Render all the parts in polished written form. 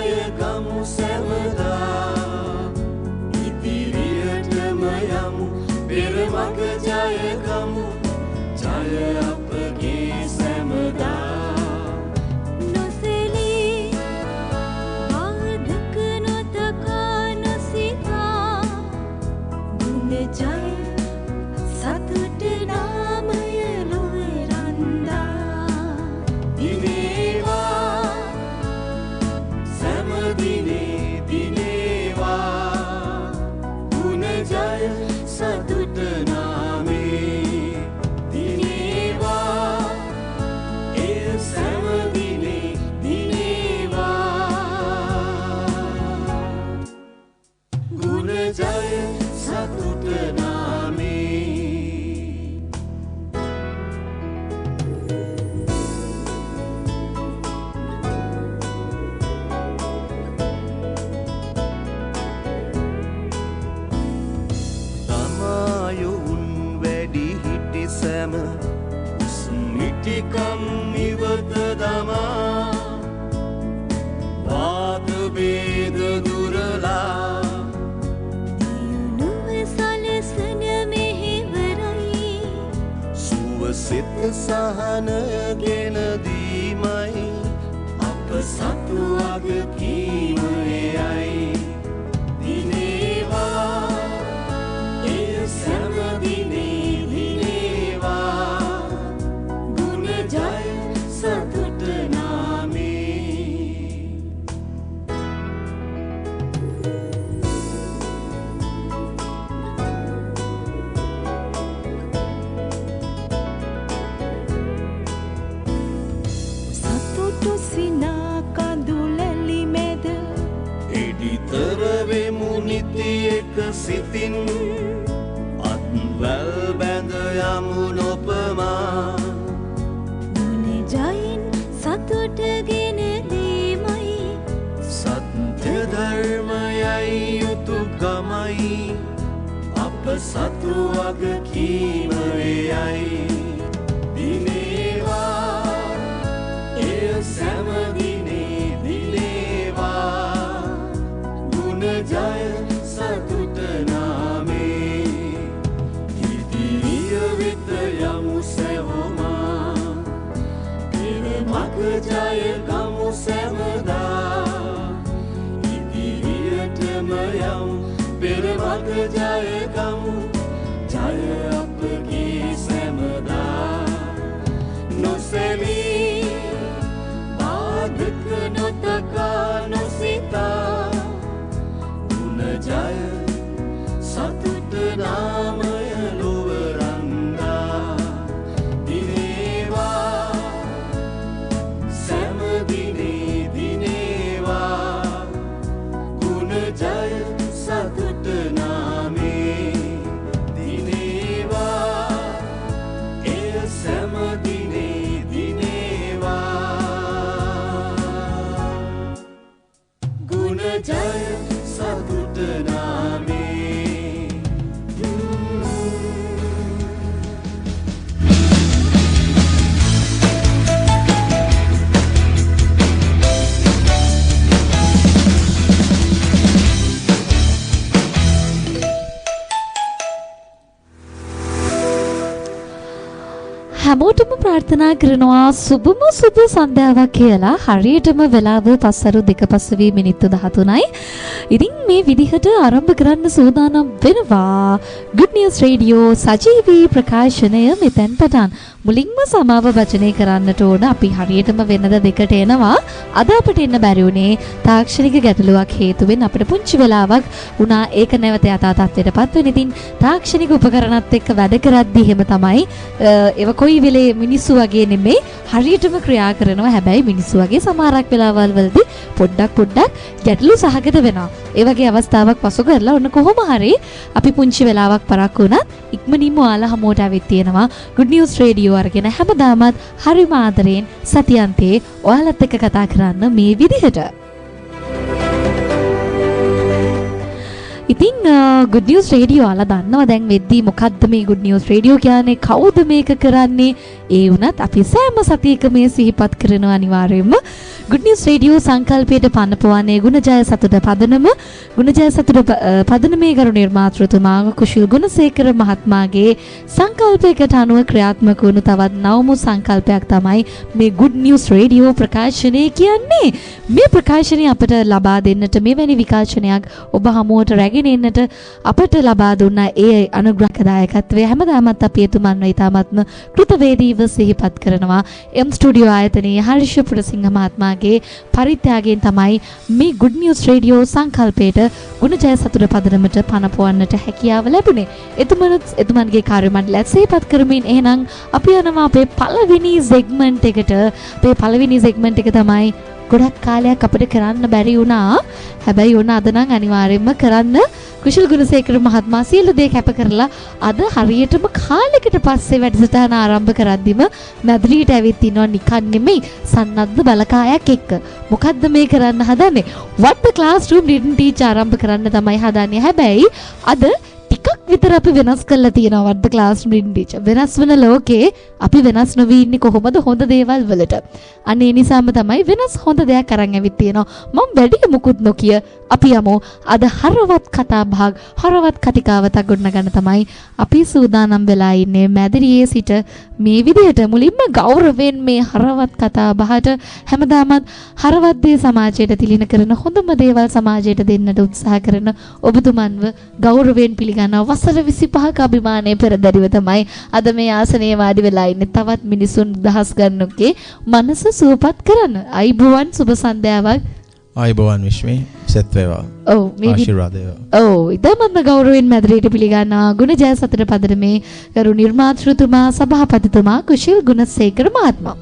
ජය ගමු සැමදා ඉදිරියටම යමු පෙර මග ජය ගමු ජය අපගේ සැමදා නොසෙලී ආදක නොතකා නොසිතා ගුණ ජය සතුට නාමය ලොවරන්දා දිනේවා සෑම දිනේ දිනේවා ගුණ ජය සතුට නාමේ දිනේවා එය සෑම දිනේ දිනේවා ගුණ ජය සතුට නාමේ තමායුන් වැඩි හිටි සැම උස්මිටිකම් ඉවත දමා වාද බේද දුරලා දියුණුව සලසන මෙහෙවරයි සුවසිත සහනගෙන දීමයි අප සතු වගකීමයයි දිනේවා එය සෑම දිනේ දිනේවා ගුණ ජය සතුට නාමේ සතුටු සිනා කඳුලැලි මැද එඩිතර වෙමු නිති එක සිතින් අත්වැල් බැඳ යමු නොපමා ගුණ ජයෙන් සතුටගෙන දීමයි සත්‍ය ධර්මයයි යුතුයකමයි අප සතු වගකීමයයි දිනේවා එය සෑම දිනේ දිනේවා ගුණ ජය සතුට නාමේ ඉදිරිය වෙත යමු සැවොමා පෙර මග ජය ගමු සැමදා ඉදිරියටම යමු පෙර මග ජය ගමු ජය අපගේ සැමදා නොසෙලී බාධක නොතකා නොසිතා ගුණ ජය සතුට නාමය ලොවරන්දා දිනේවා සෑම දිනේ දිනේවා ගුණ ජය සතුට නාමේ දිනේවා එය සෑම දිනේ දිනේවා ගුණ ජය සතුට නාමේ හැමෝටම ප්‍රාර්ථනා කරනවා සුබම සුබ සන්ධ්‍යාවක් කියලා. හරියටම වෙලාව පස්වරු 2:05 මිනිත්තු 13යි. ඉතින් මේ විදිහට ආරම්භ කරන්න සූදානම් වෙනවා Good News Radio සජීවී ප්‍රකාශනය මෙතෙන් පටන්. මුලින්ම සමාව වචනය කරන්නට ඕන. අපි හරියටම වෙනද දෙකට එනවා. අද අපිට එන්න බැරි වුණේ තාක්ෂණික ගැටලුවක් හේතුවෙන් අපිට පුංචි වෙලාවක් වුණා. ඒක නැවත යථා තත්ත්වයටපත් වෙන. ඉතින් තාක්ෂණික උපකරණත් එක්ක වැඩ කරද්දී එහෙම තමයි ඒව කොයි වෙලේ මිනිස්සු වගේ නෙමෙයි හරියටම ක්‍රියා කරනවා. හැබැයි මිනිස්සු වගේ සමහරක් වෙලාවල් වලදී පොඩ්ඩක් ගැටලු සහගත වෙනවා. ඒ වගේ අවස්ථාවක් පසු කරලා ඔන්න කොහොම හරි අපි පුංචි වෙලාවක් පරක්කු වුණත් ඉක්මනින්ම ඔයාලා හමුවට ආවෙත් තියෙනවා Good News Radio අරගෙන හැමදාමත් හරිම ආදරෙන් සතියන්තේ ඔයාලත් එක්ක කතා කරන්න මේ විදිහට. ඉතින් good news radio අලා දන්නවා දැන් වෙද්දී මොකද්ද මේ good news radio කියන්නේ කවුද මේක කරන්නේ ඒ වුණත් අපි සෑම සතියක මේ සිහිපත් කරන අනිවාර්යයෙන්ම good news radio සංකල්පයට පනපවන්නේ ගුණජය සතුට පදනම ගුණජය සතුට පදනමේ කරු නිර්මාතෘතුමා කුශල් ගුණසේකර මහත්මයාගේ සංකල්පයකට අනුව ක්‍රියාත්මක වුණු තවත් නවමු සංකල්පයක් තමයි මේ good news radio ප්‍රකාශනය කියන්නේ මේ ප්‍රකාශනය අපට ලබා දෙන්නට මෙවැනි විකාශනයක් ඔබ හමුවට රැගෙන එන්නට අපට ලබා දුන්න ඒ අනුග්‍රහදායකත්වය හැමදාමත් අපි එතුමන්ව ඉතාමත්ම කෘතවේදීව සිහිපත් කරනවා එම් ස්ටුඩියෝ ආයතනයේ හර්ෂ පුරසිංහ මහත්මයාගේ පරිත්‍යාගයෙන් තමයි මේ good news radio සංකල්පයට ගුණජය සතුට පදනමට පනපවන්නට හැකියාව ලැබුණේ එතුමන්ගේ කාර්ය මණ්ඩලයත් සිහිපත් කරමින් එහෙනම් අපි යනවා අපේ පළවෙනි සෙග්මන්ට් එකට අපේ පළවෙනි සෙග්මන්ට් එක තමයි ගොඩක් කාලයක් අපිට කරන්න බැරි වුණා. හැබැයි ඕන අද නම් අනිවාර්යයෙන්ම කරන්න කුශල් ගුණසේකර මහත්මයා සියලු දේ කැප කරලා අද හරියටම කාලයකට පස්සේ වැඩසටහන ආරම්භ කරද්දිම මැදිරියට ඇවිත් ඉන්නවා නිකන් නෙමෙයි සන්නද්ධ බලකායක් එක්ක. මොකද්ද මේ කරන්න හදන්නේ? What the classroom didn't teach ආරම්භ කරන්න තමයි හදන්නේ. හැබැයි අද ටිකක් විතර අපි වෙනස් කරලා තියෙනවා what the classroom didn't teach. වෙනස් වෙන ලෝකේ අපි වෙනස් නොවී ඉන්නේ කොහොමද හොඳ දේවල් වලට. අනේ නිසාම තමයි වෙනස් හොඳ දෙයක් අරන් ඇවිත් තියෙනවා. මම වැඩි මුකුත් නොකිය අපි යමු අද හරවත් කතා භාග හරවත් කතිකාවතක් ගොඩනගන්න තමයි අපි සූදානම් වෙලා ඉන්නේ මැදිරියේ සිට මේ විදිහට මුලින්ම ගෞරවයෙන් මේ හරවත් කතා බහට හැමදාමත් හරවත් දේ සමාජයට තිලින කරන හොඳම දේවල් සමාජයට දෙන්නට උත්සාහ කරන ඔබතුමන්ව ගෞරවයෙන් පිළිගන්නවා වසර 25ක අභිමානයේ පෙරදරිව තමයි අද මේ ආසනයේ වාඩි වෙලා ඉන්නේ තවත් මිනිසුන් දහස් ගණනකගේ මනස සුවපත් කරන්න අයිබෝවන් සුබ සන්ධ්‍යාවක් ආයුබෝවන් විශ්මී සෙත් වේවා. ඔව් මේ ආශිර්වාද වේවා. ඔව් ඉදමත්ම ගෞරවයෙන් මැදිරියට පිළිගන්නා ගුණජය සතර පදරමේ කරු නිර්මාතෘතුමා සභාපතිතුමා කුශල් ගුණසේකර මහත්මයා.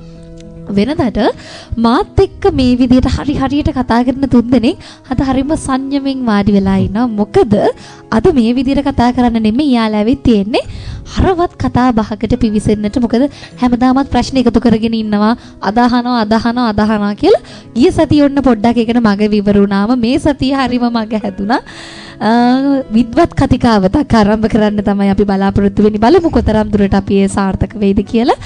වෙනදට මාත් එක්ක මේ විදිහට හරියට කතා කරන තුන්දෙනෙක් අද හරිම සංයමෙන් වාඩි වෙලා ඉන්නවා. මොකද අද මේ විදිහට කතා කරන්න නෙමෙයි යාලා ඇවිත් තියෙන්නේ හරවත් කතා බහකට පිවිසෙන්නට. මොකද හැමදාමත් ප්‍රශ්න එකතු කරගෙන ඉන්නවා අදහනවා කියලා. ගිය සතිය ඔන්න පොඩ්ඩක් එකන මග විවර වුණාම මේ සතිය හරිම මග හැදුනා. විද්වත් කතිකාවතක් ආරම්භ කරන්න තමයි අපි බලාපොරොත්තු වෙන්නේ. බලමු කොතරම් දුරට අපි ඒ සාර්ථක වෙයිද කියලා.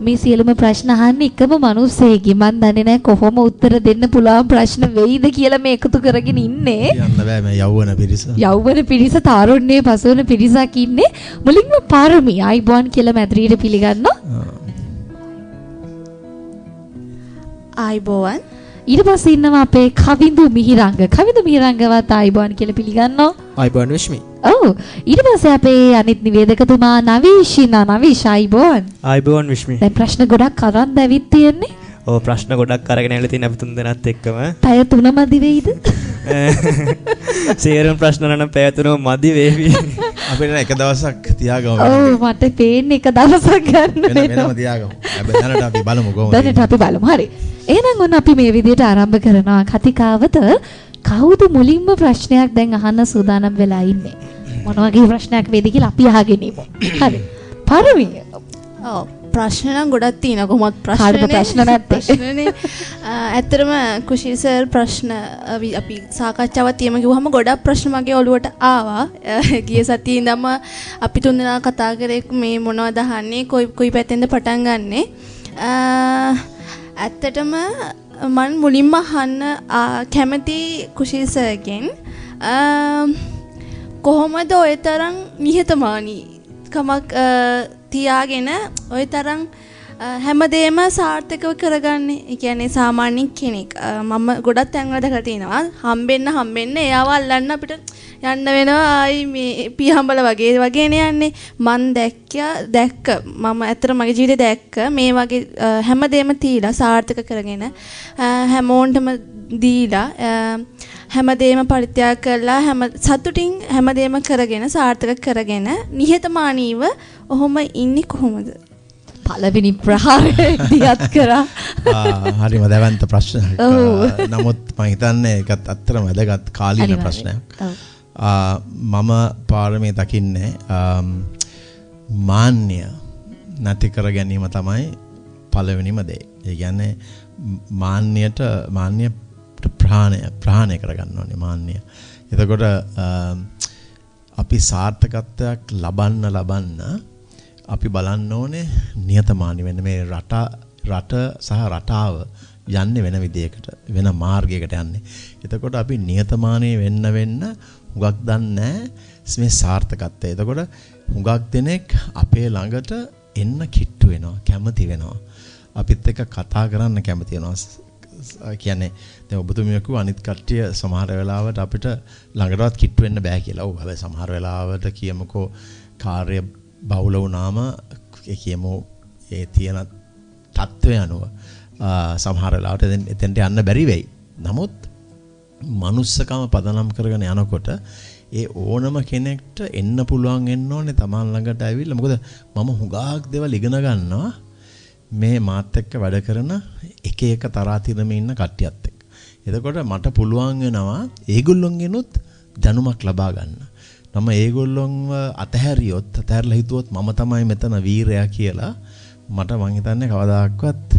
මේ සියලුම ප්‍රශ්න අහන්නේ එකම මිනිස්සෙකි. මන් දන්නේ නැහැ කොහොම උත්තර දෙන්න පුළුවන් ප්‍රශ්න වෙයිද කියලා මේ එකතු කරගෙන ඉන්නේ. යන්න බෑ මේ යෞවන පිරිස. යෞවන පිරිස තාරුණ්‍යයේ පසුවන පිරිසක් ඉන්නේ. මුලින්ම පාරමී ආයිබෝන් කියලා මැදිරියට පිළිගන්නවා. ආයිබෝවන්. ඊට පස්සේ ඉන්නවා අපේ කවිඳු මිහිරංග. කවිඳු මිහිරංගවත් ආයිබෝන් කියලා පිළිගන්නවා. ආයිබෝන් විශ්මී. ඔව් ඊට පස්සේ අපේ අනිත් නිවේදකතුමා නවීෂ් ආයිබෝන්. ආයිබෝන් විශ්මී. දැන් ප්‍රශ්න ගොඩක් අරන් ඇවිත් තියෙන්නේ. ඔව් ප්‍රශ්න ගොඩක් අරගෙන ඇවිල්ලා තියෙන අපි තුන් දෙනාත් එක්කම. පැය 3 මදි වෙයිද? සේරම ප්‍රශ්න නම් පැය 3 මදි වේවි. අපිට එක දවසක් තියාගමු. ඔව් මට පේන්නේ එක දවසක් ගන්න වෙනම තියාගමු. හැබැයි දැනට අපි බලමු කොහොමද. දැනට අපි බලමු. හරි. එහෙනම් ඔන්න අපි මේ විදිහට ආරම්භ කරනවා කතිකාවත. කවුද මුලින්ම ප්‍රශ්නයක් දැන් අහන්න සූදානම් වෙලා ඉන්නේ? මොන වගේ ප්‍රශ්නයක් වේද කියලා අපි අහගෙන ඉමු. හරි. පාරමී. ඔව් ප්‍රශ්න නම් ගොඩක් තියෙනවා කොහොමද ප්‍රශ්න නැත්තේ. ප්‍රශ්නනේ ඇත්තටම කුෂිල් සර් ප්‍රශ්න අපි සාකච්ඡාවක් තියම කිව්වම ගොඩක් ප්‍රශ්න මගේ ඔළුවට ආවා. ගිය සතියේ ඉඳන්ම අපි තුන්දෙනා කතා කරේ මේ මොනවද අහන්නේ කොයි පැත්තෙන්ද පටන් ගන්නෙ. ඇත්තටම මම මුලින්ම අහන්න කැමති කුෂිල් සර්ගෙන් කොහොමද ඔය තරම් නිහතමානී කමක් තියාගෙන ඔය තරම් හැමදේම සාර්ථකව කරගන්නේ. ඒ කියන්නේ සාමාන්‍ය කෙනෙක් මම ගොඩක් තැන්වල දැකලා තියෙනවා හම්බෙන්න එයාව අල්ලන්න අපිට යන්න වෙනවා. ආයි මේ පියහඹල වගේනේ යන්නේ. මං දැක්ක මම ඇත්තට මගේ ජීවිතේ දැක්ක මේ වගේ හැමදේම තීලා සාර්ථක කරගෙන හැමෝන්ටම දීලා හැමදේම පරිත්‍යාග කරලා සතුටින් හැමදේම කරගෙන සාර්ථක කරගෙන නිහතමානීව ඔහොම ඉන්නේ කොහොමද? පළවෙනි ප්‍රහාරය දියත් කරා. හරිම දැවන්ත ප්‍රශ්නයක්. නමුත් මම හිතන්නේ ඒකත් අත්‍තරම වැදගත් කාලීන ප්‍රශ්නයක්. මම පාරමී දකින්නේ මාන්නය නැති කර ගැනීම තමයි පළවෙනිම දේ. ඒ කියන්නේ මාන්නය ප්‍රහාණය කරගන්න ඕනේ මාන්නය. එතකොට අපි සාර්ථකත්වයක් ලබන්න අපි බලන්න ඕනේ නියතමානී වෙන්න. මේ රට සහ රටාව යන්නේ වෙන විදියකට වෙන මාර්ගයකට යන්නේ. එතකොට අපි නියතමානී වෙන්න හුඟක් දන්නේ මේ සාර්ථකත්වය. එතකොට හුඟක් දෙනෙක් අපේ ළඟට එන්න කිට්ටු වෙනවා, කැමති වෙනවා. අපිත් එක්ක කතා කරන්න කැමති වෙනවා. කියන්නේ දැන් ඔබතුමිය කිව්ව අනිත් කට්ටිය සමහර වෙලාවට අපිට ළඟටවත් කිට්ටු වෙන්න බෑ කියලා. ඔව් හැබැයි සමහර වෙලාවට කියමුකෝ කාර්ය බහුල වුණාම කියමු ඒ තියෙන තත්ත්වය අනුව සමහර වෙලාවට එතෙන්ට යන්න බැරි වෙයි. නමුත් මනුස්සකම පදනම් කරගෙන යනකොට ඒ ඕනම කෙනෙක්ට එන්න පුළුවන් වෙන්න ඕනේ තමන් ළඟට ඇවිල්ලා. මොකද මම හුඟක් දේවල් ඉගෙන ගන්නවා මේ මාත් එක්ක වැඩ කරන එක තරාතිරම ඉන්න කට්ටියත් එක්ක. එතකොට මට පුළුවන් වෙනවා ඒගොල්ලොන්ගෙනුත් දැනුමක් ලබා ගන්න. මම ඒගොල්ලොන්ව අතහැරලා හිතුවොත් මම තමයි මෙතන වීරයා කියලා මට මං හිතන්නේ කවදාකවත්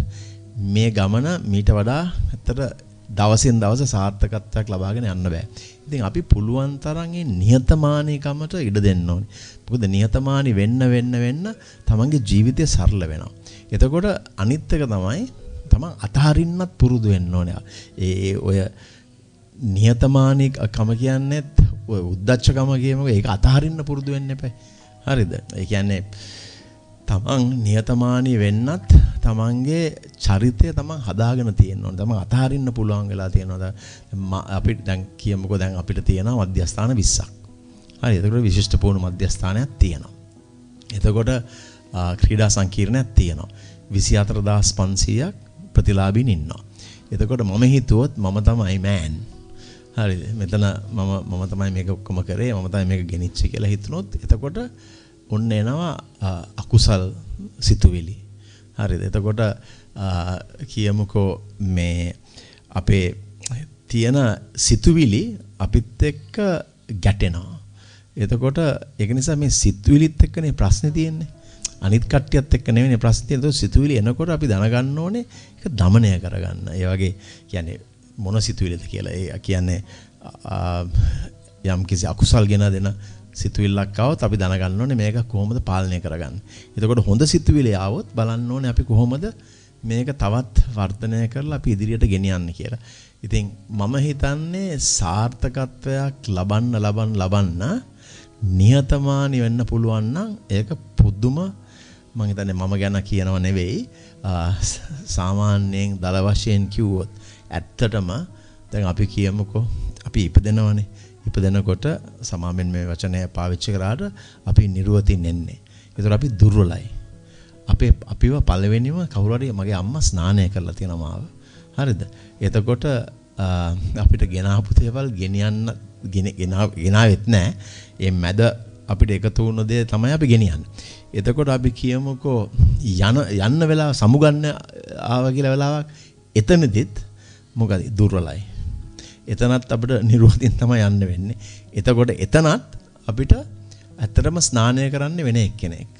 මේ ගමන මීට වඩා ඇත්තට දවසින් දවස සාර්ථකත්වයක් ලබාගෙන යන්න බෑ. ඉතින් අපි පුළුවන් තරම් මේ නිහතමානීකමට ඉඩ දෙන්න ඕනේ. මොකද නිහතමානී වෙන්න තමන්ගේ ජීවිතය සරල වෙනවා. එතකොට අනිත් එක තමයි තමන් අතහරින්නත් පුරුදු වෙන්න ඕනේ. ඔය නිහතමානීකම කියන්නේත් ඔය උද්දච්චකම කියමුකෝ ඒක අතහරින්න පුරුදු වෙන්න එපා. හරිද? ඒ කියන්නේ තමන් නිහතමානී වෙන්නත් තමන්ගේ චරිතය තමන් හදාගෙන තියෙන්න ඕනේ. තමන් අතහරින්න පුළුවන් වෙලා තියෙනවා. අපිට දැන් කියමුකෝ දැන් අපිට තියෙනවා මධ්‍යස්ථාන 20ක්. හරි. එතකොට විශිෂ්ට පූර්ණ මධ්‍යස්ථානයක් තියෙනවා. එතකොට ක්‍රීඩා සංකීර්ණයක් තියෙනවා. 24500ක් ප්‍රතිලාභීන් ඉන්නවා. එතකොට මම හිතුවොත් මම තමයි මෑන්. හරිද? මෙතන මම තමයි මේක ඔක්කොම කරේ. මම තමයි මේක ගෙනිච්චි කියලා හිතනොත් එතකොට ඔන්න එනවා අකුසල් සිතුවිලි. හරිද? එතකොට කියමුකෝ මේ අපේ තියෙන සිතුවිලි අපිත් එක්ක ගැටෙනවා. එතකොට ඒක නිසා මේ සිතුවිලිත් එක්කනේ ප්‍රශ්නේ තියෙන්නේ. අනිත් කට්ටියත් එක්ක නෙවෙයි ප්‍රශ්නේ තියෙන්නේ. ඒක සිතුවිලි එනකොට අපි දැනගන්න ඕනේ ඒක দমনය කරගන්න. ඒ වගේ කියන්නේ මොන සිතුවිලිද කියලා. ඒ කියන්නේ යම් කිසි අකුසල් ගෙන දෙන සිතුවිල්ලක් આવොත් අපි දැනගන්න ඕනේ මේක කොහොමද පාලනය කරගන්නේ. එතකොට හොඳ සිතුවිලි આવොත් බලන්න ඕනේ අපි කොහොමද මේක තවත් වර්ධනය කරලා අපි ඉදිරියට ගෙනියන්නේ කියලා. ඉතින් මම හිතන්නේ සාර්ථකත්වයක් ලබන්න නිහතමානී වෙන්න පුළුවන් නම් ඒක පුදුම මම හිතන්නේ මම ගැන කියනව නෙවෙයි සාමාන්‍යයෙන් දල වශයෙන් කිව්වොත් ඇත්තටම දැන් අපි කියමුකෝ අපි ඉපදෙනවනේ ඉපදෙනකොට සමාවෙන් මේ වචනය පාවිච්චි කරාට අපි නිර්වතින් එන්නේ. ඒතර අපි දුර්වලයි. අපිව පළවෙනිම කවුරු හරි මගේ අම්මා ස්නානය කරලා තියෙනවා මාව. හරිද? එතකොට අපිට ගෙනාපු දේවල් ගෙනාවෙත් නැහැ. ඒ මැද අපිට එකතු වුණ දේ තමයි අපි ගෙනියන්නේ. එතකොට අපි කියමුකෝ යන්න වෙලාව සමුගන්න ආවා කියලා වෙලාවක් එතනදිත් මොකද දුර්වලයි. එතනත් අපිට නිරෝධින් තමයි යන්න වෙන්නේ. එතකොට එතනත් අපිට ඇත්තටම ස්නානය කරන්න වෙන එක්කෙනෙක්.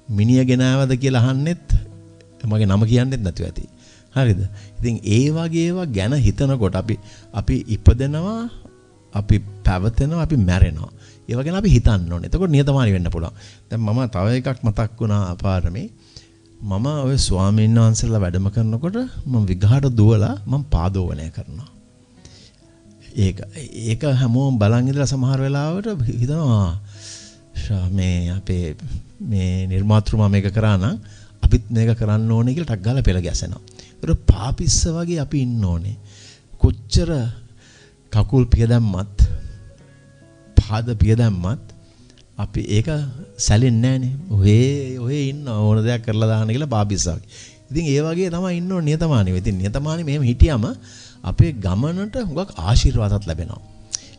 මිනිය ගෙනාවද කියලා අහන්නෙත් මගේ නම කියන්නෙත් නැතුව ඇති. හරිද? ඉතින් ඒ වගේ ඒවා ගැන හිතනකොට අපි ඉපදෙනවා, අපි පැවතෙනවා, අපි මැරෙනවා. ඒව ගැන අපි හිතන්න ඕනේ. එතකොට නියතමානී වෙන්න පුළුවන්. දැන් මම තව එකක් මතක් වුණා අපාරමේ. මම ඔය ස්වාමීන් වහන්සේලා වැඩම කරනකොට මම විගහට දුවලා මම පාදෝවණය කරනවා. ඒක හැමෝම බලන් ඉඳලා සමහර වෙලාවට හිතනවා මේ අපේ මේ නිර්මාතෘමා මේක කරා නම් අපිත් මේක කරන්න ඕනේ කියලා ටක් ගාලා පෙළ ගැසෙනවා. ඒක පාපිස්ස වගේ අපි ඉන්න ඕනේ. කොච්චර කකුල් පිය දැම්මත් පාද පිය දැම්මත් අපි ඒක සැලෙන්නේ නැහනේ. ඔය ඉන්න ඕන දෙයක් කරලා දාන්න කියලා පාපිස්ස වගේ. ඉතින් ඒ වගේ තමයි ඉන්න ඕනේ නියතමානීව. ඉතින් නියතමානී මෙහෙම හිටියම අපේ ගමනට හුඟක් ආශිර්වාදات ලැබෙනවා.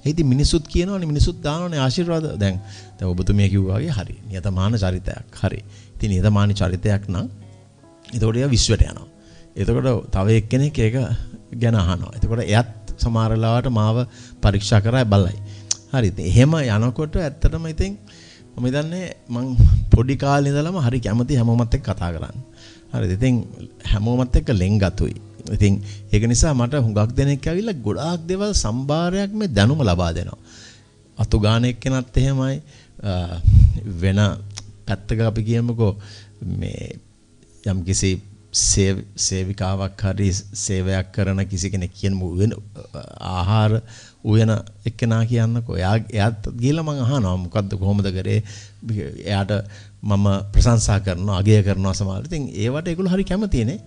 ඒ ඉතින් මිනිසුත් කියනවානේ මිනිසුත් දානවානේ ආශිර්වාද. දැන් ඔබතුමිය කිව්වා වගේ හරි. නියතමාන චරිතයක්. හරි. ඉතින් නියතමානී චරිතයක් නම් එතකොට එයා විශ්වයට යනවා. එතකොට තව එක්කෙනෙක් ඒක ගැන අහනවා. එතකොට එයත් සමහර වෙලාවට මාව පරීක්ෂා කරලා බලයි. හරි. ඉතින් එහෙම යනකොට ඇත්තටම ඉතින් මම හිතන්නේ මං පොඩි කාලේ ඉඳලම හරි කැමති හැමෝමත් එක්ක කතා කරන්න. හරිද? ඉතින් හැමෝමත් එක්ක ලෙන්ගතුයි. ඉතින් ඒක නිසා මට හුඟක් දෙනෙක් ඇවිල්ලා ගොඩාක් දේවල් සම්භාරයක් මේ දැනුම ලබා දෙනවා. අතු ගාන එක්කෙනත් එහෙමයි වෙන පැත්තක අපි කියමුකෝ මේ යම් කිසි සේවිකාවක් හරි සේවයක් කරන කිසි කෙනෙක් කියන ආහාර උයන එක්කෙනා කියන්නකෝ. එයාත් ගිහලා මම අහනවා මොකද්ද කොහොමද කරේ? එයාට මම ප්‍රශංසා කරනවා, අගය කරනවා සමහරවිට. ඉතින් ඒවට ඒගොල්ලෝ හරි කැමතිනේ.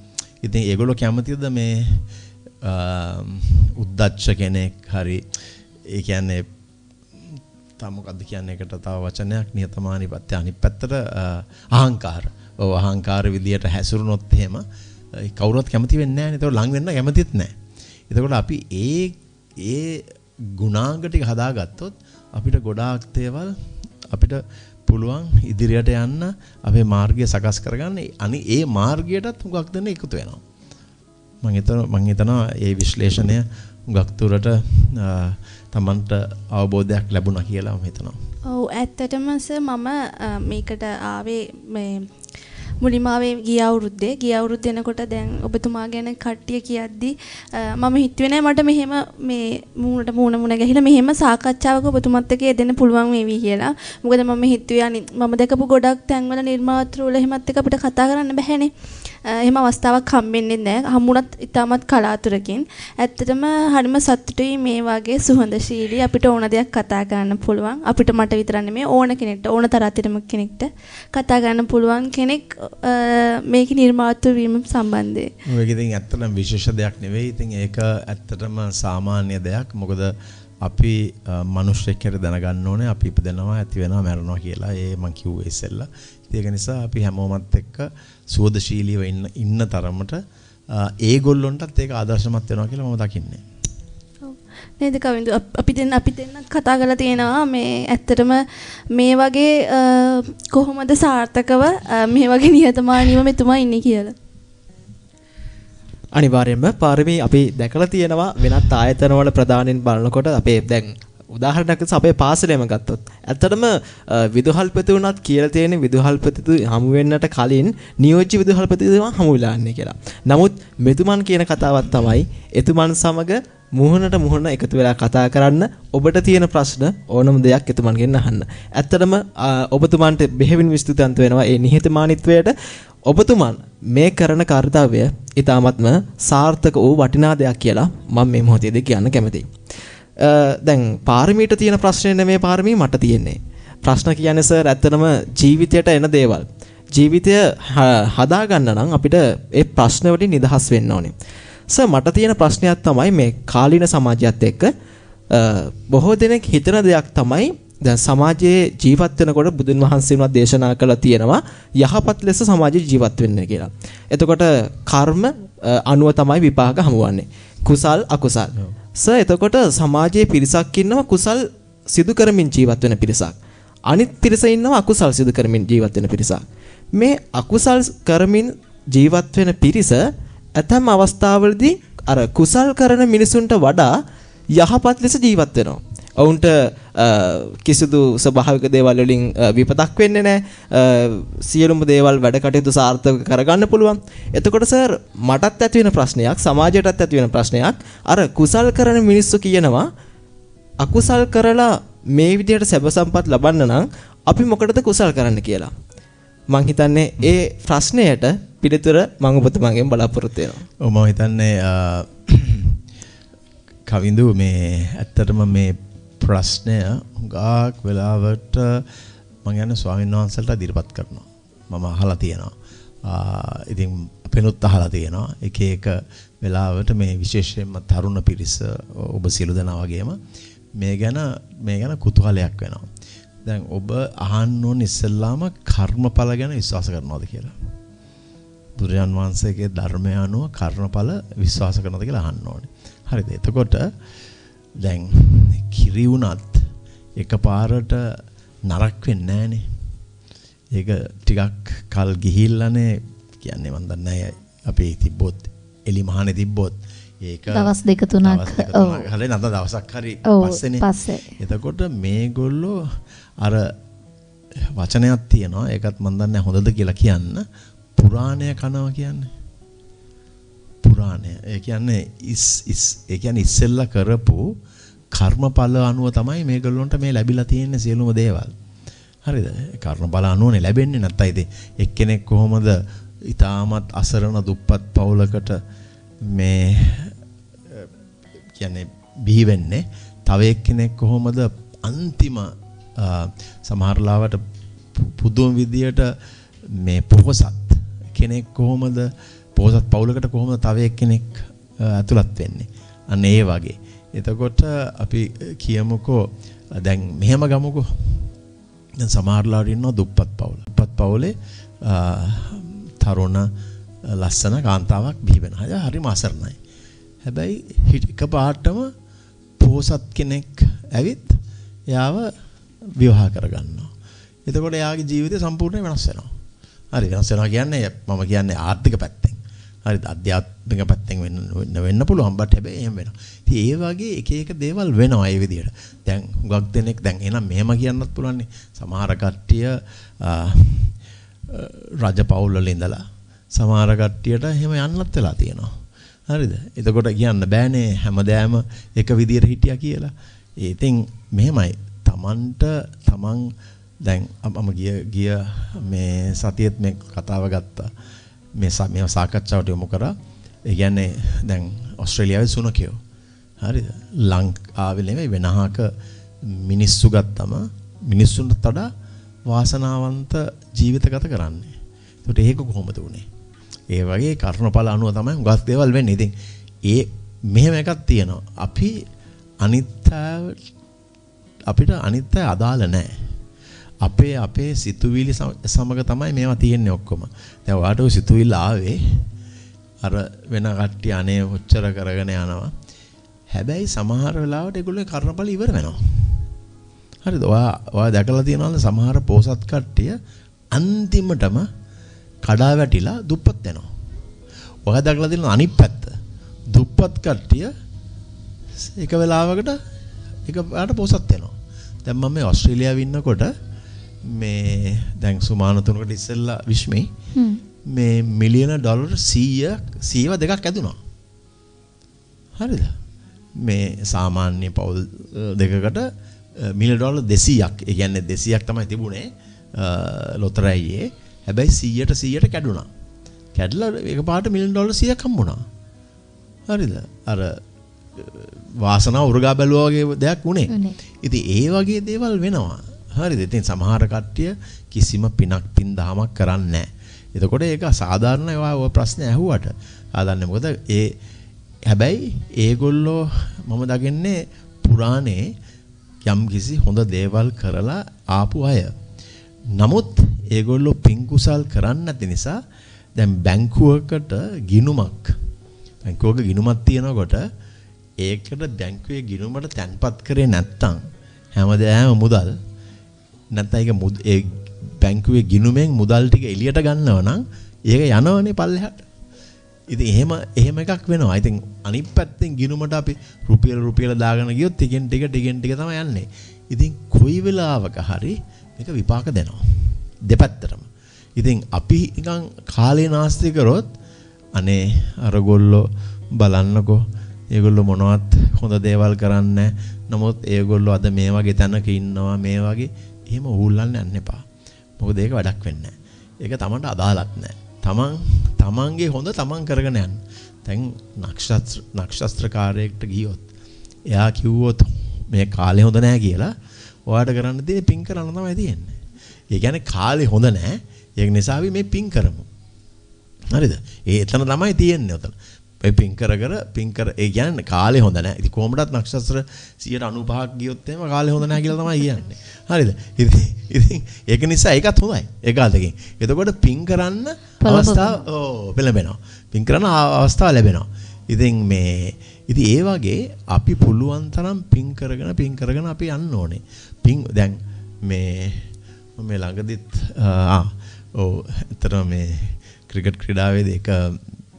ඉතින් ඒගොල්ලෝ කැමතිද මේ උද්දච්ච කෙනෙක් හරි ඒ කියන්නේ තව මොකද්ද කියන්නේ ඒකට තව වචනයක් නියතමානීපත්‍ය අනිත් පැත්තට අහංකාර. ඔව් අහංකාර විදියට හැසිරුණොත් එහෙම කවුරුත් කැමති වෙන්නේ නැහැ නේ. ඒක ලඟ වෙන්න කැමතිත් නැහැ. එතකොට අපි ඒ ගුණාංග ටික හදාගත්තොත් අපිට ගොඩාක් දේවල් අපිට පුළුවන් ඉදිරියට යන්න අපේ මාර්ගය සකස් කරගන්න. අනිත් ඒ මාර්ගයටත් හුඟක් දෙන්න එකතු වෙනවා. මම හිතනවා මේ විශ්ලේෂණය හුඟක් දුරට තමන්ට අවබෝධයක් ලැබුණා කියලා මම හිතනවා. ඔව් ඇත්තටම මම මේකට ආවේ මේ මුලින්ම ආවේ ගිය අවුරුද්ද එනකොට දැන් ඔබතුමා ගැන කට්ටිය කියද්දි මම හිතුවේ නෑ මට මෙහෙම මේ මූණ ගැහිලා මෙහෙම සාකච්ඡාවක ඔබතුමත් එක්ක යෙදෙන්න පුළුවන් වේවි කියලා. මොකද මම හිතුවේ මම දැකපු ගොඩක් තැන්වල නිර්මාතෘවල එහෙමත් එක්ක අපිට කතා කරන්න බැහැනේ. එහෙම අවස්ථාවක් හම්බෙන්නේ නැහැ. හම්බුණත් ඉතාමත් කලාතුරකින්. ඇත්තටම හරිම සතුටුයි මේ වගේ සුහදශීලී අපිට ඕන දෙයක් කතා කරන්න පුළුවන්. අපිට මට විතරක් නෙමෙයි ඕන කෙනෙක්ට ඕන තරතිරම කෙනෙක්ට කතා කරන්න පුළුවන් කෙනෙක් මේකේ නිර්මාතෘ වීම සම්බන්ධයෙන්. ඔය ඉතින් ඇත්තටම විශේෂ දෙයක් නෙවෙයි. ඉතින් ඒක ඇත්තටම සාමාන්‍ය දෙයක්. මොකද අපි මිනිස්සෙක් කියලා දැනගන්න ඕනේ අපි ඉපදෙනවා ඇති වෙනවා මැරෙනවා කියලා. ඒ මං කිව්වේ ඉස්සෙල්ලා. ඒක නිසා අපි හැමෝමත් එක්ක සුවදශීලීව ඉන්න තරමට ඒගොල්ලොන්ටත් ඒක ආදර්ශමත් වෙනවා කියලා මම දකින්නේ. ඔව්. නේද කවින්දු අපි දෙන්න කතා කරලා තියෙනවා මේ ඇත්තටම මේ වගේ කොහොමද සාර්ථකව මේ වගේ නිහතමානීව මෙතුමා ඉන්නේ කියලා. අනිවාර්යයෙන්ම පාරමී අපි දැකලා තියෙනවා වෙනත් ආයතන වල ප්‍රධානීන් බලනකොට අපේ දැන් උදාහරණයක් ලෙස අපේ පාසලේම ගත්තොත් ඇත්තටම විදුහල්පති වුණත් කියලා තියෙන විදුහල්පතිතු හමු වෙන්නට කලින් නියෝජ්‍ය විදුහල්පතිතුමා හමු වෙලා ඉන්නේ කියලා. නමුත් මෙතුමන් කියන කතාවක් තමයි එතුමන් සමග මුහුණට මුහුණ එකතු වෙලා කතා කරන්න ඔබට තියෙන ප්‍රශ්න ඕනම දෙයක් එතුමන්ගෙන් අහන්න. ඇත්තටම ඔබතුමන්ට බෙහෙවින් විස්තෘතන්ත වෙනවා මේ නිහතමානීත්වයට. ඔබතුමන් මේ කරන කාර්යය ඊටාත්ම සාර්ථක වූ වටිනා දෙයක් කියලා මම මේ මොහොතේදී කියන්න කැමතියි. දැන් පාරමීට තියෙන ප්‍රශ්නේ නෙමෙයි පාරමී මට තියෙන්නේ. ප්‍රශ්න කියන්නේ සර් ඇත්තටම ජීවිතයට එන දේවල්. ජීවිතය හදා ගන්න නම් අපිට ඒ ප්‍රශ්න වලින් නිදහස් වෙන්න ඕනේ. සර් මට තියෙන ප්‍රශ්නයක් තමයි මේ කාලීන සමාජයත් එක්ක බොහෝ දෙනෙක් හිතන දෙයක් තමයි දැන් සමාජයේ ජීවත් වෙනකොට බුදුන් වහන්සේ උනත් දේශනා කළා තියෙනවා යහපත් ලෙස සමාජයේ ජීවත් වෙන්න කියලා. එතකොට කර්ම අනුව තමයි විපාක හමුවන්නේ. කුසල් අකුසල්. සර් එතකොට සමාජයේ පිරිසක් ඉන්නවා කුසල් සිදු කරමින් ජීවත් වෙන පිරිසක්. අනිත් පිරිස ඉන්නවා අකුසල් සිදු කරමින් ජීවත් වෙන පිරිසක්. මේ අකුසල් කරමින් ජීවත් වෙන පිරිස ඇතම් අවස්ථාවලදී අර කුසල් කරන මිනිසුන්ට වඩා යහපත් ලෙස ජීවත් වෙනවා. ඔවුන්ට කිසිදු ස්වභාවික දේවල් වලින් විපතක් වෙන්නේ නැහැ. සියලුම දේවල් වැඩ කටයුතු සාර්ථක කරගන්න පුළුවන්. එතකොට සර් මටත් ඇති වෙන ප්‍රශ්නයක් සමාජයටත් ඇති වෙන ප්‍රශ්නයක් අර කුසල් කරන මිනිස්සු කියනවා අකුසල් කරලා මේ විදිහට සැප සම්පත් ලබන්න නම් අපි මොකටද කුසල් කරන්න කියලා. මං හිතන්නේ ඒ ප්‍රශ්නයට පිළිතුර මම ඔබතුමාගෙන් බලාපොරොත්තු වෙනවා. ඔව් මම හිතන්නේ කවින්දු මේ ඇත්තටම මේ ප්‍රශ්නය හුඟක් වෙලාවට මම යන ස්වාමීන් වහන්සේලාට ඉදිරිපත් කරනවා. මම අහලා තියෙනවා. ඉතින් අපෙනුත් අහලා තියෙනවා. එක එක වෙලාවට මේ විශේෂයෙන්ම තරුණ පිරිස ඔබ සියලු දෙනා වගේම මේ ගැන කුතුහලයක් වෙනවා. දැන් ඔබ අහන්න ඕනේ ඉස්සෙල්ලාම කර්මඵල ගැන විශ්වාස කරනවද කියලා. බුදුරජාන් වහන්සේගේ ධර්මය අනුව කර්මඵල විශ්වාස කරනවද කියලා අහන්න ඕනේ. හරිද? එතකොට දැන් කිරි වුණත් එකපාරට නරක වෙන්නේ නැහනේ. ඒක ටිකක් කල් ගිහිල්ලානේ කියන්නේ මන් දන්නේ අපි තිබ්බොත් එලි මහනේ තිබ්බොත් ඒක දවස් දෙක තුනක් හරි නැත්නම් දවසක් හරි පස්සේනේ. එතකොට මේගොල්ලෝ අර වචනයක් තියෙනවා ඒකත් මන් දන්නේ හොඳද කියලා කියන්න පුරාණය කනවා කියන්නේ. පුරාණය. ඒ කියන්නේ ඒ කියන්නේ ඉස්සෙල්ලා කරපු කර්මඵල අනුව තමයි මේගොල්ලන්ට මේ ලැබිලා තියෙන සියලුම දේවල්. හරිද? කර්මඵල අනුවනේ ලැබෙන්නේ. නැත්නම් ඉතින් එක්කෙනෙක් කොහොමද ඊටමත් අසරණ දුප්පත් පවුලකට මේ කියන්නේ බිහි වෙන්නේ? තව එක්කෙනෙක් කොහොමද අන්තිම සමහරලාවට පුදුම විදියට මේ පොහොසත් කෙනෙක් කොහොමද පොහොසත් පවුලකට කොහොමද තව එක්කෙනෙක් ඇතුළත් වෙන්නේ? අන්න ඒ වගේ. එතකොට අපි කියමුකෝ දැන් මෙහෙම ගමුකෝ. දැන් සමහරලාට ඉන්නවා දුප්පත් පවුල. දුප්පත් පවුලේ තරුණ ලස්සන කාන්තාවක් බිහි වෙනවා. හරිම අසරණයි. හැබැයි එකපාරටම පොහොසත් කෙනෙක් ඇවිත් එයාව විවාහ කරගන්නවා. එතකොට එයාගේ ජීවිතය සම්පූර්ණයෙන් වෙනස් වෙනවා. හරි වෙනස් වෙනවා කියන්නේ මම කියන්නේ ආර්ථික පැත්තෙන්. හරිද? අධ්‍යාත්මික පැත්තෙන් වෙන්න පුළුවන් බට් හැබැයි එහෙම වෙනවා. ඉතින් ඒ වගේ එක එක දේවල් වෙනවා ඒ විදිහට. දැන් හුඟක් දෙනෙක් දැන් එහෙනම් මෙහෙම කියන්නත් පුළුවන් නේ. සමහර කට්ටිය රජ පවුල් වල ඉඳලා සමහර කට්ටියට එහෙම යන්නත් වෙලා තියෙනවා. හරිද? එතකොට කියන්න බෑනේ හැමදාම එක විදියට හිටියා කියලා. ඉතින් මෙහෙමයි. තමන් දැන් මම ගිය මේ සතියේත් මේ කතාව ගත්තා. මේ සාකච්ඡාවට යොමු කරා. ඒ කියන්නේ දැන් ඕස්ට්‍රේලියාවේ සුනකයෝ. හරිද? ලංකාවේ නෙමෙයි වෙනහක මිනිස්සු ගත්තම මිනිස්සුන්ට වඩා වාසනාවන්ත ජීවිත ගත කරන්නේ. ඒකට ඒක කොහොමද උනේ? ඒ වගේ කර්ණඵල අනුව තමයි හුඟක් දේවල් වෙන්නේ. ඉතින් මෙහෙම එකක් තියෙනවා. අපිට අනිත් අය අදාළ නැහැ. අපේ සිතුවිලි සමග තමයි මේවා තියෙන්නේ ඔක්කොම. දැන් ඔයාට ඔය සිතුවිල්ල ආවේ අර වෙන කට්ටිය අනේ ඔච්චර කරගෙන යනවා. හැබැයි සමහර වෙලාවට ඒගොල්ලෝ කර්ණඵල ඉවර වෙනවා. හරිද? ඔයා දැකලා තියෙනවද සමහර පොසත් කට්ටිය අන්තිමටම කඩා වැටිලා දුප්පත් වෙනවා. ඔයා දැකලා තියෙනවද අනිත් පැත්ත? දුප්පත් කට්ටිය එක වෙලාවකට එකපාරට පොසත් වෙනවා. දැන් මම මේ ඕස්ට්‍රේලියාවේ ඉන්නකොට මේ දැන් සුමාන 3කට ඉස්සෙල්ලා විශ්මේ මේ මිලියන ඩොලර් 100ව දෙකක් ඇදුනා. හරිද? මේ සාමාන්‍ය පවුල් දෙකකට මිලියන ඩොලර් 200ක්. ඒ කියන්නේ 200ක් තමයි තිබුණේ ලොතරැයියේ. හැබැයි 100ට කැඩුනා. කැඩලා එකපාරට මිලියන ඩොලර් 100ක් හම්බුණා. හරිද? අර වාසනාව උරගා බැලුවා වගේ දෙයක් උනේ. ඉතින් ඒ වගේ දේවල් වෙනවා. හරිද? ඉතින් සමහර කට්ටිය කිසිම පින් දහමක් කරන්නේ නැහැ. එතකොට ඒක සාධාරණයි ඔය ප්‍රශ්නේ ඇහුවට. ආදන්නේ මොකද හැබැයි ඒගොල්ලෝ මම දකින්නේ පුරාණේ යම් කිසි හොඳ දේවල් කරලා ආපු අය. නමුත් ඒගොල්ලෝ පින් කුසල් කරන්නේ නැති නිසා දැන් බැංකුවකට ගිණුමක් තියනකොට ඒකට බැංකුවේ ගිණුමට තැන්පත් කරේ නැත්තම් හැමදාම මුදල් නැත්නම් ඒක බැංකුවේ ගිණුමෙන් මුදල් ටික එළියට ගන්නව නම් ඒක යනවනේ පල්ලෙහාට. ඉතින් එහෙම එකක් වෙනවා. ඉතින් අනිත් පැත්තෙන් ගිණුමට අපි රුපියල දාගෙන ගියොත් ටිකෙන් ටික තමයි යන්නේ. ඉතින් කොයි වෙලාවක හරි මේක විපාක දෙනවා. දෙපැත්තටම. ඉතින් අපි නිකන් කාලේ නාස්ති කරොත් අනේ අරගොල්ලෝ බලන්නකෝ ඒගොල්ලෝ මොනවත් හොඳ දේවල් කරන්නේ නමුත් ඒගොල්ලෝ අද මේ වගේ තැනක ඉන්නවා මේ වගේ එහෙම උහුල්ලන්න යන්න එපා. මොකද ඒක වැඩක් වෙන්නේ නැහැ. ඒක Tamanට අදාළත් නැහැ. තමන්ගේ හොඳ තමන් කරගෙන යන්න. දැන් නක්ෂත්‍රකාරයෙක්ට ගියොත් එයා කිව්වොත් මේ කාලේ හොඳ නැහැ කියලා ඔයාට කරන්න තියෙන්නේ පින් කරන්න තමයි තියෙන්නේ. ඒ කියන්නේ කාලේ හොඳ නැහැ. ඒක නිසා අපි මේ පින් කරමු. හරිද? එතන තමයි තියෙන්නේ උතන. ඒ පින් කර ඒ කියන්නේ කාලේ හොඳ නැහැ. ඉතින් කොහොමදත් නක්ෂත්‍ර 95ක් ගියොත් එහෙම කාලේ හොඳ නැහැ කියලා තමයි කියන්නේ. හරිද? ඉතින් ඒක නිසා ඒකත් හොඳයි. ඒක අතකින්. එතකොට පින් කරන්න අවස්ථාව පෙළඹෙනවා. පින් කරන්න අවස්ථාව ලැබෙනවා. ඉතින් ඒ වගේ අපි පුළුවන් තරම් පින් කරගෙන අපි යන්න ඕනේ. පින් දැන් මේ ළඟදිත් ඇත්තටම මේ ක්‍රිකට් ක්‍රීඩාවේදී එක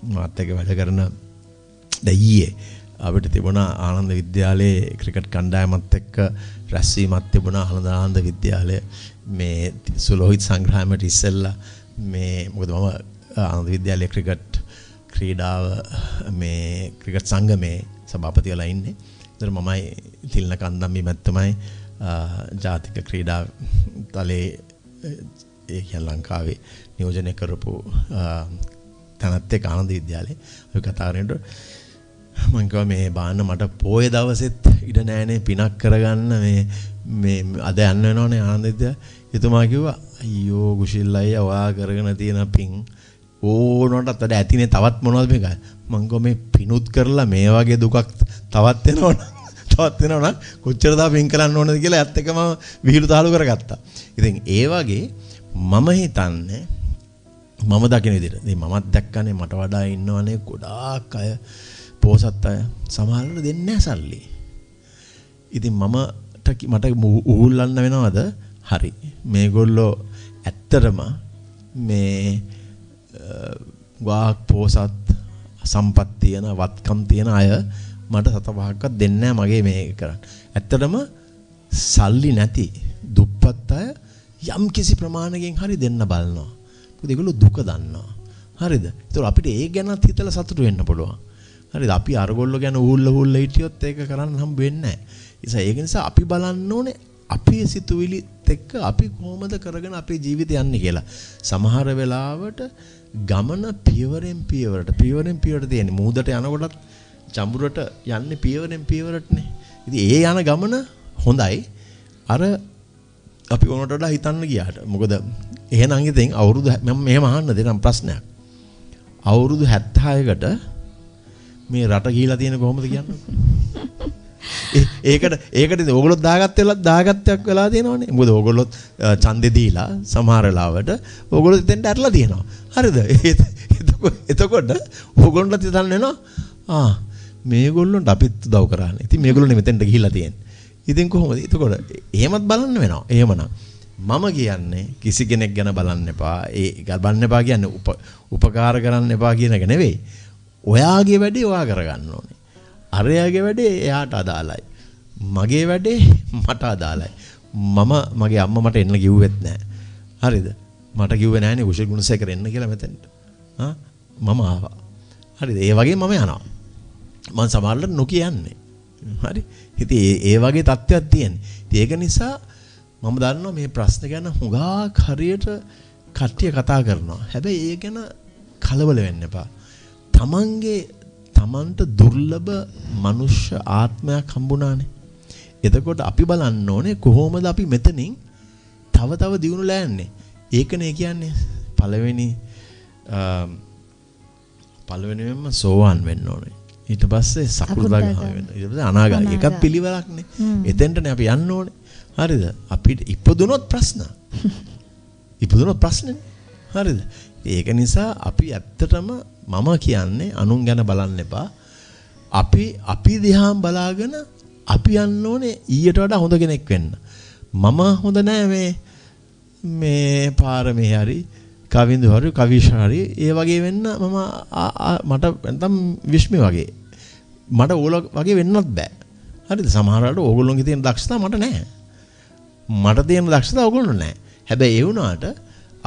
මාත් එක්ක වැඩ කරන ඊයේ අපිට තිබුණා ආනන්ද විද්‍යාලයේ ක්‍රිකට් කණ්ඩායමත් එක්ක රැස්වීමක් තිබුණා ආනන්ද විද්‍යාලය මේ සුලෝහිත් සංග්‍රහයට ඉස්සෙල්ලා මොකද මම ආනන්ද විද්‍යාලයේ ක්‍රිකට් ක්‍රීඩාව මේ ක්‍රිකට් සංගමේ සභාපතිවලා ඉන්නේ. ඒතර මමයි තිල්න කන්දම් බිමත් තමයි ජාතික ක්‍රීඩා තලයේ ඒ කියන්නේ ලංකාවේ නියෝජනය කරපු තනත් එක්ක ආනන්ද විද්‍යාලේ ඔය කතා කරනකොට මම කිව්වා මේ බාන්න මට පොයේ දවසෙත් ඉඩ නැහැනේ පිනක් කරගන්න මේ අද යන්න වෙනවනේ ආනන්ද විද්‍යාලේ. එතුමා කිව්වා අයියෝ කුෂිල් අයියා ඔයා කරගෙන තියෙන පින් ඕනටත් වඩා ඇතිනේ තවත් මොනවද මේක. මම කිව්වා මේ පිනුත් කරලා මේ වගේ දුකක් තවත් එනවනම් කොච්චර දා පින් කරන්න ඕනද කියලා ඇත්ත එකම විහිළු තාලු කරගත්තා. ඉතින් ඒ වගේ මම හිතන්නේ මම දකින විදිහට ඉතින් මමත් දැක්කනේ මට වඩා ඉන්නවනේ ගොඩාක් අය පොසත් අය සමහරවල් දෙන්නේ නැහැ සල්ලි. ඉතින් මට උහුල්ලන්න වෙනවද? හරි. මේගොල්ලෝ ඇත්තටම මේ වාක් පොසත් සම්පත් තියෙන වත්කම් තියෙන අය මට සත පහක්වත් දෙන්නේ නැහැ මගේ මේක කරන්න. ඇත්තටම සල්ලි නැති දුප්පත් අය යම් කිසි ප්‍රමාණයකින් හරි දෙන්න බලනවා. මොකද ඒගොල්ලෝ දුක දන්නවා. හරිද? ඒතකොට අපිට ඒ ගැනත් හිතලා සතුටු වෙන්න පුළුවන්. හරිද? අපි අරගොල්ලෝ ගැන ඌල්ල හිටියොත් ඒක කරන්න හම්බ වෙන්නේ නැහැ. ඒක නිසා අපි බලන්න ඕනේ අපේ සිතුවිලිත් එක්ක අපි කොහොමද කරගෙන අපේ ජීවිතය යන්නේ කියලා. සමහර වෙලාවට ගමන පියවරෙන් පියවරට තියෙන්නේ. මූදට යනකොටත් චඹුරට යන්නේ පියවරෙන් පියවරටනේ. ඉතින් ඒ යන ගමන හොඳයි. අර අපි ඕනට වඩා හිතන්න ගියාට. මොකද එහෙනම් ඉතින් අවුරුදු මම මෙහෙම අහන්න දෙනම් ප්‍රශ්නයක්. අවුරුදු 76කට මේ රට ගිහිලා තියෙන කොහොමද කියන්නේ? ඒකට ඉතින් ඕගොල්ලෝ දාගත්තක් වෙලා තියෙනවනේ. මොකද ඕගොල්ලෝ ඡන්දෙ දීලා සමහර වෙලාවට ඕගොල්ලෝ දෙන්න ඇරලා තියෙනවා. හරිද? එතකොට ඕගොල්ලන්ට හිතන්න වෙනවා මේගොල්ලොන්ට අපිත් උදව් කරන්නේ. ඉතින් මේගොල්ලෝනේ මෙතෙන්ට ගිහිලා තියෙන්නේ. ඉතින් කොහොමද? එතකොට එහෙමත් බලන්න වෙනවා. එහෙමනම් මම කියන්නේ කිසි කෙනෙක් ගැන බලන්න එපා. ඒ බලන්න එපා කියන්නේ උපකාර කරන්න එපා කියන එක නෙවෙයි. ඔයාගේ වැඩේ ඔයා කරගන්න ඕනේ. අරයාගේ වැඩේ එයාට අදාළයි. මගේ වැඩේ මට අදාළයි. මගේ අම්මා මට එන්න කිව්වෙත් නැහැ. හරිද? මට කිව්වේ නැහනේ කුෂල් ගුණසේකර එන්න කියලා මෙතෙන්ට. මම ආවා. හරිද? ඒ වගේ මම යනවා. මම සමහරවිට නොකිය යන්නේ. හරි? ඉතින් ඒ වගේ තත්ත්වයක් තියෙනවා. ඉතින් ඒක නිසා මම දන්නවා මේ ප්‍රශ්න ගැන හුඟක් හරියට කට්ටිය කතා කරනවා. හැබැයි ඒ ගැන කලබල වෙන්න එපා. තමන්ට දුර්ලභ මනුෂ්‍ය ආත්මයක් හම්බුණානේ. එතකොට අපි බලන්න ඕනේ කොහොමද අපි මෙතනින් තව දියුණුලා යන්නේ. ඒකනේ කියන්නේ පළවෙනියෙන්ම සෝවාන් වෙන්න ඕනේ. ඊට පස්සේ සකෘදාගාමී වෙන්න. ඊට පස්සේ අනාගාමී. එකක් පිළිවෙලක්නේ. එතෙන්ටනේ අපි යන්න ඕනේ. හරිද? අපිට ඉපදුනොත් ප්‍රශ්නේ. හරිද? ඒක නිසා අපි ඇත්තටම මම කියන්නේ අනුන් ගැන බලන්න එපා. අපි දිහාම බලාගෙන අපි යන්න ඕනේ ඊට වඩා හොඳ කෙනෙක් වෙන්න. මම හොඳ නෑ මේ පාරමේ හරි කවිඳු හරි කවිෂ හරි ඒ වගේ වෙන්න මට නැත්නම් විශ්මි වගේ මට ඕල වගේ වෙන්නත් බෑ. හරිද? සමහරවිට ඕගොල්ලෝගේ තියෙන දක්ෂතා මට නැහැ. මට තියෙන දක්ෂතා ඕගොල්ලෝ නැහැ. හැබැයි ඒ වුණාට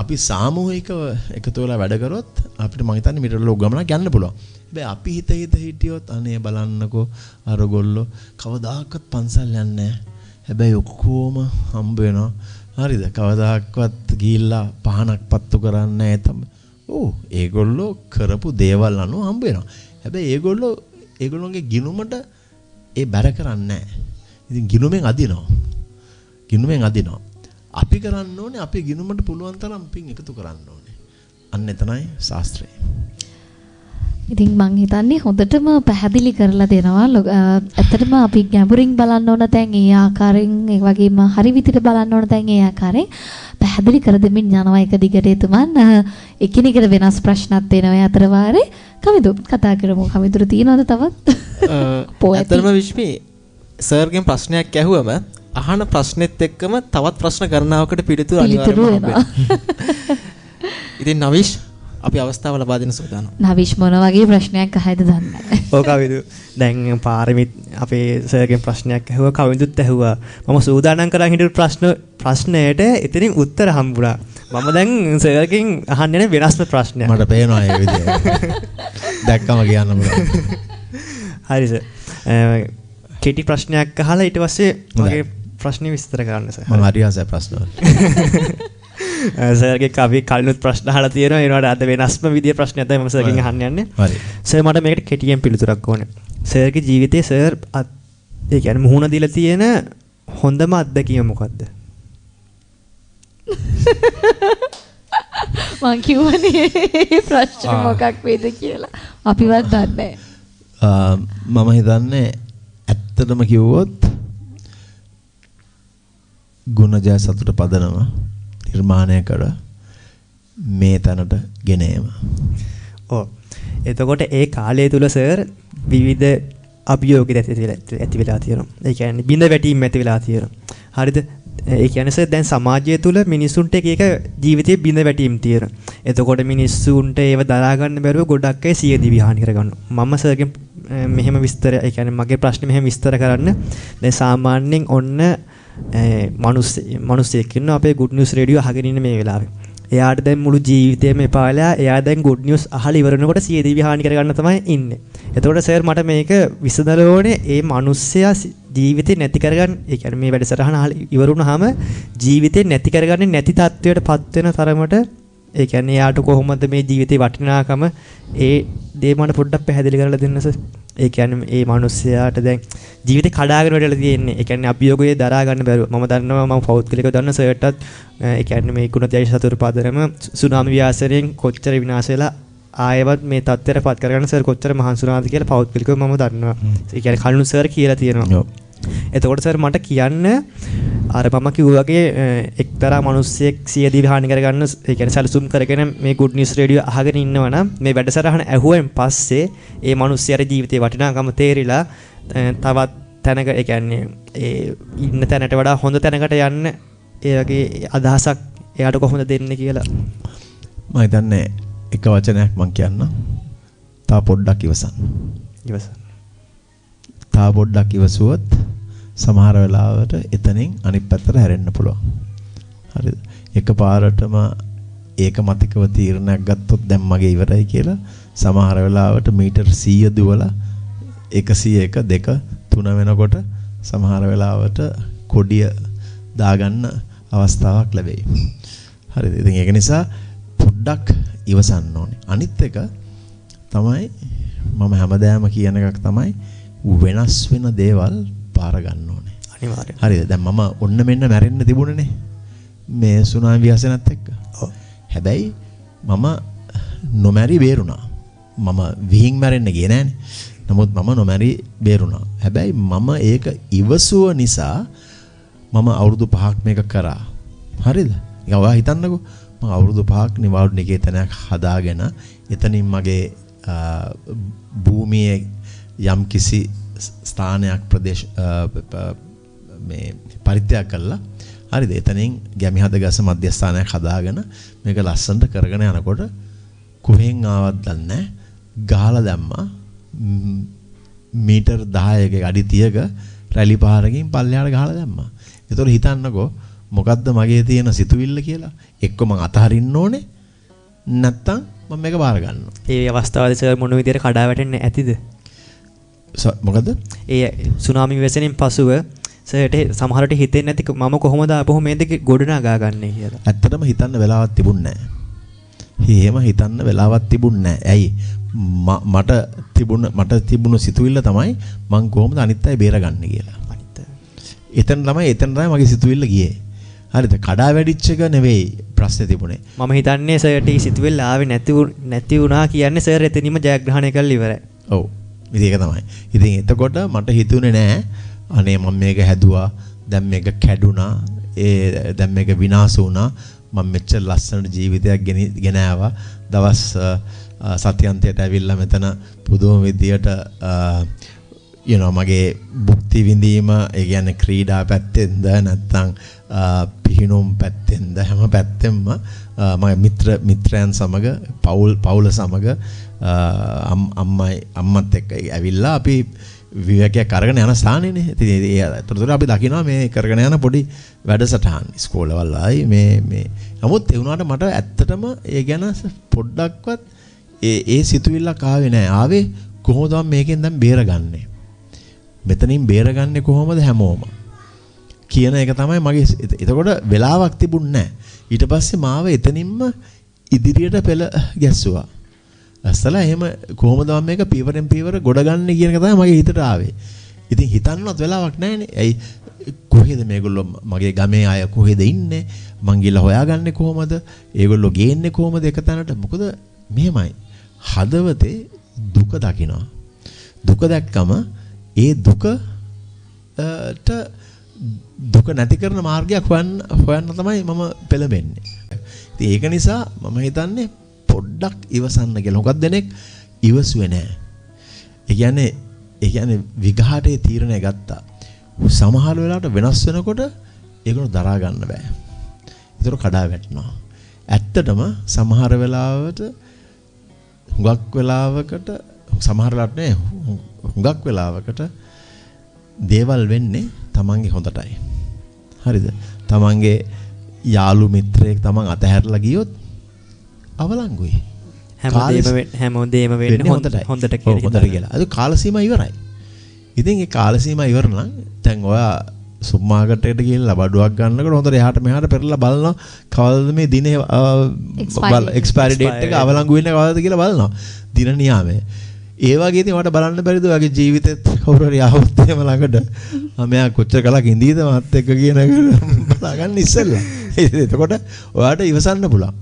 අපි සාමූහිකව එකතු වෙලා වැඩ කරොත් අපිට මම හිතන්නේ මීටර ලොකු ගමනක් යන්න පුළුවන්. හැබැයි අපි හිත හිටියොත් අනේ බලන්නකෝ අරගොල්ලෝ කවදාකවත් පන්සල් යන්නේ නැහැ. හැබැයි ඔක්කොම හම්බ වෙනවා. හරිද? කවදාකවත් ගිහිල්ලා පහනක් පත්තු කරන්නේ නැහැ තමයි. ඒගොල්ලෝ කරපු දේවල් අනුව හම්බ වෙනවා. හැබැයි ඒගොල්ලෝගේ ගිනුමට ඒ බැර කරන්නේ නැහැ. ඉතින් ගිනුමෙන් අදිනවා. අපි කරන්න ඕනේ අපේ ගිනුමට පුළුවන් තරම් පින් එකතු කරන්න ඕනේ. අන්න එතනයි ශාස්ත්‍රය. ඉතින් මං හිතන්නේ හොඳටම පැහැදිලි කරලා දෙනවා. ඇත්තටම අපි ගැඹුරින් බලන්න ඕන තැන් ඒ ආකාරයෙන් ඒ වගේම හරි විදිහට බලන්න ඕන තැන් ඒ ආකාරයෙන් පැහැදිලි කර දෙමින් යනවා එක දිගට එතුමන්. එකිනෙකට වෙනස් ප්‍රශ්නත් එනවා අතර වාරේ. කවිදු කතා කරමු. කවිදුර තියනවද තවත්? ඇත්තටම විශ්මි සර්ගෙන් ප්‍රශ්නයක් ඇහුවම අහන ප්‍රශ්නෙත් එක්කම තවත් ප්‍රශ්න ගණනාවකට පිළිතුරු අනිවාර්යයෙන්ම හම්බෙනවා. ඉතින් නවිෂ් අපි අවස්ථාව ලබා දෙන්න සූදානම්. නවිෂ් මොන වගේ ප්‍රශ්නයක් අහයිද දන්නේ නැහැ. ඔව් කවිදු. දැන් පාරමිත් අපේ සර්ගෙන් ප්‍රශ්නයක් ඇහුවා කවිදුත් ඇහුවා. මම සූදානම් කරන් හිටපු ප්‍රශ්නයට එතනින් උත්තර හම්බුණා. මම දැන් සර්ගෙන් අහන්නේ වෙනස්ම ප්‍රශ්නයක්. මට පේනවා ඒ විදියට. දැක්කම කියන්න පුළුවන්. හරි සර්. කෙටි ප්‍රශ්නයක් අහලා ඊට පස්සේ මගේ ප්‍රශ්නේ විස්තර කරන්න සර්. මම හරියසයි ප්‍රශ්න වලට. සර්ගේ කවි කලිනුත් ප්‍රශ්න අහලා තියෙනවා. ඒනවාට අද වෙනස්ම විදිහේ ප්‍රශ්නයක් තමයි මම සර්ගෙන් අහන්න යන්නේ. හරි. සර් මට මේකට කෙටියෙන් පිළිතුරක් ඕනේ. සර්ගේ ජීවිතේ සර් ඒ කියන්නේ මුහුණ දීලා තියෙන හොඳම අත්දැකීම මොකද්ද? මං කියවනේ ප්‍රශ්න මොකක් වේද කියලා. අපිවත් දන්නේ නැහැ. මම හිතන්නේ ඇත්තටම කිව්වොත් ගුණජය සතුට පදනම නිර්මාණය කර මේ තැනට ගෙන ඒම. ඔව්. එතකොට ඒ කාලය තුල සර් විවිධ අභියෝග ඇති වෙලා තියෙනවා. ඒ කියන්නේ බිඳ වැටීම් ඇති වෙලා තියෙනවා. හරිද? ඒ කියන්නේ සර් දැන් සමාජය තුල මිනිසුන්ට එක ජීවිතයේ බිඳ වැටීම් තියෙනවා. එතකොට මිනිස්සුන්ට ඒව දරා ගන්න බැරුව ගොඩක් අය සිය දිවි හානි කරගන්නවා. මම සර්ගෙන් මෙහෙම විස්තර ඒ කියන්නේ මගේ ප්‍රශ්නේ මෙහෙම විස්තර කරන්න. දැන් සාමාන්‍යයෙන් ඔන්න මිනිස්සෙක් ඉන්නවා අපේ good news radio අහගෙන ඉන්න මේ වෙලාවේ. එයාට දැන් මුළු ජීවිතේම එපාලා එයා දැන් good news අහලා ඉවරනකොට සිය දිවි හානි කරගන්න තමයි ඉන්නේ. එතකොට සර් මට මේක විසඳලා ඕනේ ඒ මිනිස්සයා ජීවිතේ නැති කරගන්න ඒ කියන්නේ මේ වැඩසටහන අහලා ඉවරුනහම ජීවිතේ නැති කරගන්නේ නැති තත්වයකටපත් වෙන තරමට ඒ කියන්නේ එයාට කොහොමද මේ ජීවිතේ වටිනාකම ඒ දේ මට පොඩ්ඩක් පැහැදිලි කරලා දෙන්න සර්. ඒ කියන්නේ මේ මිනිස්සයාට දැන් ජීවිතේ කඩාගෙන වැටලා තියෙන්නේ. ඒ කියන්නේ අභියෝගයේ දරා ගන්න බැරුව. මම දන්නවා මම පෞද්ගලිකව දන්න සර්ටත් ඒ කියන්නේ මේ ගුණජය සතුට පදනම සුනාමි ව්‍යාසයෙන් කොච්චර විනාශ වෙලා ආයෙවත් මේ තත්ත්වයටපත් කරගන්න සර් කොච්චර මහන්සි වුණාද කියලා පෞද්ගලිකව මම දන්නවා. ඒ කියන්නේ කලින් සර් කියලා තියෙනවා. එතකොට සර් මට කියන්න අර මම කිව්වාගේ එක්තරා මිනිස්සෙක් සිය දිවි හානි කරගන්න ඒ කියන්නේ සැලසුම් කරගෙන මේ good news radio අහගෙන ඉන්නවනම් මේ වැඩසටහන ඇහුවෙන් පස්සේ ඒ මිනිස්සයාගේ ජීවිතේ වටිනාකම තේරිලා තවත් තැනක ඒ කියන්නේ ඒ ඉන්න තැනට වඩා හොඳ තැනකට යන්න ඒ වගේ අදහසක් එයාට කොහොමද දෙන්නේ කියලා මම හිතන්නේ එක වචනයක් මම කියන්න. තා පොඩ්ඩක් ඉවසන්න. තා පොඩ්ඩක් ඉවසුවොත් සමහර වෙලාවට එතනින් අනිත් පැත්තට හැරෙන්න පුළුවන්. හරිද? එකපාරටම ඒක මතිකව තීරණයක් ගත්තොත් දැන් මගේ ඉවරයි කියලා සමහර වෙලාවට මීටර් 100 දුවලා 101 2 3 වෙනකොට සමහර වෙලාවට කොඩිය දාගන්න අවස්ථාවක් ලැබෙයි. හරිද? ඉතින් ඒක නිසා පොඩ්ඩක් ඉවසන්න ඕනේ. අනිත් එක තමයි මම හැමදාම කියන එකක් තමයි වෙනස් වෙන දේවල් පාර ගන්න ඕනේ. අනිවාර්යයෙන්. හරිද? දැන් මම ඔන්න මෙන්න මැරෙන්න තිබුණනේ. මේ සුනාමි ව්‍යාසනත් එක්ක. ඔව්. හැබැයි මම නොමැරි බේරුණා. මම විහිං මැරෙන්න ගියේ නෑනේ. නමුත් මම නොමැරි බේරුණා. හැබැයි මම ඒක ඉවසුව නිසා මම අවුරුදු 5ක් මේක කරා. හරිද? ඒක ඔයා හිතන්නකෝ. මම අවුරුදු 5ක් නිවාඩු නිකේතනයක් හදාගෙන එතනින් මගේ භූමියේ යම් කිසි ස්ථානයක් ප්‍රදේශ මේ පරිත්‍යාග කළා. හරිද? එතනින් ගැමි හද ගස මධ්‍යස්ථානයක් හදාගෙන මේක ලස්සනට කරගෙන යනකොට කොහෙන් ආවත් දන්නේ ගහලා දැම්මා මීටර් 10ක අඩි 30ක රැලි පහරකින් පල්ලෙහාට ගහලා දැම්මා. ඒතකොට හිතන්නකෝ මොකද්ද මගේ තියෙන සිතුවිල්ල කියලා. එක්ක මං අතහරින්න ඕනේ නැත්තම් මම මේක බාර ගන්නවා. ඒ අවස්ථාවේදී සර් මොන විදියට කඩා වැටෙන්නේ ඇතිද? මොකද? ඒ සුනාමි ව්‍යසනයෙන් පසුව සර්ට සමහරට හිතෙන්නේ නැති මම කොහොමද ආපහු මේ දෙක ගොඩනගා ගන්නේ කියලා. ඇත්තටම හිතන්න වෙලාවක් තිබුණේ නැහැ. එහෙම හිතන්න වෙලාවක් තිබුණේ නැහැ. ඇයි? මට තිබුණු සිතුවිල්ල තමයි මං කොහොමද අනිත් අය බේරගන්නේ කියලා. එතන තමයි මගේ සිතුවිල්ල ගියේ. හරිද? කඩා වැටිච්ච එක නෙවෙයි ප්‍රශ්නේ තිබුණේ. මම හිතන්නේ සර්ට සිතුවිල්ල ආවේ නැති වුණා කියන්නේ සර් එතනින්ම ජයග්‍රහණය කරලා ඉවරයි. ඔව්. ඉතින් ඒක තමයි. ඉතින් එතකොට මට හිතුනේ නෑ අනේ මම මේක හැදුවා දැන් මේක කැඩුනා දැන් මේක විනාශ වුණා මම මෙච්චර ලස්සන ජීවිතයක් ගෙන ආවා දවස් සත්‍යන්තයට ඇවිල්ලා මෙතන පුදුම විදියට මගේ භුක්ති විඳීම ඒ කියන්නේ ක්‍රීඩා පැත්තෙන්ද නැත්නම් පිහිනුම් පැත්තෙන්ද හැම පැත්තෙම මගේ මිත්‍රයන් සමග පවුල සමග අම්මත් එක්ක ඇවිල්ලා අපි විවේකයක් අරගෙන යන ස්ථානේනේ. ඉතින් ඒතරතොර අපි දකිනවා මේ කරගෙන යන පොඩි වැඩසටහන් ඉස්කෝලවල ආයි මේ නමුත් ඒ වුණාට මට ඇත්තටම ඒ ගැන පොඩ්ඩක්වත් ඒ සිතුවිල්ලක් ආවේ නැහැ. ආවේ කොහොමද මේකෙන් දැන් බේරගන්නේ? මෙතනින් බේරගන්නේ කොහොමද හැමෝම? කියන එක තමයි මගේ එතකොට වෙලාවක් තිබුණ නැහැ. ඊට පස්සේ මාව එතනින්ම ඉදිරියට පෙළ ගැස්සුවා. අස්සලා එහෙම කොහොමද මම මේක පීවරෙන් පීවර ගොඩ ගන්න කියන එක තමයි මගේ හිතට ආවේ. ඉතින් හිතන්නවත් වෙලාවක් නැහැනේ. ඇයි කොහෙද මේගොල්ලෝ මගේ ගමේ අය කොහෙද ඉන්නේ? මං ගිහලා හොයාගන්නේ කොහොමද? ඒගොල්ලෝ ගේන්නේ කොහොමද එක තැනට? මොකද මෙහෙමයි. හදවතේ දුක දකිනවා. දුක දැක්කම ඒ දුක නැති කරන මාර්ගයක් හොයන්න තමයි මම පෙළඹෙන්නේ. ඉතින් ඒක නිසා මම හිතන්නේ පොඩ්ඩක් ඉවසන්න කියලා. මොකද දෙනෙක් ඉවසුවේ නැහැ. ඒ කියන්නේ විඝාටයේ තීරණය ගත්තා. සමහර වෙලාවට වෙනස් වෙනකොට ඒකන දරා ගන්න බෑ. ඒතර කඩා වැටෙනවා. ඇත්තටම සමහර වෙලාවට හුඟක් වෙලාවකට සමහර වෙලාවට නේ හුඟක් වෙලාවකට දේවල් වෙන්නේ තමන්ගේ හොඳටයි. හරිද? තමන්ගේ යාළු මිත්‍රයෙක් තමන් අතහැරලා ගියොත් අවලංගුයි. හැමෝදේම වෙන්නේ හොඳට කියලා. ඒක කාල සීමා ඉවරයි. ඉතින් ඒ කාල සීමා ඉවර නම් දැන් ඔයා සුපර් මාකට් එකට ගිහිල්ලා බඩුවක් ගන්නකොට හොඳට එහාට මෙහාට පෙරලා බලනවා කවදාද මේ දිනේ එක්ස්පයරි ඩේට් එක අවලංගු වෙන්නේ කවදාද කියලා බලනවා. දින නියාමයේ. ඒ වගේ ඉතින් මට බලන්න බැරිද ඔයාගේ ජීවිතෙත් කවුරු හරි ආවොත් එහෙම ළඟට මෙයා කොච්චර කලක් ඉඳීද මාත් එක්ක කියන එක බලාගන්න ඉස්සෙල්ලා. එතකොට ඔයාට ඉවසන්න පුළුවන්.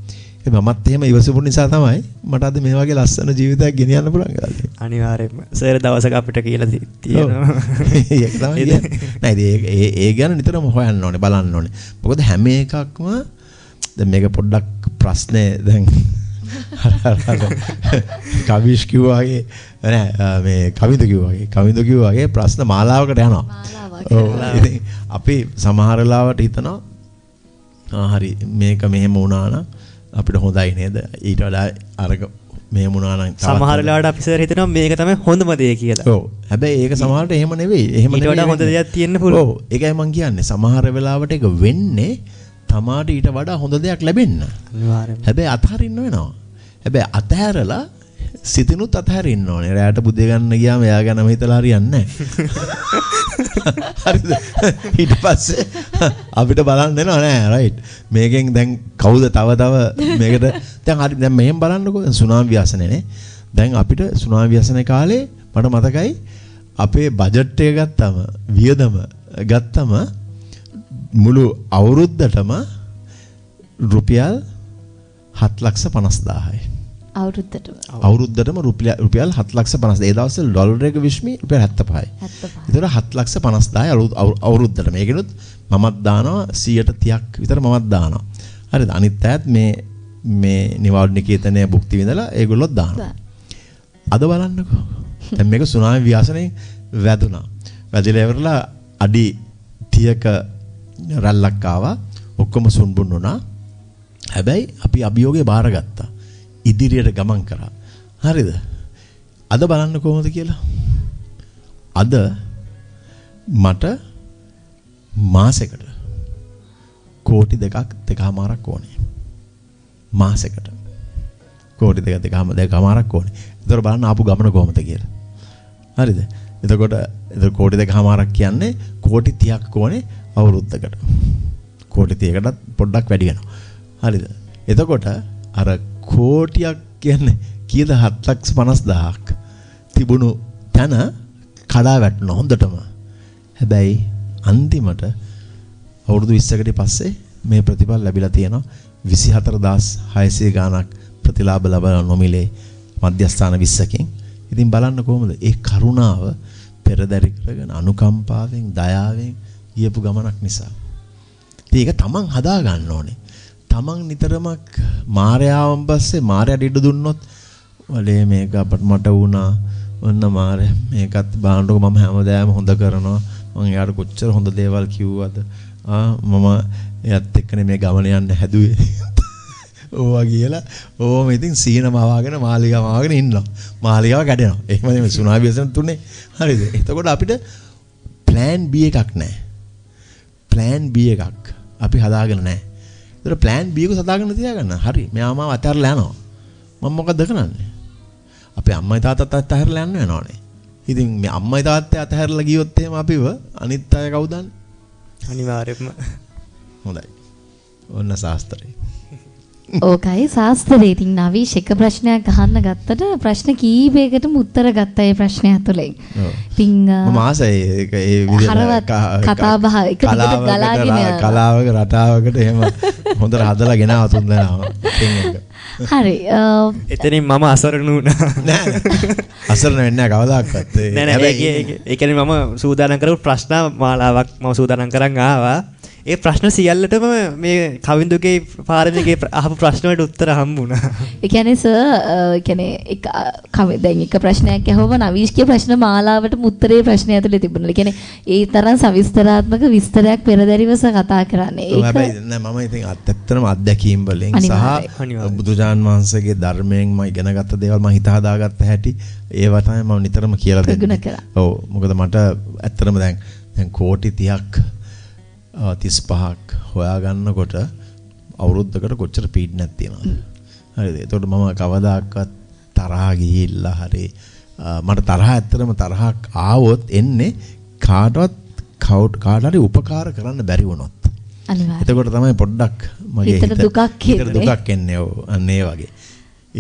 මමත් එහෙම ඉවසපු නිසා තමයි මට අද මේ වගේ ලස්සන ජීවිතයක් ගෙනියන්න පුළුවන් කියලා. අනිවාර්යයෙන්ම සර් දවසක අපිට කියලා තියෙනවා. ඒක තමයි. නෑ ඒ ගැන නිතරම හොයන්න ඕනේ බලන්න ඕනේ. මොකද හැම එකක්ම දැන් මේක පොඩ්ඩක් ප්‍රශ්නේ දැන් කවිෂ් කිව්වාගේ නෑ මේ කවිද කිව්වාගේ ප්‍රශ්න මාලාවකට යනවා. ඉතින් අපි සමහර වෙලාවට හිතනවා හරි මේක මෙහෙම වුණා නම් අපිට හොඳයි නේද? ඊට වඩා අරක මෙහෙම වුණා නම් සමහර වෙලාවට අපි සර් හිතනවා මේක තමයි හොඳම දේ කියලා. ඔව්. හැබැයි ඒක සමහරට එහෙම නෙවෙයි. එහෙම නෙවෙයි. ඊට වඩා හොඳ දෙයක් තියෙන්න පුළුවන්. ඔව්. ඒකයි මම කියන්නේ. සමහර වෙලාවට ඒක වෙන්නේ තමාට ඊට වඩා හොඳ දෙයක් ලැබෙන්න. අනිවාර්යයෙන්ම. හැබැයි අතහරින්න වෙනවා. හැබැයි අතහැරලා සිතිනුත් අතහැරින්න ඕනේ. රැයට බුදිය ගන්න ගියාම එයා ගැනම හිතලා හරියන්නේ නැහැ. හරිද? ඊට පස්සේ අපිට බලන්න වෙනවා නෑ රයිට්. මේකෙන් දැන් කවුද තව මේකට දැන් හරි දැන් මෙහෙම බලන්නකෝ. සුනාමි ව්‍යසනයනේ. දැන් අපිට සුනාමි ව්‍යසනයේ කාලේ මට මතකයි අපේ බජට් එක ගත්තම වියදම ගත්තම මුළු අවුරුද්දටම රුපියල් 7,50,000යි. අවුරුද්දටම රුපියල් 7,50,000. ඒ දවස්වල ඩොලර් එක විශ්මි රුපියල් 75යි. ඒතර 7,50,000 අවුරුද්දටම. ඒකනොත් මමත් දානවා 130ක් විතර මමත් දානවා. හරිද? අනිත් අයත් මේ නිවාඩු නිකේතනයේ භුක්ති විඳලා ඒගොල්ලොත් දානවා. අද බලන්නකෝ. දැන් මේක සුනාමි ව්‍යසනයෙන් වැදුනා. වැදිලා ඉවරලා අඩි 30ක රැල්ලක් ආවා. ඔක්කොම සුන්බුන් වුණා. හැබැයි අපි අභියෝගේ බාරගත්තා. ඉදිරියට ගමන් කරා. හරිද? අද බලන්න කොහොමද කියලා. අද මට මාසෙකට කෝටි 2.5ක් ඕනේ. මාසෙකට. කෝටි 2.5ක් ඕනේ. ඒතර බලන්න ආපු ගමන කොහොමද කියලා. හරිද? එතකොට කෝටි 2.5ක් කියන්නේ කෝටි 30ක් ඕනේ අවුරුද්දකට. කෝටි 30කටත් පොඩ්ඩක් වැඩි වෙනවා. හරිද? එතකොට අර කෝටියක් කියන්නේ කීයද 7,50,000ක් තිබුණු තැන කඩා වැටුණා හොඳටම. හැබැයි අන්තිමට අවුරුදු 20කට පස්සේ මේ ප්‍රතිඵල ලැබිලා තියෙනවා 24,600 ගාණක් ප්‍රතිලාභ ලබන නොමිලේ මධ්‍යස්ථාන 20කින්. ඉතින් බලන්න කොහොමද ඒ කරුණාව පෙරදරි කරගෙන අනුකම්පාවෙන් දයාවෙන් ගියපු ගමනක් නිසා. ඒක තමන් හදා ගන්න ඕනේ. තමන් නිතරම මායාවන් පස්සේ මායාට ඉඩ දුන්නොත් වලේ මේක අපට මට වුණා ඔන්න මාරේ මේකත් බාන්නකො මම හැමදාම හොඳ කරනවා. මම එයාට කොච්චර හොඳ දේවල් කිව්වද. මම එයත් එක්කනේ මේ ගමන යන්න හැදුවේ. ඕවා කියලා ඕම ඉතින් සීනම ආවගෙන මාලිගාව ආවගෙන ඉන්නවා. මාලිගාව කැඩෙනවා. එහෙම නෙමෙයි සුනාමි වසන තුනේ. හරිද? එතකොට අපිට plan B එකක් නැහැ. plan B එකක් අපි හදාගෙන නැහැ. ඒතර plan B එක හදාගෙන තියාගන්න. හරි. මෙයා මාව අතහැරලා යනවා. මම මොකද කරන්නේ? අපේ අම්මයි තාත්තත් අතහැරලා යන්න වෙනවනේ. ඉතින් මේ අම්මයි තාත්තයි අතහැරලා ගියොත් එහෙම අපිව අනිත් අය කවුද දන්නේ? අනිවාර්යයෙන්ම. හොඳයි. ඔන්න ශාස්ත්‍රය. ඕකයි ශාස්ත්‍රයේ ඉතින් නවීෂ් එක ප්‍රශ්නයක් අහන්න ගත්තට ප්‍රශ්න කීපයකටම උත්තර ගත්තා ඒ ප්‍රශ්නය ඇතුලෙන්. ඉතින් මම ආසයි ඒක ඒ විදිහට කතා බහ එක දිගට ගලාගෙන යනවා. කලාවක රටාවකට එහෙම හොඳට හදලා ගෙනාව තුන් දෙනාම. හරි. එතනින් මම අසරණ වුණා. නෑ. අසරණ වෙන්නේ නැහැ කවදාවත්. නෑ ඒ කියන්නේ මම සූදානම් කරපු ප්‍රශ්න මාලාවක් මම සූදානම් කරන් ආවා. ඒ ප්‍රශ්න සියල්ලටම මේ කවින්දුගේ පාරමිතේ අහපු ප්‍රශ්න වලට උත්තර හම්බුණා. ඒ කියන්නේ සර් කියන්නේ දැන් එක ප්‍රශ්නයක් අහුවම නවීෂ්ගේ ප්‍රශ්න මාලාවටම උත්තරේ ප්‍රශ්නය ඇතුලේ තිබුණා. ඒ කියන්නේ ඒ තරම් සවිස්තරාත්මක විස්තරයක් පෙරදරිවස කතා කරන්නේ. ඒක හැබැයි නෑ මම ඉතින් ඇත්තටම අත්දැකීම් වලින් සහ බුදුජාන් වහන්සේගේ ධර්මයෙන් මම ඉගෙනගත්ත දේවල් මම හිත හදාගත්ත හැටි ඒවා තමයි මම නිතරම කියලා දෙන්නේ. ඔව් මොකද මට ඇත්තටම දැන් කෝටි 30ක් 35ක් හොයාගන්නකොට අවුරුද්දකට කොච්චර පීඩනයක් තියෙනවද? හරිද? ඒතකොට මම කවදාකවත් තරහා ගිහිල්ලා හරි මට ඇත්තටම තරහක් ආවොත් එන්නේ කාට හරි උපකාර කරන්න බැරි වුණොත්. අනිවාර්යයෙන්. එතකොට තමයි පොඩ්ඩක් මගේ හිතට දුකක් එන්නේ. ඔව් අන්න ඒ වගේ.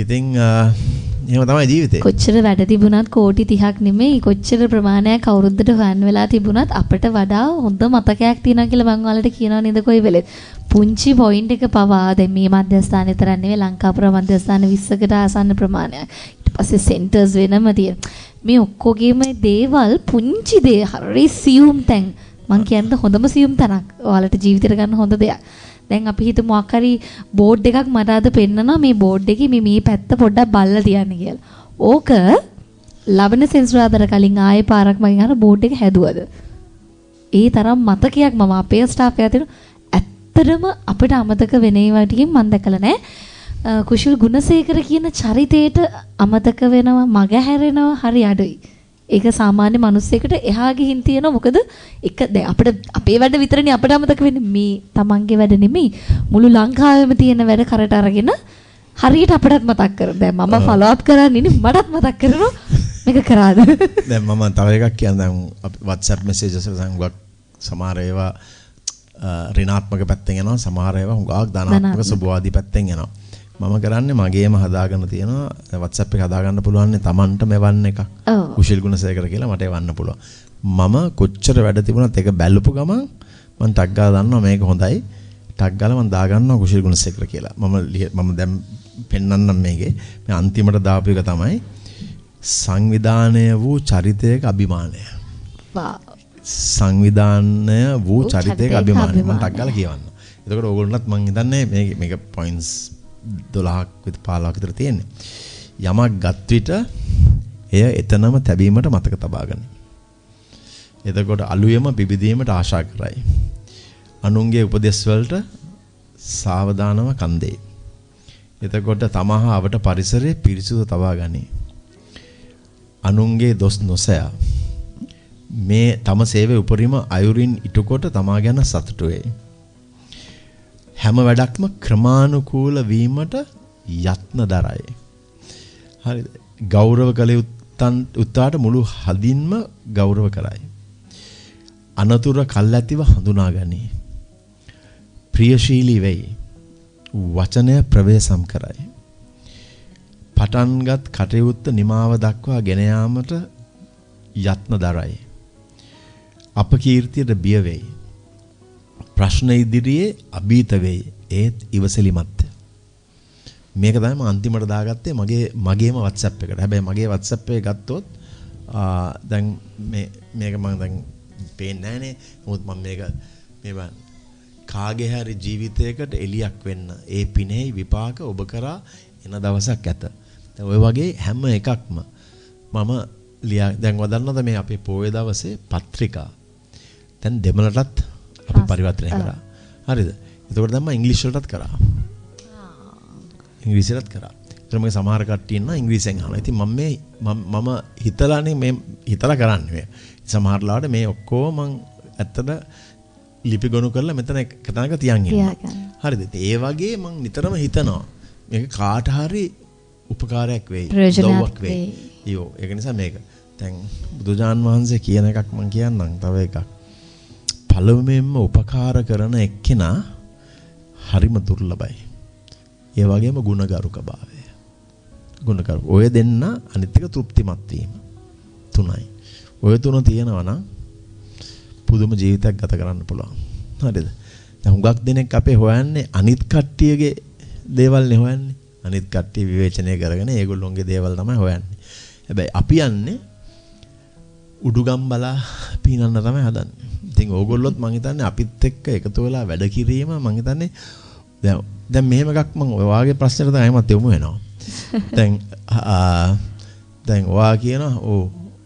ඉතින් එහෙම තමයි ජීවිතේ. කොච්චර වැඩ තිබුණත් කෝටි 30ක් නෙමෙයි කොච්චර ප්‍රමාණයක් අවුරුද්දට හොයන් වෙලා තිබුණත් අපිට වඩා හොඳ මතකයක් තියෙනවා කියලා මම ඔයාලට කියනවා නේද කොයි වෙලෙත්. පුංචි පොයින්ට් එක පවා දැන් මේ මධ්‍යස්ථානයේ තරම් නෙවෙයි ලංකාපුර මධ්‍යස්ථාන 20කට ආසන්න ප්‍රමාණයක්. ඊට පස්සේ සෙන්ටර්ස් වෙනම තියෙන. මේ ඔක්කොගේම දේවල් පුංචි දේ හරි සියුම් තැන්. මම කියන්නේ හොඳම සියුම් තැනක්. ඔයාලට ජීවිතේට ගන්න හොඳ දෙයක්. දැන් අපි හිතමු මොකක් හරි බෝඩ් එකක් මට අද පෙන්නනවා මේ බෝඩ් එකේ මේ පැත්ත පොඩ්ඩක් බලලා තියන්න කියලා. ඕක ලබන සෙන්සුරාදාට කලින් ආයේ පාරක් මගෙන් අර බෝඩ් එක හැදුවද? ඒ තරම් මතකයක් මම අපේ ස්ටාෆ් එකේ තියෙන ඇත්තටම අපිට අමතක වෙන ඒවා ටිකෙන් මම දැකලා නැහැ. කුෂල් ගුණසේකර කියන චරිතේට අමතක වෙනවා මග හැරෙනවා හරි අඩුයි. ඒක සාමාන්‍ය මිනිස්සෙකුට එහා ගිහින් තියෙනවා. මොකද එක දැන් අපිට අපේ වැඩ විතරනේ අපිට අමතක වෙන්නේ. මේ තමන්ගේ වැඩ නෙමෙයි. මුළු ලංකාවෙම තියෙන වැඩ කරට අරගෙන හරියට අපිටත් මතක් කරනවා. දැන් මම ෆලෝ අප් කරන්නේ නේ මටත් මතක් කරනවා. මේක කරාද? දැන් මම තව එකක් කියන්න දැන් WhatsApp messages වල සංගක් සමහර ඒවා ඍණාත්මක පැත්තෙන් යනවා. සමහර ඒවා හුඟක් ධනාත්මක සුබවාදී පැත්තෙන් යනවා. මම කරන්නේ මගේම හදාගන්න තියෙනවා WhatsApp එක හදාගන්න පුළුවන් තමන්ට මෙවන්න එකක්. කුෂල් ගුණසේකර කියලා මට එවන්න පුළුවන්. මම කොච්චර වැඩ තිබුණත් ඒක බැලුපු ගමන් මම ටග් ගාලා දන්නවා මේක හොඳයි. ටග් ගාලා මම දාගන්නවා කුෂල් ගුණසේකර කියලා. මම දැන් පෙන්නන්නම් මේකේ. මේ අන්තිමට දාපු එක තමයි සංවිධානය වූ චරිතයක අභිමානය. සංවිධානය වූ චරිතයක අභිමානය. මම ටග් ගාලා කියවන්න. එතකොට ඕගොල්ලන්ත් මම හිතන්නේ මේක පොයින්ට්ස් 12ක් විතර 15ක් විතර තියෙන්නේ. යමක් ගත් විට එය එතනම තැබීමට මතක තබා ගන්න. එතකොට අලුයම පිබිදීමට ආශා කරයි. අනුන්ගේ උපදෙස් වලට සාවධානව කන් දෙයි. එතකොට තමහා අවට පරිසරයේ පිරිසුදු තබා ගනී. අනුන්ගේ දොස් නොසෑ මේ තම සේවයේ උපරිම අයුරින් ඉටුකොට තමා ගැන සතුටු වෙයි. හැම වැඩක්ම ක්‍රමානුකූල වීමට යත්න දරයි. හරිද? ගෞරව කළ උත්තාට මුළු හදින්ම ගෞරව කරයි. අනතුර කල්ැතිව හඳුනා ගනී. ප්‍රියශීලී වෙයි. වචනය ප්‍රවේශම් කරයි. පටන්ගත් කටයුත්ත නිමාව දක්වා ගෙන යාමට යත්න දරයි. අපකීර්තියට බිය වෙයි. ප්‍රශ්න ඉදිරියේ අභීත වෙයි. ඒත් ඉවසලිමත්. මේක තමයි මම අන්තිමට දාගත්තේ මගේම WhatsApp එකට. හැබැයි මගේ WhatsApp එක ගත්තොත් දැන් මේක මම දැන් පේන්නේ නැහනේ. මොකද මම මේක කාගේ හරි ජීවිතයකට එලියක් වෙන්න. ඒ පිනේ විපාක ඔබ කරා එන දවසක් ඇත. දැන් ඔය වගේ හැම එකක්ම මම දැන් වදන්නද මේ අපේ පොයේ දවසේ පත්‍රිකා දැන් දෙමළටත් අපි පරිවර්තනය කරා. හරිද? එතකොට දැන් මම ඉංග්‍රීසි වලටත් කරා. ඉංග්‍රීසියටත් කරා. ඒතර මගේ සමහර කට්ටිය ඉන්නවා ඉංග්‍රීසියෙන් අහනවා. ඉතින් මම හිතලානේ මේ හිතලා කරන්නේ මේ. සමහර ලාවට මේ ඔක්කොම මම ඇත්තට ලිපි ගොනු කරලා මෙතන එක තැනක තියන් ඉන්නවා. හරිද? ඒ වගේ මම නිතරම හිතනවා මේක කාට හරි උපකාරයක් වෙයි. දවවක් වෙයි. යෝ ඒක නිසා මේක දැන් බුදුජාන් වහන්සේ කියන එකක් මම කියන්නම් තව එකක්. පළවෙනිම උපකාර කරන එක්කෙනා හරිම දුර්ලභයි. ඒ වගේම ගුණගරුකභාවය. ගුණගරුක. ඔය දෙන්න අනිත් එක තෘප්තිමත් වීම. තුනයි. ඔය තුන තියෙනවා නම් පුදුම ජීවිතයක් ගත කරන්න පුළුවන්. හරිද? දැන් හුඟක් දෙනෙක් අපේ හොයන්නේ අනිත් කට්ටියගේ දේවල් නේ හොයන්නේ. අනිත් කට්ටිය විවේචනය කරගෙන ඒගොල්ලොන්ගේ දේවල් තමයි හොයන්නේ. හැබැයි අපි යන්නේ උඩුගම් බලා පීනන්න තමයි හදන්නේ. ඉතින් ඕගොල්ලොත් මං හිතන්නේ අපිත් එක්ක එකතු වෙලා වැඩ කිරීම මං හිතන්නේ දැන් මෙහෙම එකක් මං ඔය වාගේ ප්‍රශ්නෙට තමයි මම යොමු වෙනවා. දැන් ඔයා කියනවා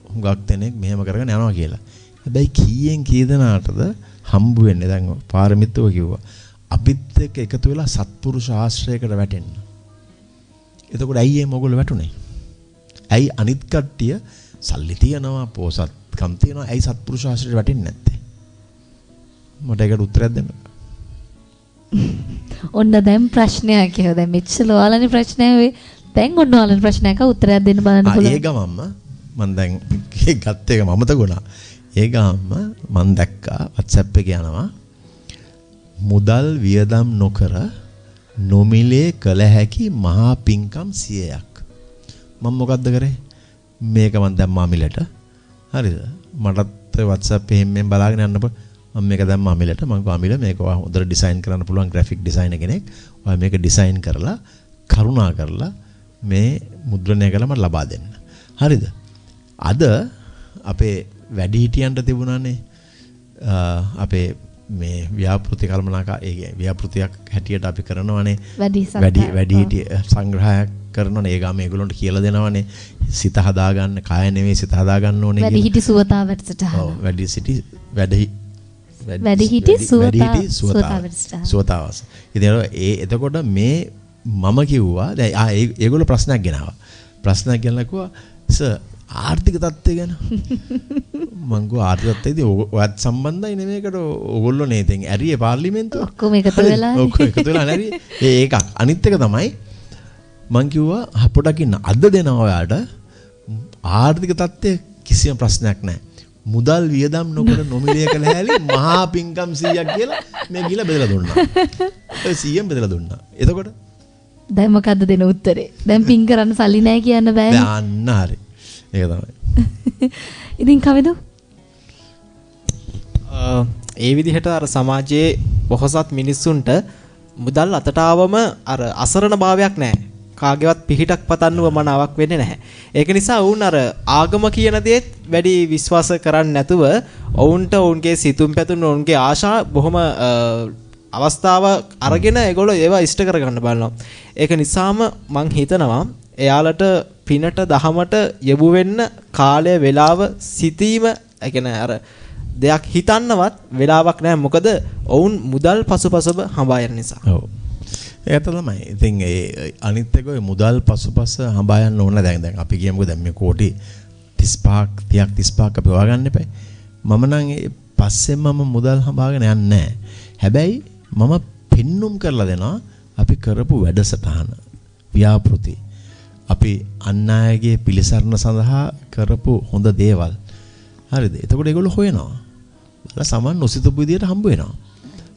හුඟක් දෙනෙක් මෙහෙම කරගෙන යනවා කියලා. හැබැයි කීයෙන් කී දෙනාටද හම්බ වෙන්නේ දැන් පාරමිතව කිව්වා. අපිත් එක්ක එකතු වෙලා සත්පුරුෂ ආශ්‍රයයකට වැටෙන්න. එතකොට ඇයි මේ මොගොල්ලෝ වැටුනේ? ඇයි අනිත් කට්ටිය සල්ලි තියනවා පොසත්කම් තියනවා ඇයි සත්පුරුෂ ආශ්‍රයයට වැටෙන්නේ නැත්තේ? මට ඒකට උත්තරයක් දෙන්න. ඔන්න දැන් ප්‍රශ්නයක් කියව දැන් මෙච්චර ඔයාලනේ ප්‍රශ්නය වෙයි. දැන් ඔන්න ඔයාලනේ ප්‍රශ්නයක උත්තරයක් දෙන්න බලන්න පුළුවන්. ඒ ගමම්ම මම දැන් ගත්ත එක මම තගුණා. ඒ ගමම්ම මම දැක්කා WhatsApp එකේ යනවා මුදල් වියදම් නොකර නොමිලේ කළ හැකි මහා පිංකම් 100ක්. මම මොකද්ද කරේ? මේක මම දැම්මා මිලට. හරිද? මටත් WhatsApp එකෙන් බලාගෙන යන්නකොට මම මේක දැම්මා මිලට. මම කිව්වා මිල මේක හොඳට ඩිසයින් කරන්න පුළුවන් ග්‍රැෆික් ඩිසයිනර් කෙනෙක්. ඔයා මේක ඩිසයින් කරලා කරුණා කරලා මේ මුද්‍රණය කරලා මට ලබා දෙන්න. හරිද? අද අපේ වැඩිහිටියන්ට තිබුණානේ අපේ මේ ව්‍යාපෘති කල්පනාකා ඒ ව්‍යාපෘතියක් හැටියට අපි කරනවානේ වැඩිහිටිය සංග්‍රහයක් කරනවානේ ඒ ගාම ඒගොල්ලන්ට කියලා දෙනවානේ සිත හදාගන්න කාය නෙවෙයි සිත හදාගන්න ඕනේ වැඩිහිටි සුවතාව වැඩසටහන. ඔව් වැඩිහිටි සුවතාවස. ඉතින් එතකොට මේ මම කිව්වා දැන් ඒගොල්ලෝ ප්‍රශ්නයක් ගෙනාවා. ප්‍රශ්නයක් ගෙනලා කිව්වා සර් ආර්ථික තත්ත්වය ගැන මං ගෝ ආර්ථික තත්ත්වයේදී ඔයත් සම්බන්ධයි නෙමේකට ඕගොල්ලෝ නේ ඉතින් ඇරියේ පාර්ලිමේන්තුව ඔක්කොම එකතු වෙලා නැරියේ ඒකක් අනිත් එක තමයි මං කිව්වා පොඩක් ඉන්න අද දෙනවා ඔයාට ආර්ථික තත්ත්වය කිසිම ප්‍රශ්නයක් නැහැ මුදල් වියදම් නොකර නොමිලේ කළ හැලි මහා පිංකම් 100ක් කියලා මේ ගිල බෙදලා දුන්නා ඒ 100න් බෙදලා දුන්නා එතකොට දැන් මොකද්ද දෙන උත්තරේ දැන් පිං කරන්න සල්ලි නැහැ කියන්න බෑනේ දාන්න හරි ඒක තමයි. ඉතින් කවද? ඒ විදිහට අර සමාජයේ බොහෝසත් මිනිස්සුන්ට මුදල් අතට ආවම අර අසරණ භාවයක් නැහැ. කාගේවත් පිහිටක් පතන්නව මනාවක් වෙන්නේ නැහැ. ඒක නිසා වුන් අර ආගම කියන දේත් වැඩි විශ්වාස කරන්නේ නැතුව ඔවුන්ට ඔවුන්ගේ සිතුම් පැතුම් ඔවුන්ගේ ආශා බොහොම අවස්ථාව අරගෙන ඒගොල්ලෝ ඒවා ඉෂ්ට කරගන්න බලනවා. ඒක නිසාම මං හිතනවා එයාලට පිනට දහමට යොමු වෙන්න කාලය වේලාව සිටීම ඒ කියන්නේ අර දෙයක් හිතන්නවත් වෙලාවක් නැහැ මොකද ඔවුන් මුදල් පසුපසව හඹා යන නිසා. ඔව්. ඒක තමයි. ඉතින් ඒ අනිත් එක ඔය මුදල් පසුපස හඹා යන්න ඕන දැන් අපි කියමුකෝ දැන් මේ කෝටි 35ක් 35ක් අපි හොයාගන්න එපා. මම නම් පස්සෙන් මම මුදල් හඹාගෙන යන්නේ නැහැ. හැබැයි මම පෙන්눔 කරලා දෙනවා අපි කරපු වැඩසටහන ව්‍යාපෘති අපි අන් අයගේ පිළිසරණ සඳහා කරපු හොඳ දේවල්. හරිද? එතකොට ඒගොල්ලෝ හොයනවා. බලලා සමන් නොසිතපු විදියට හම්බ වෙනවා.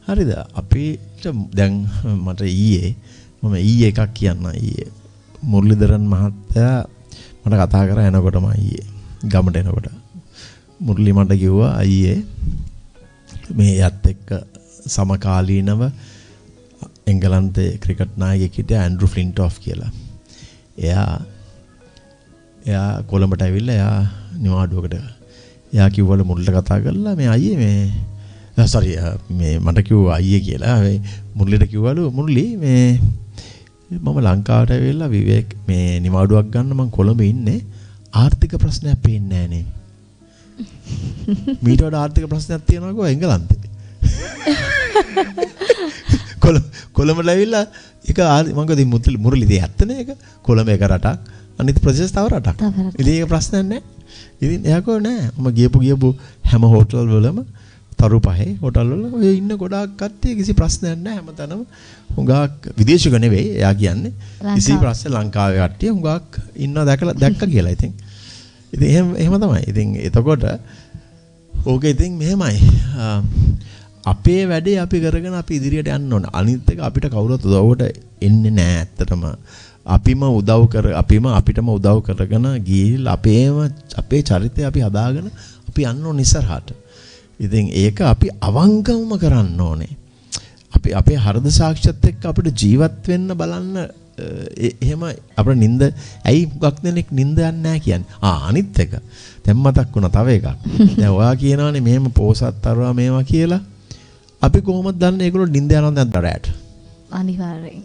හරිද? අපිට දැන් මට මම එකක් කියන්න ඊයේ මුරලිදරන් මහත්තයා මට කතා කරා එනකොටම ඊයේ ගමට එනකොට මුරලි මට කිව්වා අයියේ මේ යත් එක්ක සමකාලීනව එංගලන්තේ ක්‍රිකට් නායකයෙක් හිටියා ඇන්ඩ්‍රු ෆ්ලින්ටොෆ් කියලා. එයා කොළඹට ඇවිල්ලා එයා නිවාඩුවකට එයා කිව්වල මුරලිට කතා කරලා මේ අයියේ මේ මට කිව්වා අයියේ කියලා මුරලිට කිව්වලු මුරලි මම ලංකාවට ඇවිල්ලා විවේක මේ නිවාඩුවක් ගන්න මම කොළඹ ඉන්නේ ආර්ථික ප්‍රශ්නයක් පේන්නේ නැහැ නේ. මීට වඩා ආර්ථික ප්‍රශ්නයක් තියෙනවකෝ එංගලන්තේ. කොළඹට ඇවිල්ලා ඒක මම කිව්වා මුරලිදී ඇත්තනේ ඒක. කොළඹ එක රටක් අනිත් ප්‍රදේශ තව රටක්. ඉතින් ඒක ප්‍රශ්නයක් නැහැ. ඉතින් එයාකෝ නෑ. මම ගියපු හැම හෝටල් වලම තරු පහේ හෝටල් වල ඔය ඉන්න ගොඩාක් කට්ටිය කිසි ප්‍රශ්නයක් නැහැ. හැමතැනම හුඟක් විදේශික නෙවෙයි. එයා කියන්නේ කිසි ප්‍රශ්න ලංකාවේ කට්ටිය හුඟක් ඉන්නවා දැක්ක කියලා. ඉතින් එහෙම තමයි. ඉතින් එතකොට ඕක ඉතින් මෙහෙමයි. අපේ වැඩේ අපි කරගෙන අපි ඉදිරියට යන්න ඕන. අනිත් එක අපිට කවුරුත් උදව්වට එන්නේ නැහැ ඇත්තටම. අපිටම උදව් කරගෙන ගිහිල්ලා අපේ චරිතය අපි හදාගෙන අපි යන්න ඕන ඉස්සරහට. ඉතින් ඒක අපි අවංකවම කරන්න ඕනේ. අපි අපේ හෘද සාක්ෂියත් එක්ක අපිට ජීවත් වෙන්න බලන්න. එහෙම අපේ නිින්ද ඇයි හුඟක් දෙනෙක් නිින්ද යන්නේ නැහැ කියන්නේ. අනිත් එක දැන් මතක් වුණා තව එකක්. දැන් ඔයා කියනවානේ මෙහෙම පෝසත් අරවා මේවා කියලා. අපි කොහොමද දන්නේ ඒගොල්ලෝ නිින්ද යනවද නැද්ද රැට? අනිවාර්යෙන්.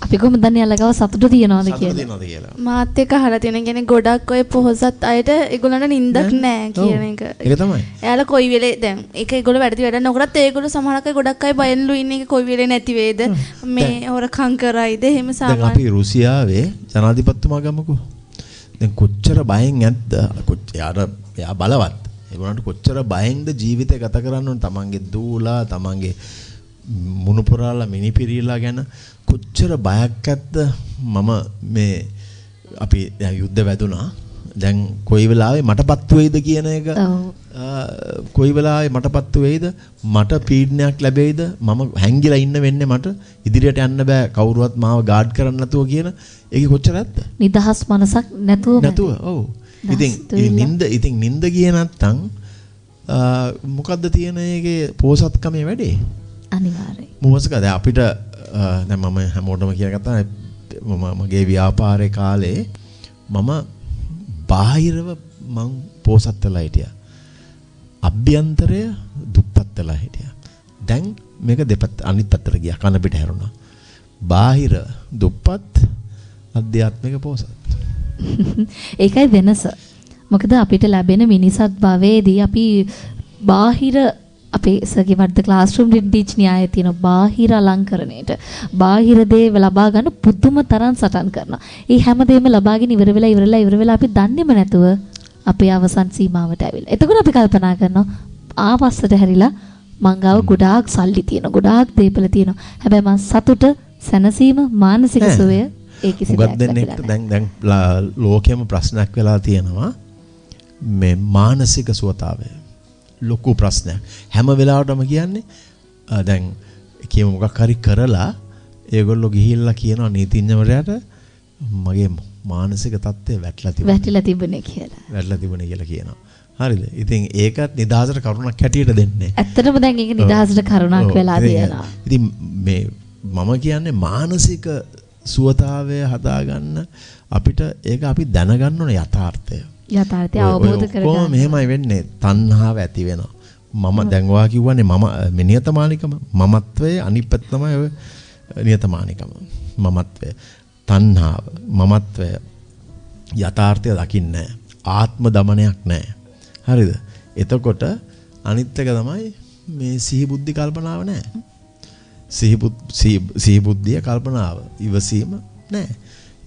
අපි කොහොමද දන්නේ අලගව සතුට තියනවද කියලා? මාත් එක අහලා තියෙන කෙනෙක් ගොඩක් ඔය පොහොසත් අයට ඒගොල්ලන්ට නිින්දක් නැහැ කියන එක. ඒක තමයි. එයාලා කොයි වෙලේ දැන් ඒක ඒගොල්ලෝ වැඩි වැඩ නොකරත් ඒගොල්ලෝ සමහරක් අය ගොඩක් අය බයෙන්ලු ඉන්නේ කොයි වෙලේ නැති වේද මේ හොරකම් කරයිද එහෙම සාමාන්‍ය. දැන් අපි රුසියාවේ ජනාධිපතිතුමා ගමුකෝ. දැන් කොච්චර බයෙන් නැද්ද? එයා බලවත්. ඒගොල්ලන්ට කොච්චර බයෙන්ද ජීවිතය ගත කරන්න ඕන තමන්ගේ දූලා තමන්ගේ මුණුපුරාලා මිනිපිරීලා ගැන කොච්චර බයක් ඇද්ද? මම මේ අපි දැන් යුද්ධ වැදුනා. දැන් කොයි වෙලාවෙ මටපත්තු වෙයිද කියන එක කොයි වෙලාවෙ මටපත්තු වෙයිද? මට පීඩනයක් ලැබෙයිද? මම හැංගිලා ඉන්න වෙන්නේ මට ඉදිරියට යන්න බෑ කවුරුවත් මාව ගාඩ් කරන්න නැතුව කියන ඒක කොච්චර ඇද්ද? නිදහස් මනසක් නැතුව. ඔව්. ඉතින් නින්ද ගියේ නැත්තම් මොකද්ද තියෙන එකේ පෝසත්කමේ වැඩේ? අනිවාර්යයෙන්. මොකද දැන් අපිට දැන් මම හැමෝටම කියලා ගත්තා මගේ ව්‍යාපාරේ කාලේ මම බාහිරව මං පෝසත් වෙලා හිටියා. අභ්‍යන්තරය දුප්පත් වෙලා හිටියා. දැන් මේක දෙපැත්ත අනිත් පැත්තට ගියා. කන පිට හැරුණා. බාහිර දුප්පත් අධ්‍යාත්මික පෝසත්. ඒකයි වෙනස. මොකද අපිට ලැබෙන මිනිසත් භවයේදී අපි බාහිර අපේ සර්ගේ වර්ධ ක්ලාස්රූම් ටීච් න්‍යායය තියෙන බාහිර අලංකරණයට බාහිර දේ ලබා ගන්න පුදුම තරම් සටන් කරනවා. ඒ හැමදේම ලබාගෙන ඉවර වෙලා අපි දන්නේම නැතුව අපේ අවසන් සීමාවට ඇවිල්ලා. එතකොට අපි කල්පනා කරනවා ආපස්සට හැරිලා මංගාව ගොඩාක් සල්ලි තියෙනවා. ගොඩාක් දේපල තියෙනවා. හැබැයි මං සතුට සැනසීම මානසික සුවය ඒ කිසි දෙයක් දැන් ලෝකෙම ප්‍රශ්නයක් වෙලා තියෙනවා මේ මානසික සුවතාවය. ලොකු ප්‍රශ්නයක්. හැම වෙලාවටම කියන්නේ දැන් කියමු මොකක් හරි කරලා ඒගොල්ලෝ ගිහිල්ලා කියනවා නීතිඥවරයාට මගේ මානසික තත්ත්වය වැටලා තිබුණේ කියලා කියනවා. හරිද? ඉතින් ඒකත් නිදහසට කරුණක් හැටියට දෙන්නේ. ඇත්තටම දැන් ඒක නිදහසට කරුණක් වෙලා තියෙනවා. ඉතින් මේ මම කියන්නේ මානසික සුවතාවය හදාගන්න අපිට ඒක අපි දැනගන්න ඕන යථාර්ථය අවබෝධ කරගන්න. කොහොම මෙහෙමයි වෙන්නේ තණ්හාව ඇති වෙනවා. මම දැන් ඔයා කිව්වනේ මම නියතමානිකම මමත්වයේ අනිත් පැත්ත තමයි ඔය නියතමානිකම. මමත්වය තණ්හාව මමත්වය යථාර්ථය දකින්නේ ආත්ම දමනයක් නැහැ. හරිද? එතකොට අනිත් එක තමයි මේ සිහි බුද්ධි කල්පනාව නැහැ. සිහි බුද්ධිය කල්පනාව ඉවසීම නැහැ.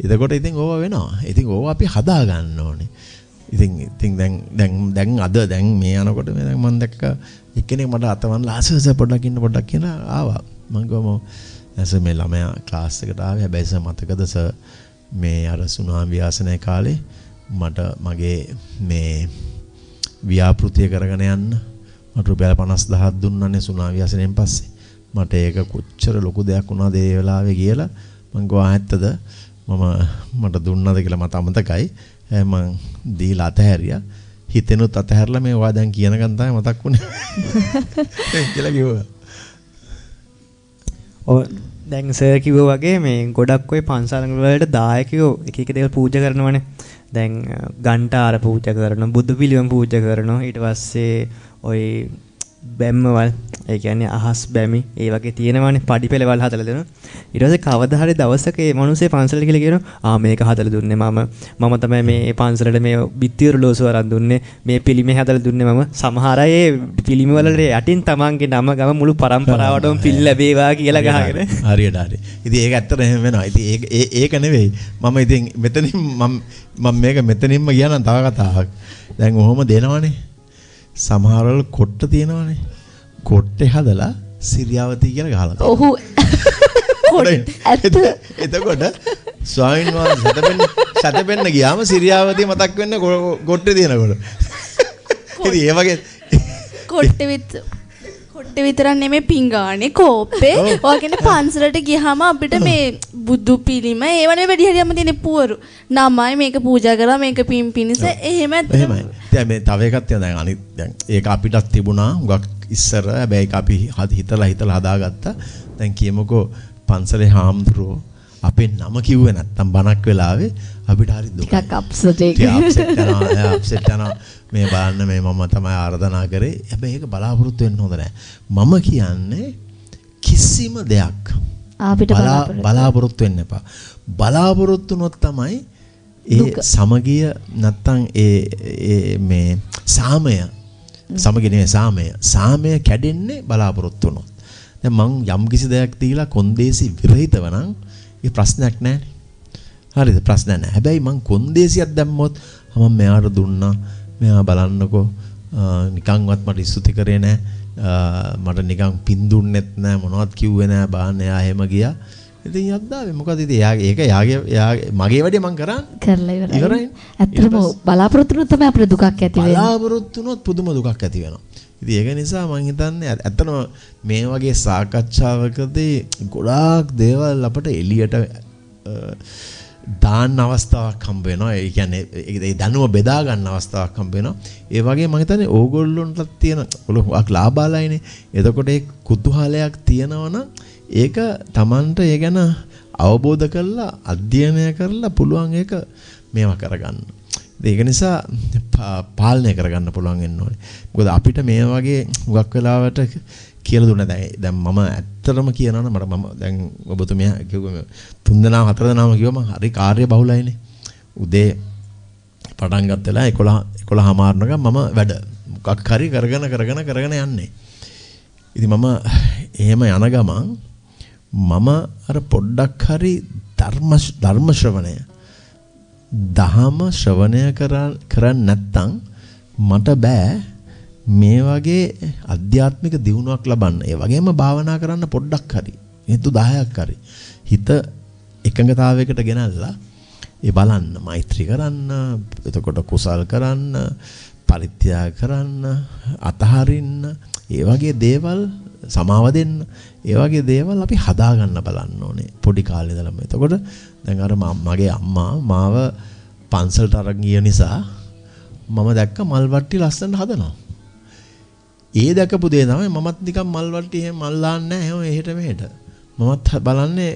එතකොට ඉතින් ඕවා වෙනවා. ඉතින් ඕවා අපි හදා ගන්න ඕනේ. ඉතින් දැන් අද මේ යනකොට මම දැක්ක එක්කෙනෙක් මට අතවන්ලා ආසස පොඩ්ඩක් ඉන්න පොඩ්ඩක් කියලා ආවා. මම ගම ඇස මේ ළමයා ක්ලාස් එකට ආවේ. හැබැයි සර් මතකද සර් මේ අර සුනාමි ව්‍යාසනයේ කාලේ මට මගේ මේ ව්‍යාපෘතිය කරගෙන යන්න මට රුපියල් 50000ක් දුන්නානේ සුනාමි ව්‍යාසනයෙන් පස්සේ. මට ඒක කොච්චර ලොකු දෙයක් වුණාද ඒ වෙලාවේ කියලා මං ගෝ ආත්තද මට දුන්නාද කියලා මට අමතකයි. මම දීලා අතහැරියා. හිතෙනුත් අතහැරලා මේ ඔයා දැන් කියනකන් තමයි මතක් වුනේ. කියලා කිව්වා. ඔව් දැන් සර් කිව්වා වගේ මේ ගොඩක් ඔය පන්සල් වලට දායකයෝ එක එක දේවල් පූජා කරනවානේ. දැන් ගන්ටාර පූජා කරනවා, බුදු පිළිම පූජා කරනවා. ඊට පස්සේ ඔය බැම්මවල් ඒ කියන්නේ අහස් බැමි ඒ වගේ තියෙනවානේ පඩි පෙළවල් හදලා දෙනවා. ඊට පස්සේ කවදා හරි දවසක මේ මිනිස්සේ පන්සලට කියලා කියනවා මේක හදලා දුන්නේ මම තමයි මේ පන්සලට මේ බිත්තිවල ලෝසුව අරන් දුන්නේ මේ පිළිමේ හදලා දුන්නේ මම. සමහර අය ඒ පිළිම වල යටින් තමන්ගේ නම ගම මුළු පරම්පරාවටම පිල් ලැබේවා කියලා ගහගෙන. හරියට හරි. ඉතින් ඒක ඇත්තට එහෙම වෙනවා. ඉතින් ඒක නෙවෙයි. මම ඉතින් මෙතනින් මම මේක මෙතනින්ම කියනනම් තව කතාවක්. දැන් ඔහොම දෙනවනේ. සමහරවල් කොට්ට තියෙනවනේ. කොට්ටේ හදලා සිරියාවතී කියලා ගහලා. ඔහු එතකොට ස්වාමීන් වහන්සේ සතපෙන්න ගියාම සිරියාවතී මතක් වෙන්නේ කොට්ටේ තියෙනකොට. ඉතින් ඒ වගේ කොට්ටේ විතරක් නෙමෙයි පිංගානේ කෝප්පේ ඔයගෙන පන්සලට ගියාම අපිට මේ බුදු පිළිම ඒවනේ වැඩි හරියම තියෙන පුවරු නමයි මේක පූජා කරා මේක පින් පිනිස එහෙම එහෙමයි. දැන් මේ තව එකක් තියෙනවා දැන් අනිත් දැන් ඒක අපිටත් තිබුණා හුඟක් ඉස්සර හැබැයි ඒක අපි හිතලා හදාගත්තා. දැන් කියමුකෝ පන්සලේ හාමුදුරුවෝ අපේ නම කිව්වේ නැත්තම් බණක් වෙලාවේ අපිට හරි දුකයි. ටිකක් අප්සෙට් එක. අප්සෙට් යනවා. මේ බලන්න මේ මම තමයි ආරාධනා කරේ. හැබැයි ඒක බලාපොරොත්තු වෙන්න හොඳ නැහැ. මම කියන්නේ කිසිම දෙයක් අපිට බලාපොරොත්තු වෙන්න එපා. බලාපොරොත්තු වුණොත් තමයි ඒ සමගිය නැත්තම් ඒ මේ සාමය සමගිය නෙවෙයි සාමය කැඩෙන්නේ බලාපොරොත්තු වුණොත්. දැන් මං යම් කිසි දෙයක් දීලා කොන්දේසි විරහිතව නම් ඒ ප්‍රශ්නයක් නැහැ. හරිද? ප්‍රශ්නයක් නැහැ. හැබැයි මං කොන්දේසියක් දැම්මොත් මම මෙයාට දුන්නා. මෙයා බලන්නකෝ නිකන්වත් මට ස්තුති කරේ නැහැ. මට නිකන් පින් දුන්නෙත් නැහැ මොනවත් කිව්වේ නැහැ. බාන්න එයා එහෙම ගියා. ඉතින් යද්දාවේ මොකද ඉතින් ඒක යාගේ මගේ වැඩේ මං කරලා ඉවරයි. ඇත්තටම බලාපොරොත්තු වුණොත් තමයි අපිට දුකක් ඇති වෙන්නේ. බලාපොරොත්තු වුණොත් පුදුම දුකක් ඇති වෙනවා. ඉතින් ඒක නිසා මං හිතන්නේ ඇත්තටම මේ වගේ සාකච්ඡාවකදී ගොඩාක් දේවල් අපට එළියට දාන්න අවස්ථාවක් හම්බ වෙනවා. ඒ කියන්නේ ඒ දැනුම බෙදා ගන්න අවස්ථාවක් හම්බ වෙනවා. ඒ වගේ මම හිතන්නේ ඕගොල්ලොන්ටත් තියෙන ඔලොක් ලාභාලයිනේ. එතකොට ඒ කුතුහලයක් තියෙනවනම් ඒක Tamanට ඒ ගැන අවබෝධ කරලා අධ්‍යයනය කරලා පුළුවන් ඒක මේවා කරගන්න. ඒක නිසා පාලනය කරගන්න පුළුවන් වෙන්න ඕනේ. මොකද අපිට මේ වගේ හුඟක් වෙලාවට කියලා දුන්න දැන් මම ඇත්තටම කියනවා නම් මම දැන් ඔබතුමියා කිව්වා 3 දෙනා 4 දෙනාම කිව්වා මම හරි කාර්ය බහුලයිනේ. උදේ පටන් ගත්ත වෙලාව 11 හමාරනකම් මම වැඩ මොකක් හරි කරගෙන යන්නේ. ඉතින් මම එහෙම යන ගමන් මම අර පොඩ්ඩක් හරි ධර්ම ශ්‍රවණය දහම ශ්‍රවණය කරන්නේ නැත්නම් මට බෑ මේ වගේ අධ්‍යාත්මික දියුණුවක් ලබන්න. ඒ වගේම භාවනා කරන්න පොඩ්ඩක් හරි හේතු 10ක් හරි හිත එකඟතාවයකට ගෙනල්ලා ඒ බලන්න මෛත්‍රී කරන්න, එතකොට කුසල් කරන්න, පරිත්‍යාග කරන්න, අතහරින්න, ඒ වගේ දේවල් සමාව දෙන්න. ඒ වගේ දේවල් අපි හදාගන්න බලන්න ඕනේ පොඩි කාලේ ඉඳලම. එතකොට දැන් අර මගේ අම්මා මාව පන්සලට අරන් ගිය නිසා මම දැක්ක මල් වට්ටි ලස්සනට හදනවා. ඒ දැකපු දේ තමයි මමත් නිකන් මල් වට්ටි එහෙම මල් දාන්නේ නැහැ එහෙම එහෙට මෙහෙට. මමත් බලන්නේ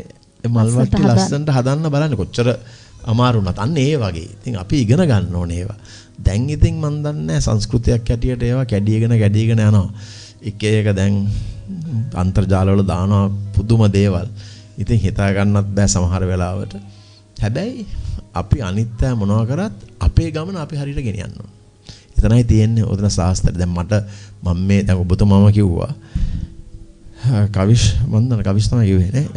මල් වට්ටි ලස්සනට හදන්න බලන්නේ කොච්චර අමාරු වුණත් අන්න ඒ වගේ. ඉතින් අපි ඉගෙන ගන්න ඕනේ ඒවා. දැන් ඉතින් මන් දන්නේ සංස්කෘතියක් හැටියට ඒවා කැඩීගෙන යනවා. එක දැන් අන්තර්ජාලවල දානවා පුදුම දේවල්. ඉතින් හිතා ගන්නත් බෑ සමහර වෙලාවට. හැබැයි අපි අනිත්‍ය මොනවා කරත් අපේ ගමන අපි හරියට ගෙනියන්න ඕන. එතනයි තියෙන්නේ ඔතන සාස්ත්‍රය. දැන් මම මේ දැන් ඔබතුමාම කිව්වා කවිෂ් කවිෂ් තමයි කිව්වේ නේ.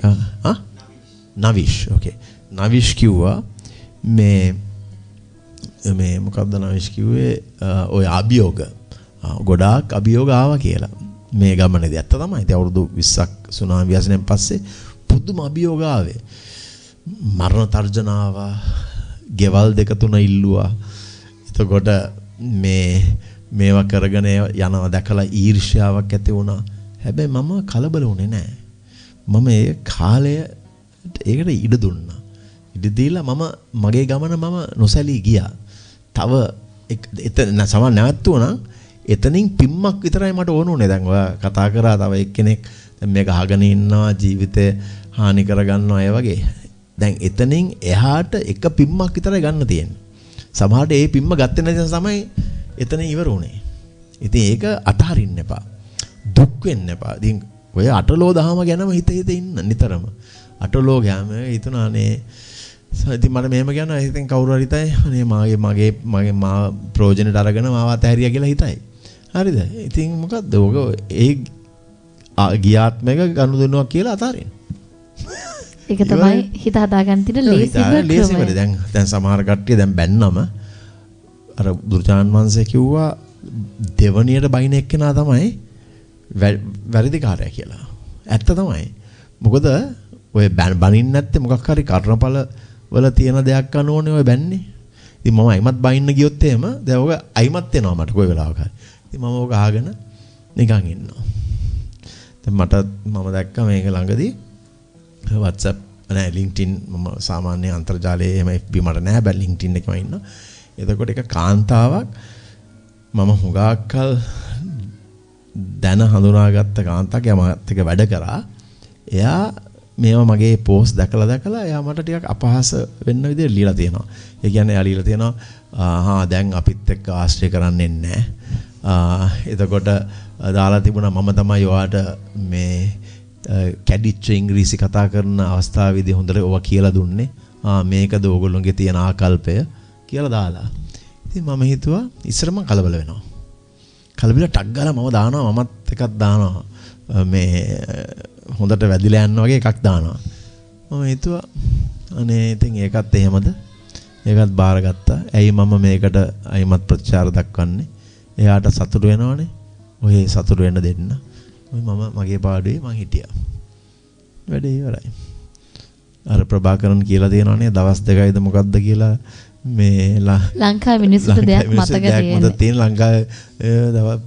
නවිෂ්. ඕකේ. නවිෂ් කිව්වා මේ මොකක්ද නවිෂ් කිව්වේ ඔය අභියෝග ගොඩාක් අභියෝග ආවා කියලා. මේ ගමනේදී ඇත්ත තමයි. ඉතින් අවුරුදු 20ක් සුනාමි ව්‍යසනයෙන් පස්සේ පුදුම අභියෝග ආවේ. මරණ තර්ජනාව, ගෙවල් 2-3 ඉල්ලුවා. එතකොට මේවා කරගෙන යනවා දැකලා ඊර්ෂ්‍යාවක් ඇති වුණා. හැබැයි මම කලබල වුණේ නැහැ. මම ඒ කාලයට ඒකට ඉඩ දුන්නා. ඉඩ දීලා මගේ ගමන මම නොසැලී ගියා. තව එතන සමහර නැවතුණා එතනින් පිම්මක් විතරයි මට ඕන උනේ. දැන් ඔයා කතා කරා තව එක්කෙනෙක් දැන් මේක අහගෙන ඉන්නවා ජීවිතේ හානි කරගන්නවා ඒ වගේ. දැන් එතනින් එහාට එක පිම්මක් විතරයි ගන්න තියෙන්නේ. සමහරට ඒ පිම්ම ගත්තේ නැති නිසා තමයි එතන ඉවර වුනේ. ඉතින් ඒක අතහරින්න එපා. දුක් වෙන්න එපා. ඉතින් ඔය අටලෝ දහම ගැනම හිත ඉන්න නිතරම. අටලෝ ගෑම හිතුණානේ ඉතින් මට මෙහෙම කියනවා ඉතින් කවුරු හරි හිතයි අනේ මගේ මා ප්‍රයෝජනෙට අරගෙන මාව අතහැරියා කියලා හිතයි. හරිද? ඉතින් මොකද්ද ඔක ඒ ගියාත්මක ගනුදෙනුවක් කියලා අතාරින්න. ඒක තමයි හිත හදාගන්න තියෙන ලේසිම ක්‍රමය. දැන් සමහර කට්ටිය දැන් බැන්නම අර දුර්ජාන් වංශය කිව්වා දෙවණියට බයින එක්කෙනා තමයි වැරදිකාරයා කියලා. ඇත්ත තමයි. මොකද ඔය බනින්න නැත්තේ මොකක් හරි කර්ණඵල වල තියෙන දෙයක් අනුවනේ ඔය බැන්නේ. ඉතින් මම අයිමත් බයින්න ගියොත් එහෙම දැන් ඔක අයිමත් එනවා මට කොයි වෙලාවක හරි. ඉතින් මම ඔක අහගෙන නිකන් ඉන්නවා. දැන් මම දැක්කා මේක ළඟදී WhatsApp නෑ LinkedIn මම සාමාන්‍ය අන්තර්ජාලයේ එහෙම FB මට නෑ බෑ LinkedIn එකම ඉන්නවා. එතකොට එක කාන්තාවක් මම හුඟක්කල් දැන හඳුනාගත්ත කාන්තාවක් යමත් එක වැඩ කරා. එයා මේවා මගේ පෝස්ට් දැකලා එයා මට ටිකක් අපහාස වෙන්න විදිහට ලියලා තියෙනවා. ඒ කියන්නේ එයා ලියලා තියෙනවා දැන් අපිත් එක්ක ආශ්‍රය කරන්නේ නැහැ. එතකොට දාලා තිබුණා මම තමයි ඔයාට මේ කැඩිච්ච ඉංග්‍රීසි කතා කරන අවස්ථාවේදී හොඳට ඔවා කියලා දුන්නේ. මේකද ඕගොල්ලෝගේ තියෙන ආකල්පය කියලා දාලා. ඉතින් මම හිතුවා ඉස්සරම කලබල වෙනවා. කලබල ටක් ගාලා මම දානවා මමත් එකක් දානවා. මේ හොඳට වැදිලා යන්න වගේ එකක් දානවා. මම හිතුවා අනේ ඉතින් ඒකත් එහෙමද? ඒකත් බාරගත්තා. ඇයි මම මේකට අයිමත් ප්‍රතිචාර දක්වන්නේ? එයාට සතුටු වෙනවනේ. ඔය සතුටු වෙන්න දෙන්න. මම මගේ පාඩුවේ මං හිටියා. වැඩේ ඉවරයි. අර ප්‍රභාකරන් කියලා දෙනවනේ දවස් දෙකයිද මොකද්ද කියලා මේ ලංකාවේ මිනිස්සුන්ට දෙයක් මතක තියෙන ලංකාවේ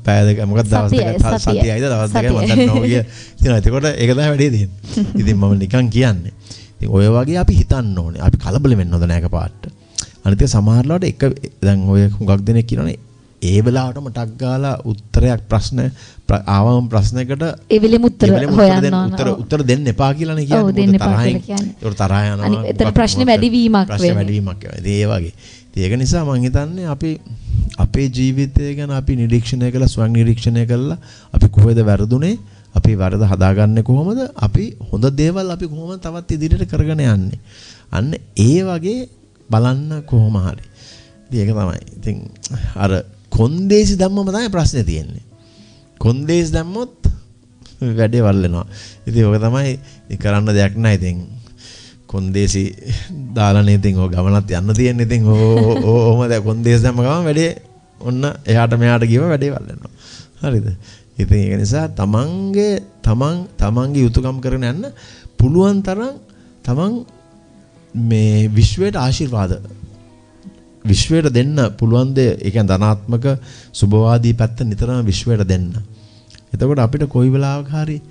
පැය දෙක මොකක්ද දවස් දෙක සතියයිද දවස් දෙකයි මතක නැහැ කිය. ඉතින් එතකොට ඒක තමයි වැඩේ තියෙන්නේ. ඉතින් මම නිකන් කියන්නේ. ඉතින් ඔය වගේ අපි හිතන්න ඕනේ. අපි කලබල වෙන්න හොඳ නැහැ එකපාරට. අනිත් එක සමහරලාට එක දැන් ඔය හුඟක් දෙනෙක් කියනවනේ ඒ වෙලාවටම ටක් ගාලා උත්තරයක් ප්‍රශ්න ආවම ප්‍රශ්නයකට ඒ වෙලෙම උත්තර හොයන්න උත්තර දෙන්න එපා කියලානේ කියන්නේ. තරහින් ඒක තරහ යනවා. එතන ප්‍රශ්නේ වැඩිවීමක් වෙන්නේ. ඒ වගේ. ඒක නිසා මම හිතන්නේ අපි අපේ ජීවිතය ගැන අපි නිරීක්ෂණය කළා ස්වයං නිරීක්ෂණය කළා අපි කොහෙද වැරදුනේ අපි වරද හදාගන්නේ කොහොමද අපි හොඳ දේවල් අපි කොහොමද තවත් ඉදිරියට කරගෙන යන්නේ අන්න ඒ වගේ බලන්න කොහොම හරි ඉතින් ඒක තමයි ඉතින් අර කොන්දේසි දැම්මම තමයි ප්‍රශ්නේ තියෙන්නේ කොන්දේසි දැම්මොත් වැඩේ වල්ලනවා ඉතින් ඔක තමයි කරන්න දෙයක් නැහැ ඉතින් කොන්දේසි දාලානේ ඉතින් ඔය ගමනත් යන්න තියෙන්නේ ඉතින් ඕම දැන් කොන්දේසි දැම්ම ගමන් වැඩේ ඔන්න එහාට මෙහාට ගියම වැඩේ වල්ලනවා හරිද ඉතින් ඒක නිසා තමන්ගේ යුතුයකම් කරගෙන යන්න පුළුවන් තරම් තමන් මේ විශ්වයට ආශිර්වාද විශ්වයට දෙන්න පුළුවන් දේ ඒ කියන්නේ ධනාත්මක සුභවාදී පැත්ත නිතරම විශ්වයට දෙන්න. එතකොට අපිට කොයි වෙලාවක හරි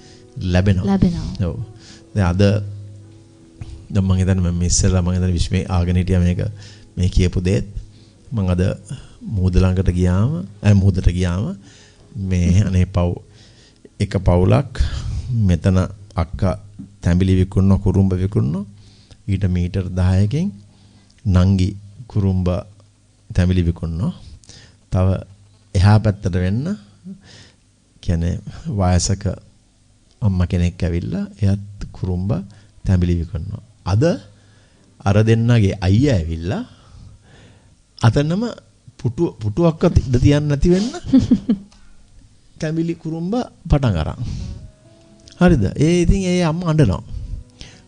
ලැබෙනවා. ඔව්. දැන් අද මම හිතන්නේ මම ඉස්සෙල්ලා මම හිතන්නේ විශ්වයේ ආගෙන හිටියා මේ කියපු දේත් මම අද මුහුද ළඟට ගියාම මේ අනේ එක පවුලක් මෙතන අක්කා තැඹිලි විකුණන කුරුම්බ විකුණන ඊට මීටර් 10කින් නංගි කුරුම්බ තැඹිලි විකුණන තව එහා පැත්තට වෙන්න කියන්නේ වයසක අම්මා කෙනෙක් ඇවිල්ලා එයත් කුරුම්බ තැඹිලි විකුණනවා අද අර දෙන්නගේ අයියා ඇවිල්ලා අතනම පුටුවක්වත් ඉඳ තියන්න නැති වෙන්න තැඹිලි කුරුම්බ පටන් අරන්. හරිද? ඉතින් ඒ අම්මා අඬනවා.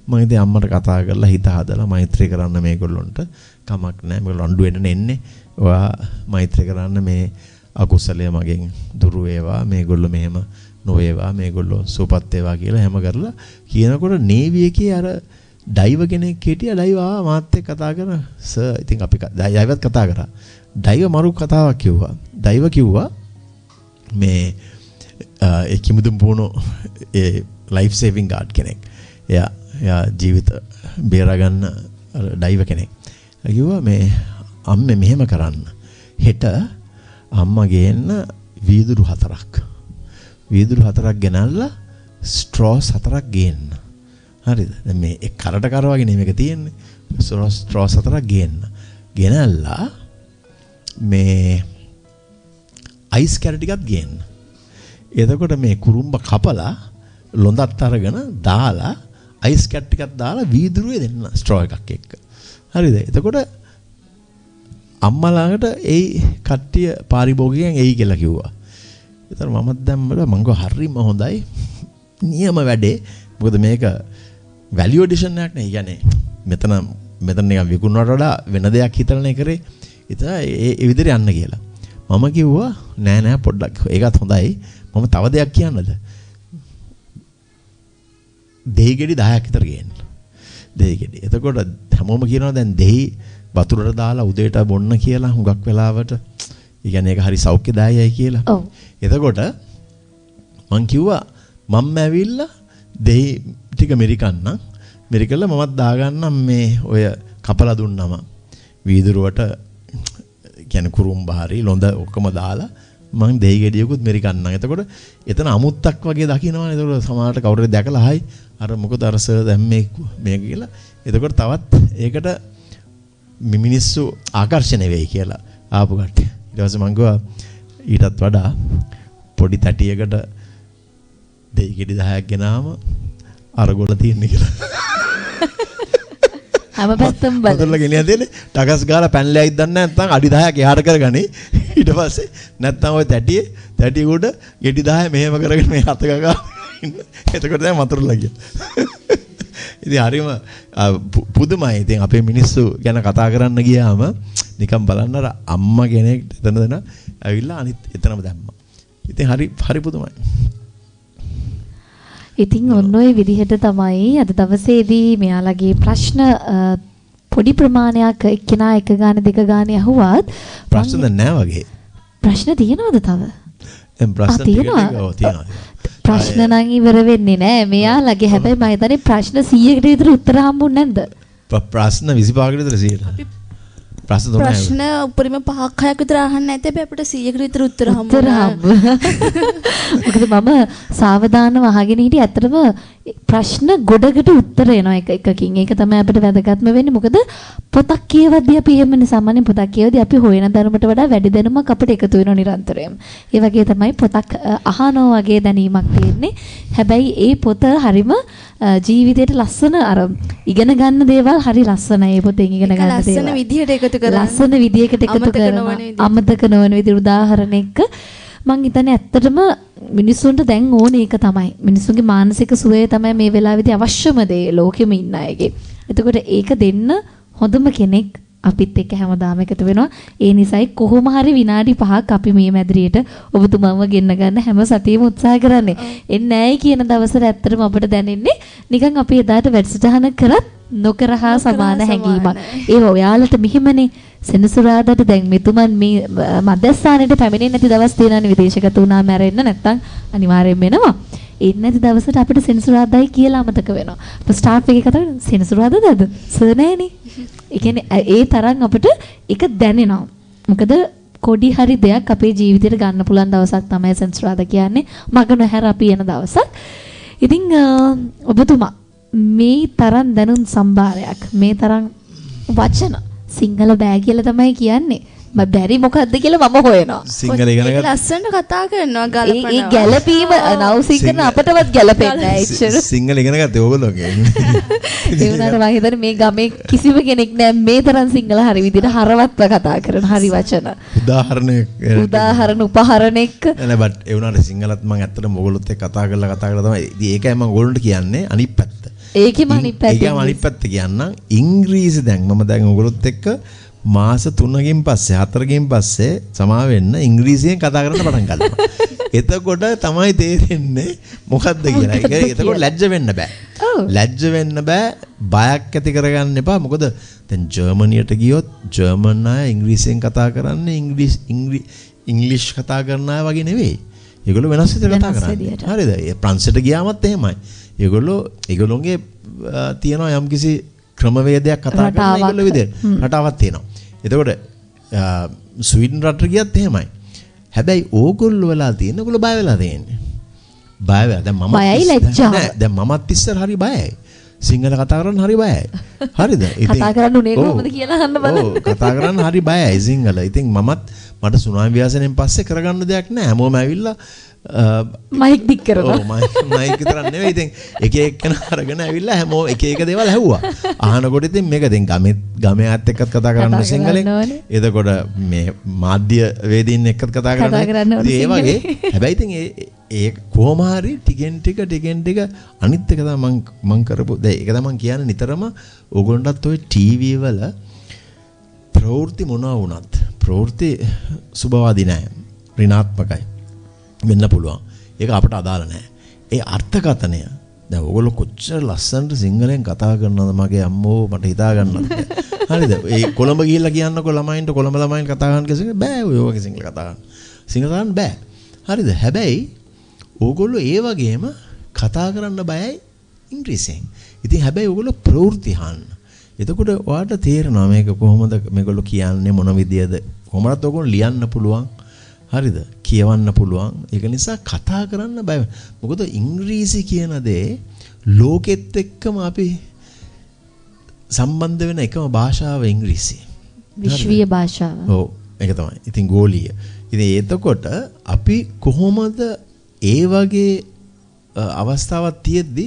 මම ඉතින් අම්මට කතා කරලා හිත හදලා මෛත්‍රී කරන්න මේගොල්ලොන්ට කමක් නැහැ. මේගොල්ලෝ අඬු වෙන්න එන්නේ. ඔයා මෛත්‍රී කරන්න මේ අකුසලයේ මගෙන් දුරු වේවා. මේගොල්ලෝ මෙහෙම නොවේවා. මේගොල්ලෝ සුවපත් වේවා කියලා හැම කරලා කියනකොට නේවි එකේ අර ඩයිව කෙනෙක් හිටියා. ඩයිව මාත් එක්ක කතා කරන සර් ඉතින් අපි ඩයිවත් කතා කරා. ඩයිව මරු කතාවක් කිව්වා. ඩයිව කිව්වා මේ ඒ කිමුදුම් පුණු ඒ ලයිෆ් සේවිං ගාඩ් කෙනෙක්. එයා ජීවිත බේරගන්න ඩයිව කෙනෙක්. කිව්වා මේ අම්මේ මෙහෙම කරන්න. හෙට අම්මා ගේන්න වීදුරු 4ක්. වීදුරු 4ක් ගෙනල්ලා ස්ට්‍රෝස් 4ක් ගේන්න. හරිද? දැන් මේ ඒ කරට කර වගේ නෙමෙයි මේක තියෙන්නේ. ස්ට්‍රෝස් 4ක් ගේන්න. ගෙනල්ලා මේ අයිස් කැර ටිකක් ගේන්න. එතකොට මේ කුරුම්බ කපලා ලොඳත් අරගෙන දාලා අයිස් කැට් ටිකක් දාලා වීදුරුවේ දෙන්න ස්ට්‍රෝ එකක් එක්ක. හරිද? එතකොට අම්මා ළඟට ඒ කට්ටිය පාරිභෝගිකයන් එයි කියලා කිව්වා. ඒතර මමත් දැම්මලා මං ගෝ හරිම හොඳයි. නියම වැඩේ. මොකද මේක වැලියු ඇඩිෂන් එකක් නේ. කියන්නේ මෙතන නිකන් විකුණනවට වඩා වෙන දෙයක් හිතලානේ කරේ. ඉතින් ඒ විදිහට යන්න කියලා. මම කිව්වා නෑ පොඩ්ඩක් ඒකත් හොඳයි. මම තව දෙයක් කියන්නද? දෙහි ගෙඩි 10ක් විතර ගේන්න. දෙහි ගෙඩි. එතකොට හැමෝම කියනවා දැන් දෙහි වතුරට දාලා උදේට බොන්න කියලා හුඟක් වෙලාවට. ඒ කියන්නේ ඒක හරි සෞඛ්‍යදායකයි කියලා. ඔව්. එතකොට මං කිව්වා මම ඇවිල්ලා දෙහි ටික මෙරිකන්නම්. මෙරිකලා මමත් දාගන්නම් මේ ඔය කපලා දුන්නම වීදුරුවට කියන්නේ කුරුම්බ හරි ලොඳ ඔක්කොම දාලා මං දෙහි ගෙඩියකුත් මෙරිකන්නම්. එතකොට එතන අමුත්තක් වගේ දකින්නවනේ. එතකොට සමහරට කවුරුරේ දැකලා හයි අර මොකද අර සර් දැන් මේක කියලා. එතකොට තවත් ඒකට මිනිස්සු ආකර්ෂණය වෙයි කියලා ආපු කට්ටිය. ඊට පස්සේ මං ගියා ඊටත් වඩා පොඩි තැටියකට දෙහි ගෙඩි 10ක් ගෙනාම අරගොල්ල තියෙන්නේ කියලා. හැම පැත්තම බලන්න. මොකදලා ගෙනියන් දෙන්නේ ටකස් ගාලා පැනලයිද දන්නේ නැත්නම් අඩි 10ක් එහාට කරගනි. ඊට පස්සේ නැත්නම් ওই තැටිය උඩ ගෙඩි 10 මෙහෙම කරගෙන මේ අත ගගා ඉන්න. එතකොට දැන් වතුරලා ගියා. ඉතින් හරිම පුදුමයි. ඉතින් අපේ මිනිස්සු ගැන කතා කරන්න ගියාම නිකන් බලන්න අර අම්මා කෙනෙක් එතන ඇවිල්ලා අනිත් එතනම දැම්මා. ඉතින් හරි පුදුමයි. ඉතින් ඔන්න ඔය විදිහට තමයි අද දවසේදී මෙයාලගේ ප්‍රශ්න පොඩි ප්‍රමාණයක් එක්කෙනා එක ගාන දෙක ගාන ඇහුවත් ප්‍රශ්න නැහැ වගේ. ප්‍රශ්න තියෙනවද තව? දැන් ප්‍රශ්න තියෙනවා. ප්‍රශ්න නම් ඉවර වෙන්නේ නැහැ. මෙයාලගේ හැබැයි මම හිතන්නේ ප්‍රශ්න 100කට විතර උත්තර හම්බුනේ නැද්ද? ප්‍රශ්න 25කට විතර 100ට. ප්‍රශ්න උපරිම 5ක් 6ක් විතර අහන්න නැති හැබැයි අපිට 100කට විතර උත්තර හම්බුණා. මොකද මම සාවධානව අහගෙන හිටියේ ඇත්තටම ප්‍රශ්න ගොඩකට උත්තර එනවා එකකින්. ඒක තමයි අපිට වැදගත්ම වෙන්නේ. මොකද පොතක් කියවද්දී අපි එහෙමනේ සාමාන්‍ය පොතක් කියවද්දී අපි හොයන ධර්මයට වඩා වැඩි දැනුමක් අපිට එකතු වෙනවා නිරන්තරයෙන්. ඒ වගේ තමයි පොතක් අහනවා වගේ දැනීමක් තියෙන්නේ. හැබැයි ඒ පොත හරිම ජීවිතේට ලස්සන අර ඉගෙන ගන්න දේවල් හරි ලස්සනයි. ඒ පොතෙන් ඉගෙන ගන්න දේවල්. ලස්සන විදිහට එකතු කරලා. ලස්සන විදිහකට එකතු කරනවා. අමතක නොවන විදිහට උදාහරණයක මං හිතන්නේ ඇත්තටම මිනිස්සුන්ට දැන් ඕනේ ඒක තමයි. මිනිස්සුන්ගේ මානසික සුවය තමයි මේ වෙලාවේදී අවශ්‍යම දේ ලෝකෙම ඉන්න අයගේ. එතකොට ඒක දෙන්න හොඳම කෙනෙක් අපිත් එක්ක හැමදාම එකතු වෙනවා. ඒ නිසායි කොහොම හරි විනාඩි 5ක් අපි මේ මැදිරියට ඔබතුමාව ගෙන්න ගන්න හැම සතියෙම උත්සාහ කරන්නේ. එන්නේ නැයි කියන දවසට ඇත්තටම අපිට දැනෙන්නේ නිකන් අපි එදාට වැඩසටහන කරත් නොකරහා සමාන හැඟීමක්. ඒ ඔයාලට මෙහිමනේ සෙනසුරාදාට දැන් මෙතුමන් මේ මධ්‍යස්ථානෙට පැමිණෙන්නේ නැති දවස් තියෙනවානේ විදේශගත වුණා මැරෙන්න නැත්තම් අනිවාර්යෙන් වෙනවා. එන්නේ නැති දවසට අපිට සෙනසුරාදායි කියලා අමතක වෙනවා. අප ස්ටාෆ් එකේ කතා කරන සෙනසුරාදාද? සර් නෑනේ. ඒ කියන්නේ ඒ තරම් අපිට ඒක දැනෙනවා. මොකද කොඩි හරි දෙයක් අපේ ජීවිතේට ගන්න පුළුවන් දවසක් තමයි සෙනසුරාදා කියන්නේ. මග නොහැර අපි යන දවසක්. ඉතින් ඔබතුමා මේ තරම් දැනුම් සම්භාරයක් මේ තරම් වචන සිංහල බෑ කියලා තමයි කියන්නේ. මම බැරි මොකද්ද කියලා මම හොයනවා. සිංහල ඉගෙන ගන්න ලස්සනට කතා කරනවා ගලපනවා. ඒ ගැළපීම නවසිංහන අපටවත් ගැළපෙන්නේ නැහැ ඉච්චර. සිංහල ඉගෙන ගත්තේ ඕගොල්ලෝ කියන්නේ. ඒ වුණාට මම හිතන්නේ මේ ගමේ කිසිම කෙනෙක් නැහැ මේ තරම් සිංහල හරි විදිහට හරවත්ව කතා කරන හරි වචන. උදාහරණ උපහරණ එක්ක. නෑ බට් ඒ වුණාට සිංහලත් මම ඇත්තටම ඕගොල්ලොත් එක්ක කතා කරලා තමයි. ඉතින් ඒකයි මම ඕගොල්ලන්ට කියන්නේ අනිත් පැත්ත. ඒකෙම අනිත් පැත්ත. ඒකම අනිත් පැත්ත කියන්නම්. ඉංග්‍රීසි දැන් මම දැන් ඕගොල්ලොත් එක්ක මාස 3කින් පස්සේ 4කින් පස්සේ සමා වෙන්න ඉංග්‍රීසියෙන් කතා කරන්න පටන් ගන්නවා. එතකොට තමයි තේරෙන්නේ මොකද්ද කියලා. එතකොට ලැජ්ජ වෙන්න බෑ. ලැජ්ජ වෙන්න බෑ. බයක් ඇති කරගන්න එපා. මොකද දැන් ජර්මනියට ගියොත් ජර්මන් අය ඉංග්‍රීසියෙන් කතා කරන්නේ ඉංග්‍රීසි කතා කරන අය වගේ නෙවෙයි. ඒගොල්ලෝ වෙනස් විදිහට කතා කරන්නේ. හරිද? ප්‍රංශයට ගියාමත් එහෙමයි. ඒගොල්ලෝගේ තියෙනවා යම්කිසි ක්‍රමවේදයක් කතා කරන ඒගොල්ලෝ විදිහට රටාවක් තියෙනවා. එතකොට ස්වීඩන් රටට ගියත් එහෙමයි. හැබැයි ඕගොල්ලෝ වෙලා තියෙන ඒගොල්ලෝ බය වෙලා තියෙන්නේ. බය වෙලා දැන් මම බයයි ලැජ්ජා. නෑ දැන් මමත් ඉස්සර හරි බයයි. සිංහල කතා කරන්න හරි බයයි. හරිද? ඉතින් කතා කරන්න උනේ කොහොමද කියලා අහන්න බලන්න. ඔව් කතා කරන්න හරි බයයි සිංහල. ඉතින් මට සුනාමි ව්‍යාසනයෙන් පස්සේ කරගන්න දෙයක් නෑ. හැමෝම ඇවිල්ලා මයික් දික් කරනවා. ඔව් මයික් විතරක් නෙවෙයි ඉතින් එක එක්කෙනා අරගෙන ඇවිල්ලා හැමෝම එක එක දේවල් ඇහුවා. අහනකොට ඉතින් මේක දැන් ගමේ ආත් එක්කත් කතා කරන්න සිංහලෙන්. එතකොට මේ මාධ්‍ය වේදීන් එක්කත් කතා කරන්න. ඒ වගේ හැබැයි ඉතින් ඒ කොහොම හරි ටිකෙන් ටික අනිත් එක තමයි මම කරපු දැන් ඒක තමයි මම කියන්නේ නිතරම ඕගොල්ලන්ටත් ඔය ටීවී වල ප්‍රවෘත්ති මොනවා වුණත් ප්‍රවෘත්ති සුබවාදී නැහැ. ඍණාත්මකයි. වෙන්න පුළුවන්. ඒක අපට අදාළ නැහැ. ඒ අර්ථකථනය දැන් ඔයගොල්ලෝ කොච්චර ලස්සනට සිංහලෙන් කතා කරනවද මගේ අම්මෝ මට හිතා ගන්නත් බැහැ. හරිද? ඒ කොළඹ ගිහිල්ලා කියන්නකො ළමයින්ට කොළඹ ළමයින් කතා කරන්න කියලා බෑ ඔය වගේ සිංහල කතා කරන්න. සිංහල කරන්න බෑ. හරිද? හැබැයි ඕගොල්ලෝ ඒ වගේම කතා කරන්න බයයි ඉංග්‍රීසියෙන්. ඉතින් හැබැයි ඕගොල්ලෝ ප්‍රවෘත්ති අහන්න. එතකොට ඔයාලට තේරෙනවා මේක කොහොමද මේගොල්ලෝ කියන්නේ මොන විදියද කොහොමද ඕගොල්ලෝ ලියන්න පුළුවන්. හරිද? කියවන්න පුළුවන්. ඒක නිසා කතා කරන්න බය. මොකද ඉංග්‍රීසි කියන දේ ලෝකෙත් එක්කම අපි සම්බන්ධ වෙන එකම භාෂාව ඉංග්‍රීසි. විශ්වීය භාෂාව. ඔව් ඒක තමයි. ඉතින් ගෝලීය. ඉතින් එතකොට අපි කොහොමද ඒ වගේ අවස්ථාවක් තියෙද්දි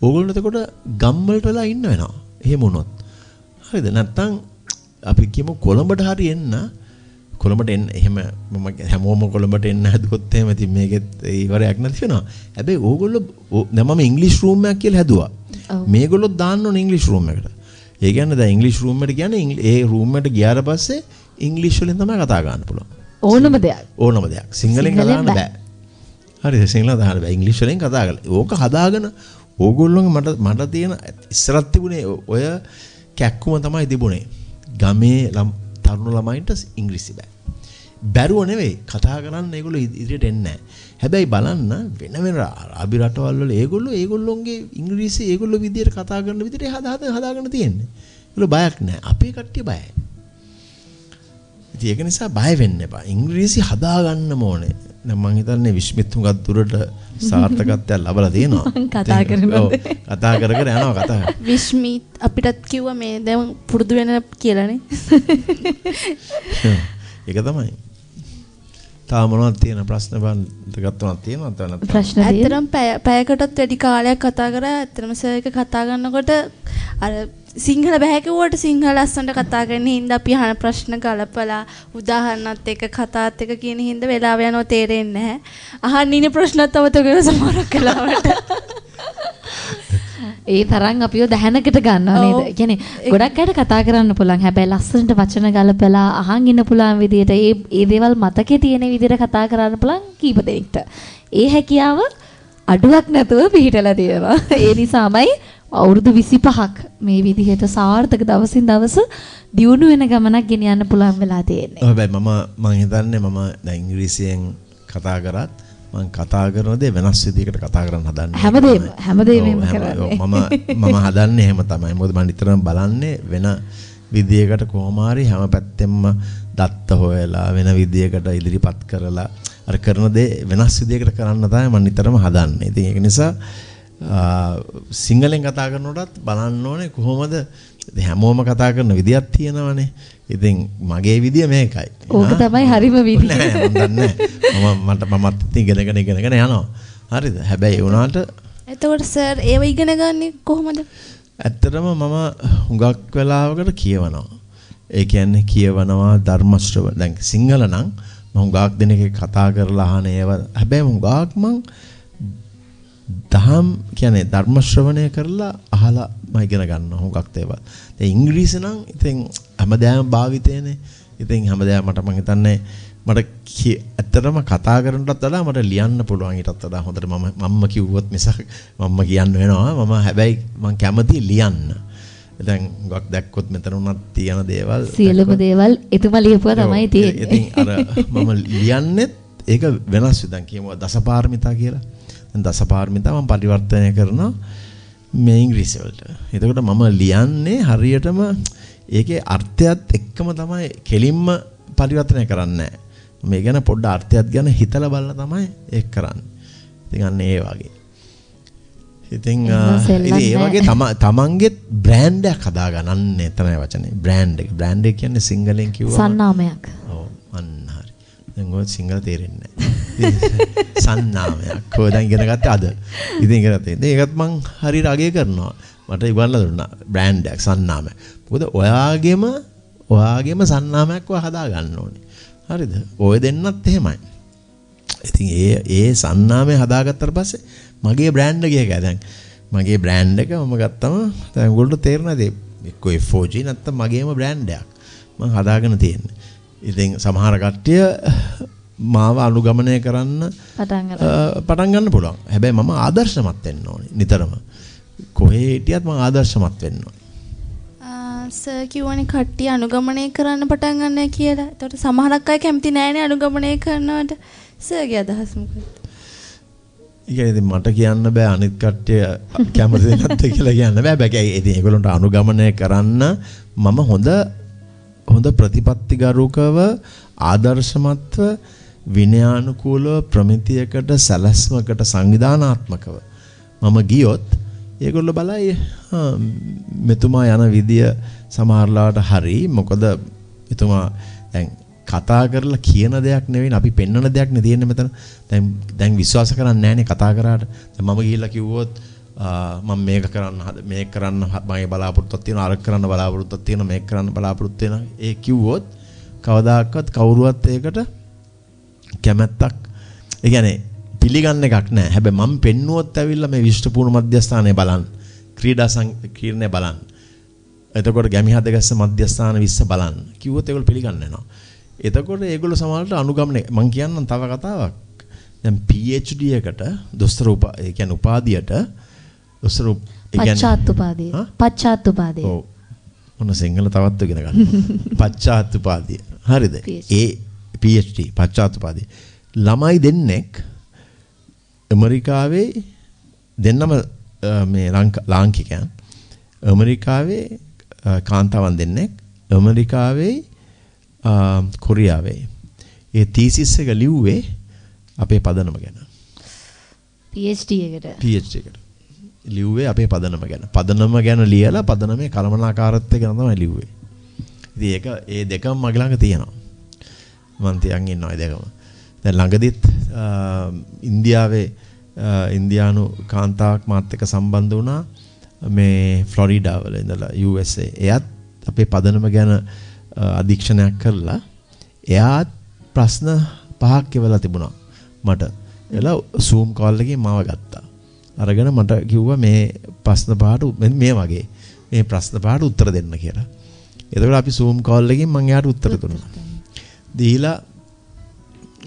ඕගොල්ලෝ එතකොට ගම්වලට වෙලා ඉන්න වෙනවා. එහෙම වුණොත්. හරිද? නැත්තම් අපි කියමු කොළඹට හරි එන්න කොළඹට එන්න එහෙම මම හැමෝම කොළඹට එන්න හදුවොත් එහෙම ඉතින් මේකෙත් ඉවරයක් නැති වෙනවා. හැබැයි ඕගොල්ලෝ දැන් මම ඉංග්‍රීසි රූම් එකක් කියලා හැදුවා. මේගොල්ලෝ දාන්න ඕනේ ඉංග්‍රීසි රූම් එකට. ඒ කියන්නේ දැන් ඉංග්‍රීසි රූම් එකට කියන්නේ ඒ රූම් එකට ගියාට පස්සේ ඉංග්‍රීසි වලින් තමයි කතා කරන්න පුළුවන්. ඕනම දෙයක්. සිංහලෙන් කතා කරන්න බෑ. හරිද? සිංහලෙන් කතා කරන්න බෑ. ඉංග්‍රීසි වලින් කතා කරලා. ඕක හදාගෙන ඕගොල්ලෝගේ මට තියෙන ඉස්සරත් තිබුණේ ඔය කැක්කුම තමයි තිබුණේ. ගමේ තරුණ ළමයින්ට ඉංග්‍රීසි බෑ. බැරුව නෙවෙයි කතා කරන්න ඒගොල්ලෝ ඉදිරියට එන්නේ නැහැ. හැබැයි බලන්න වෙන අරාබි රටවල් වල ඒගොල්ලෝගේ ඉංග්‍රීසි ඒගොල්ලෝ විදියට කතා කරන විදියට හදාගෙන තියෙන්නේ. ඒගොල්ලෝ බයක් නැහැ. අපේ කට්ටිය බයයි. ඉතින් ඒක නිසා බය වෙන්න එපා. ඉංග්‍රීසි හදාගන්න ඕනේ. දැන් මම හිතන්නේ විශ්මිත් හුඟක් දුරට සාර්ථකත්වයක් ලැබලා තියෙනවා. කතා කරනවා. කතා කර යනවා කතා. විශ්මිත් අපිටත් කිව්වා මේ දැන් පුරුදු වෙන කියලානේ. ඒක තමයි. තාම මොනවද තියෙන ප්‍රශ්න ගත්තොත් තියෙනවද නැත්නම් ප්‍රශ්න ඇත්තටම පැයකටත් වැඩි කාලයක් කතා කරා. ඇත්තටම සර් එක කතා කරනකොට අර සිංහල බෑ කිව්වට සිංහල ලස්සනට කතා කරන හින්දා අපි අහන ප්‍රශ්න ගලපලා උදාහරණත් එක්ක කතාත් එක්ක කියන හින්දා වෙලාව යනවා තේරෙන්නේ නැහැ. අහන්න ඉන්නේ ප්‍රශ්නත් අවතක වෙන සමහරක් වෙලාවට. ඒ තරම් අපිව දැහැනකට ගන්නවා නේද? කියන්නේ ගොඩක් අයට කතා කරන්න පුළුවන්. හැබැයි ලස්සනට වචන ගලපලා අහන් ඉන්න පුළුවන් විදියට ඒ දේවල් මතකේ තියෙන විදියට කතා කරන්න පුළුවන් කීප දෙනෙක්ට. ඒ හැකියාව අඩුවක් නැතුව පිළිහිටලා තියෙනවා. ඒ නිසාමයි අවුරුදු 25ක් මේ විදිහට සාර්ථක දවසින් දවස දියුණු වෙන ගමනක් ගෙනියන්න පුළුවන් වෙලා තියෙන්නේ. හැබැයි මම හිතන්නේ මම දැන් ඉංග්‍රීසියෙන් කතා කරත් මම කතා කරන දේ වෙනස් විදිහකට කතා කරන්න හදන්නේ. හැමදේම කරන්නේ. මම හදන්නේ එහෙම තමයි. මොකද මම නිතරම බලන්නේ වෙන විදිහකට කොහොම හරි හැම පැත්තෙම දත්ත හොයලා වෙන විදිහකට ඉදිරිපත් කරලා අර කරන දේ වෙනස් විදිහකට කරන්න තමයි මම නිතරම හදන්නේ. ඉතින් ඒක නිසා සිංහලෙන් කතා කරනකොටත් බලන්න ඕනේ කොහොමද හැමෝම කතා කරන විදියක් තියෙනවනේ. ඉතින් මගේ විදිය මේකයි. ඕක තමයි හරිම විදිය. නෑ මම දන්නේ නෑ. මමත් ඉගෙනගෙන යනවා. හරිද? හැබැයි ඒ වුණාට එතකොට සර් ඒව ඉගෙන ගන්නේ කොහොමද? ඇත්තටම මම හුඟක් වෙලාවකට කියවනවා. ඒ කියන්නේ කියවනවා ධර්ම ශ්‍රවණ. දැන් සිංහල නම් මම හුඟක් දෙනෙක් කතා කරලා අහන ඒවා. හැබැයි හුඟක් මම දහම් කියන්නේ ධර්ම ශ්‍රවණය කරලා අහලා මම ඉගෙන ගන්නවා හුඟක් දේවල්. දැන් ඉංග්‍රීසි නම් ඉතින් හැමදාම භාවිතේනේ. ඉතින් හැමදාම මම හිතන්නේ මට ඇත්තටම කතා කරනටත් වඩා මට ලියන්න පුළුවන් ඊටත් වඩා හොඳට මම කිව්වොත් මිසක් මම කියන්න වෙනවා. මම හැබැයි මම කැමති ලියන්න. දැන් හුඟක් දැක්කොත් මෙතන උනත් තියෙන දේවල් සියලුම දේවල් එතුමා ලියපුවා තමයි තියෙන්නේ. ඉතින් අර මම ලියන්නෙත් ඒක වෙනස් විදිහට කියමු දසපාරමිතා කියලා. දසපාරමිතා මම පරිවර්තනය කරනවා මේ ඉංග්‍රීසි වලට. එතකොට මම ලියන්නේ හරියටම ඒකේ අර්ථයත් එක්කම තමයි කෙලින්ම පරිවර්තනය කරන්නේ. මේ ගැන පොඩ්ඩ අර්ථයත් ගැන හිතලා බලලා තමයි ඒක කරන්නේ. ඉතින් අන්න ඒ වගේ. ඉතින් ඒ වගේ තමන්ගේ බ්‍රෑන්ඩ් එකක් හදාගන්න එතනයි වචනේ. බ්‍රෑන්ඩ් එක කියන්නේ සිංහලෙන් කිව්වම සන්නාමයක්. ඔව් අන්න හරි. දැන් ඔය සිංහල තේරෙන්නේ නැහැ. සන්නාමයක්. කොහෙද ඉගෙන ගත්තේ අද. ඉතින් ඉගෙන ගත්තේ. ඉතින් ඒකත් මං හරියට අගය කරනවා. මට ඉවන්ලා දුන්නා බ්‍රෑන්ඩ් එකක් සන්නාමයක්. මොකද ඔයාගේම සන්නාමයක් ඔයා හදා ගන්න ඕනේ. හරිද? ඔය දෙන්නත් එහෙමයි. ඉතින් ඒ සන්නාමය හදාගත්තට පස්සේ මගේ බ්‍රෑන්ඩ් එක එකයි. දැන් මගේ බ්‍රෑන්ඩ් එක මම ගත්තම දැන් ඔයගොල්ලෝ තේරෙනවද? එක්ක F4G නැත්නම් මගේම බ්‍රෑන්ඩ් එකක් මම හදාගෙන තියෙන්නේ. ඉතින් සමහර කට්ටිය මාව අනුගමනය කරන්න පටන් ගන්න පුළුවන්. හැබැයි මම ආදර්ශමත් වෙන්න ඕනේ නිතරම. කොහේ හිටියත් මම ආදර්ශමත් වෙන්න ඕනේ. සර් කිව්වනේ කට්ටිය අනුගමනය කරන්න පටන් ගන්නයි කියලා. ඒතකොට සමහරක් අය කැමති නෑනේ අනුගමනය කරනවට. සර්ගේ අදහස් මොකක්ද? ඉතින් මට කියන්න බෑ අනිත් කට්ටිය කැමති නැද්ද කියලා කියන්න බෑ. බෑ ඉතින් ඒගොල්ලන්ට අනුගමනය කරන්න මම හොඳ ප්‍රතිපත්තිගරුකව ආදර්ශමත්ව විනයානුකූලව ප්‍රමිතියකට සැලැස්මකට සංවිධානාත්මකව මම ගියොත් ඒගොල්ලෝ බලයි මෙතුමා යන විදිය සමහරලාට හරි. මොකද එතුමා දැන් කතා කරලා කියන දෙයක් නෙවෙයි අපි පෙන්වන දෙයක් නේ තියෙන්නේ මෙතන. දැන් විශ්වාස කරන්නේ නැහනේ කතා කරාට. දැන් මම ගිහිල්ලා කිව්වොත් මම මේක කරන්න මගේ බලාපොරොත්තුවක් තියෙනවා, අර කරන්න බලාපොරොත්තුවක් තියෙනවා, මේක කරන්න බලාපොරොත්තු වෙනවා. ඒ කිව්වොත් කවදාකවත් කවුරුවත් ඒකට කැමැත්තක් ඒ කියන්නේ පිළිගන්න එකක් නැහැ. හැබැයි මම පෙන්නුවොත් ඇවිල්ලා මේ විශිෂ්ටපූර්ණ මධ්‍යස්ථානය බලන්න. ක්‍රීඩා සංකීර්ණය බලන්න. එතකොට ගැමි හදගස්ස මධ්‍යස්ථාන 20 බලන්න. කිව්වොත් ඒගොල්ලෝ පිළිගන්නේ නැහැ. එතකොට ඒගොල්ලෝ සමහරවිට අනුගමනය මම කියන්නම් තව කතාවක්. දැන් PhD එකට දොස්තර ඒ කියන්නේ උපාධියට දොස්තර ඒ කියන්නේ පශ්චාත් උපාධිය. ඔව්. මොන සිංහල තවත් ඉගෙන ගන්න. පශ්චාත් උපාධිය. හරිද? ඒ PhD පශ්චාත් උපාධිය. ළමයි දෙන්නෙක් ඇමරිකාවේ දෙන්නම මේ ලාංකිකයන් ඇමරිකාවේ කාන්තාවන් දෙන්නෙක් ඇමරිකාවේ කොරියාවේ ඒ තීසිස් එක ලිව්වේ අපේ පදනම ගැන. PhD එකට ලිව්වේ අපේ පදනම ගැන. පදනම ගැන ලියලා පදනමේ කළමනාකාරත්වය ගැන තමයි ලිව්වේ. ඉතින් ඒක ඒ දෙකම මගේ ළඟ තියෙනවා. මම තියන් ඉන්නවා ඒ දෙකම. දැන් ළඟදිත් ඉන්දියාවේ ඉන්දියානු කාන්තාවක් මාත් එක්ක සම්බන්ධ වුණා මේ ෆ්ලොරිඩා වල ඉඳලා USA. එයාත් අපේ පදනම ගැන අධීක්ෂණයක් කරලා එයාත් ප්‍රශ්න 5ක් එවලා තිබුණා මට. එලා Zoom call එකකින් මාව ගත්තා. අරගෙන මට කිව්වා මේ ප්‍රශ්න 5ට මේ වගේ මේ ප්‍රශ්න 5ට උත්තර දෙන්න කියලා. එතකොට අපි Zoom call එකකින් මම එයාට උත්තර දුන්නා. දීලා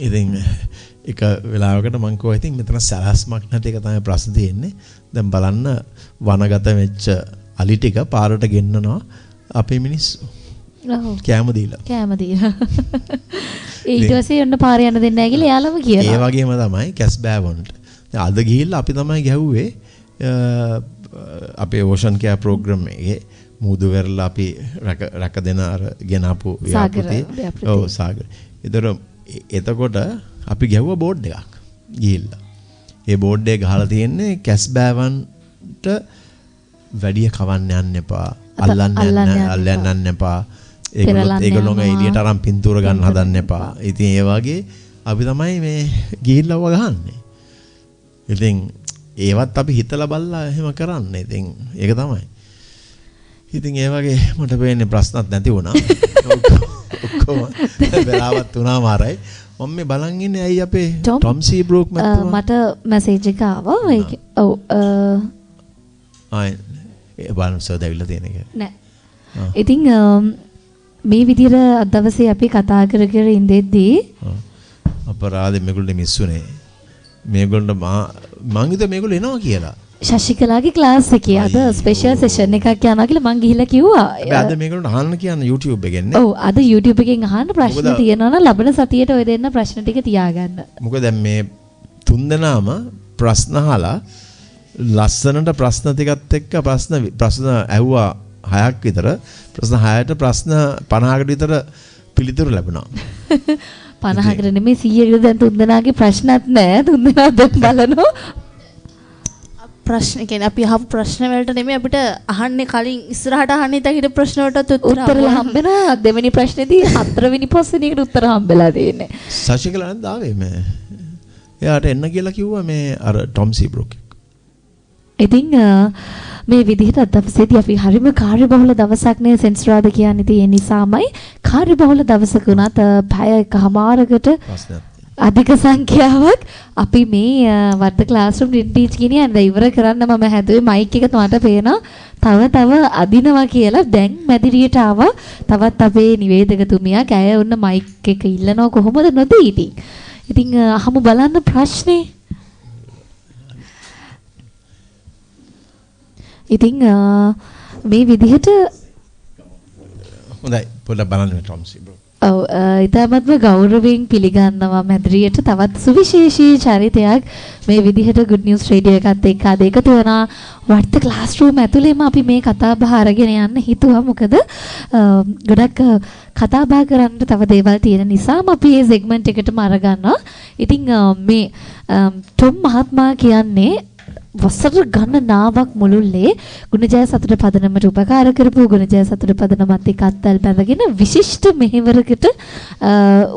ඉතින් එක වෙලාවකට මං කිව්වා ඉතින් මෙතන සැලැස්මක් නැති එක තමයි ප්‍රශ්න තියෙන්නේ. දැන් බලන්න වනගත වෙච්ච අලි ටික පාරට ගෙන්නනවා අපේ මිනිස්සු. කෑම දීලා. ඊට පස්සේ යන්න පාර යන්න දෙන්නේ නැහැ කියලා එයාලම කියනවා. ඒ වගේම තමයි කැස් බෑවොන්ට. දැන් අද ගිහිල්ලා අපි තමයි ගැහුවේ අපේ ඕෂන් කෙයාර් ප්‍රෝග්‍රෑම් එකේ මුදු වෙරළා අපි රැක දෙන අර ගෙනාපු ව්‍යාපෘති. ඔව් සාගර. එතකොට අපි ගැහුවා බෝඩ් එකක් ගිහිල්ලා. ඒ බෝඩ් එක ගහලා තියෙන්නේ කැස් බෑවන්ට වැඩිය කවන්න යන්න එපා. අල්ලන්න යන්න එපා. ඒගොල්ලෝ එළියට අරන් පින්තූර ගන්න හදන්න එපා. ඉතින් ඒ වගේ අපි තමයි මේ ගිහිල්ලා ගහන්නේ. ඉතින් ඒවත් අපි හිතලා බලලා එහෙම කරන්නේ. ඉතින් ඒක තමයි. ඉතින් ඒ වගේ මට වෙන්නේ ප්‍රශ්නත් නැති වුණා. ඔක්කොම වෙලාවත් වුණා මාරයි. මම මේ බලන් ඉන්නේ ඇයි අපේ ටොම් සී බ්‍රෝක් මට මැසේජ් එක ආවා. ඔව් ඒ බලන්න සර් දැවිලා තියෙන එක. නෑ. ඉතින් මේ විදිහට අද දවසේ අපි කතා කර ඉඳෙද්දී අපරාධෙ මේගොල්ලෝ මිස්සුනේ. මේගොල්ලෝ මං හිතුවා මේගොල්ලෝ එනවා කියලා. ශශිකලාගේ ක්ලාස් එකේ අද ස්පෙෂල් සෙෂන් එකක් යනවා කියලා මං ගිහිල්ලා කිව්වා. අද මේගොල්ලෝ අහන්න කියන්න YouTube එකෙන් නේ. ඔව් අද YouTube එකෙන් අහන්න ප්‍රශ්න තියෙනවා නම් ලබන සතියේට ඔය දෙන්න ප්‍රශ්න ටික තියාගන්න. මොකද දැන් මේ තුන් දෙනාම ප්‍රශ්න අහලා ලස්සනට ප්‍රශ්න ටිකත් එක්ක ප්‍රශ්න ඇහුවා 6ක් විතර. ප්‍රශ්න 6ට ප්‍රශ්න 50කට විතර පිළිතුරු ලැබුණා. 50කට නෙමෙයි 100කට දැන් තුන් දෙනාගේ ප්‍රශ්නත් නැහැ. තුන් දෙනා දැන් බලනවා. ප්‍රශ්න කියන්නේ අපි අහපු ප්‍රශ්න වලට නෙමෙයි අපිට අහන්නේ කලින් ඉස්සරහට අහන්නේ හිට ප්‍රශ්න වලට උත්තර හම්බෙන දෙවෙනි ප්‍රශ්නේදී හතරවෙනි පස්වෙනි එකට උත්තර හම්බෙලා තියෙන්නේ. සශිකලා නේද ආවේ මේ එයාට එන්න කියලා කිව්වා මේ අර ටොම් සීබ්‍රොක්. ඉතින් මේ විදිහට අද දවසේදී අපි හරිම කාර්යබහුල දවසක් නේ සෙන්සුරාදා කියන්නේ ඒ නිසාමයි කාර්යබහුල දවසක උනත් පැය එකමාරකට අධික සංඛ්‍යාවක් අපි මේ වර්ධ ක්ලාස්රූම් ටීච් කියන්නේ ඉවර කරන්න මම හැදුවේ මයික් එක මට පේනවා තව අදිනවා කියලා දැන් මැදිරියට ආවා තවත් අපේ නිවේදකතුමියක් ඇය ඔන්න මයික් එක ඉල්ලනවා කොහොමද නොදී ඉතින් අහමු බලන්න ප්‍රශ්නේ ඉතින් මේ විදිහට හොඳයි පොඩ්ඩක් බලන්න ටොම් සීබ්‍රොක් ඔව් ඊටමත්ම ගෞරවයෙන් පිළිගන්නවා මැදිරියට තවත් සුවිශේෂී චරිතයක් මේ විදිහට good news radio එකත් එක්ක අද එකතු වෙනා වර්ත ක්ලාස්රූම් ඇතුළේම අපි මේ කතා බහ අරගෙන යන්න හිතුවා මොකද ගොඩක් කතා බහ කරන්න තව දේවල් තියෙන නිසාම අපි මේ සෙග්මන්ට් එකටම අරගන්නවා ඉතින් මේ ටොම් මහත්මයා කියන්නේ වසර ගණනාවක් මුළුල්ලේ ගුණජය සතුට පදනමට උපකාර කරපු ගුණජය සතුට පදනමත් එක්ක අත්වල බැඳගෙන විශිෂ්ට මෙහෙවරකට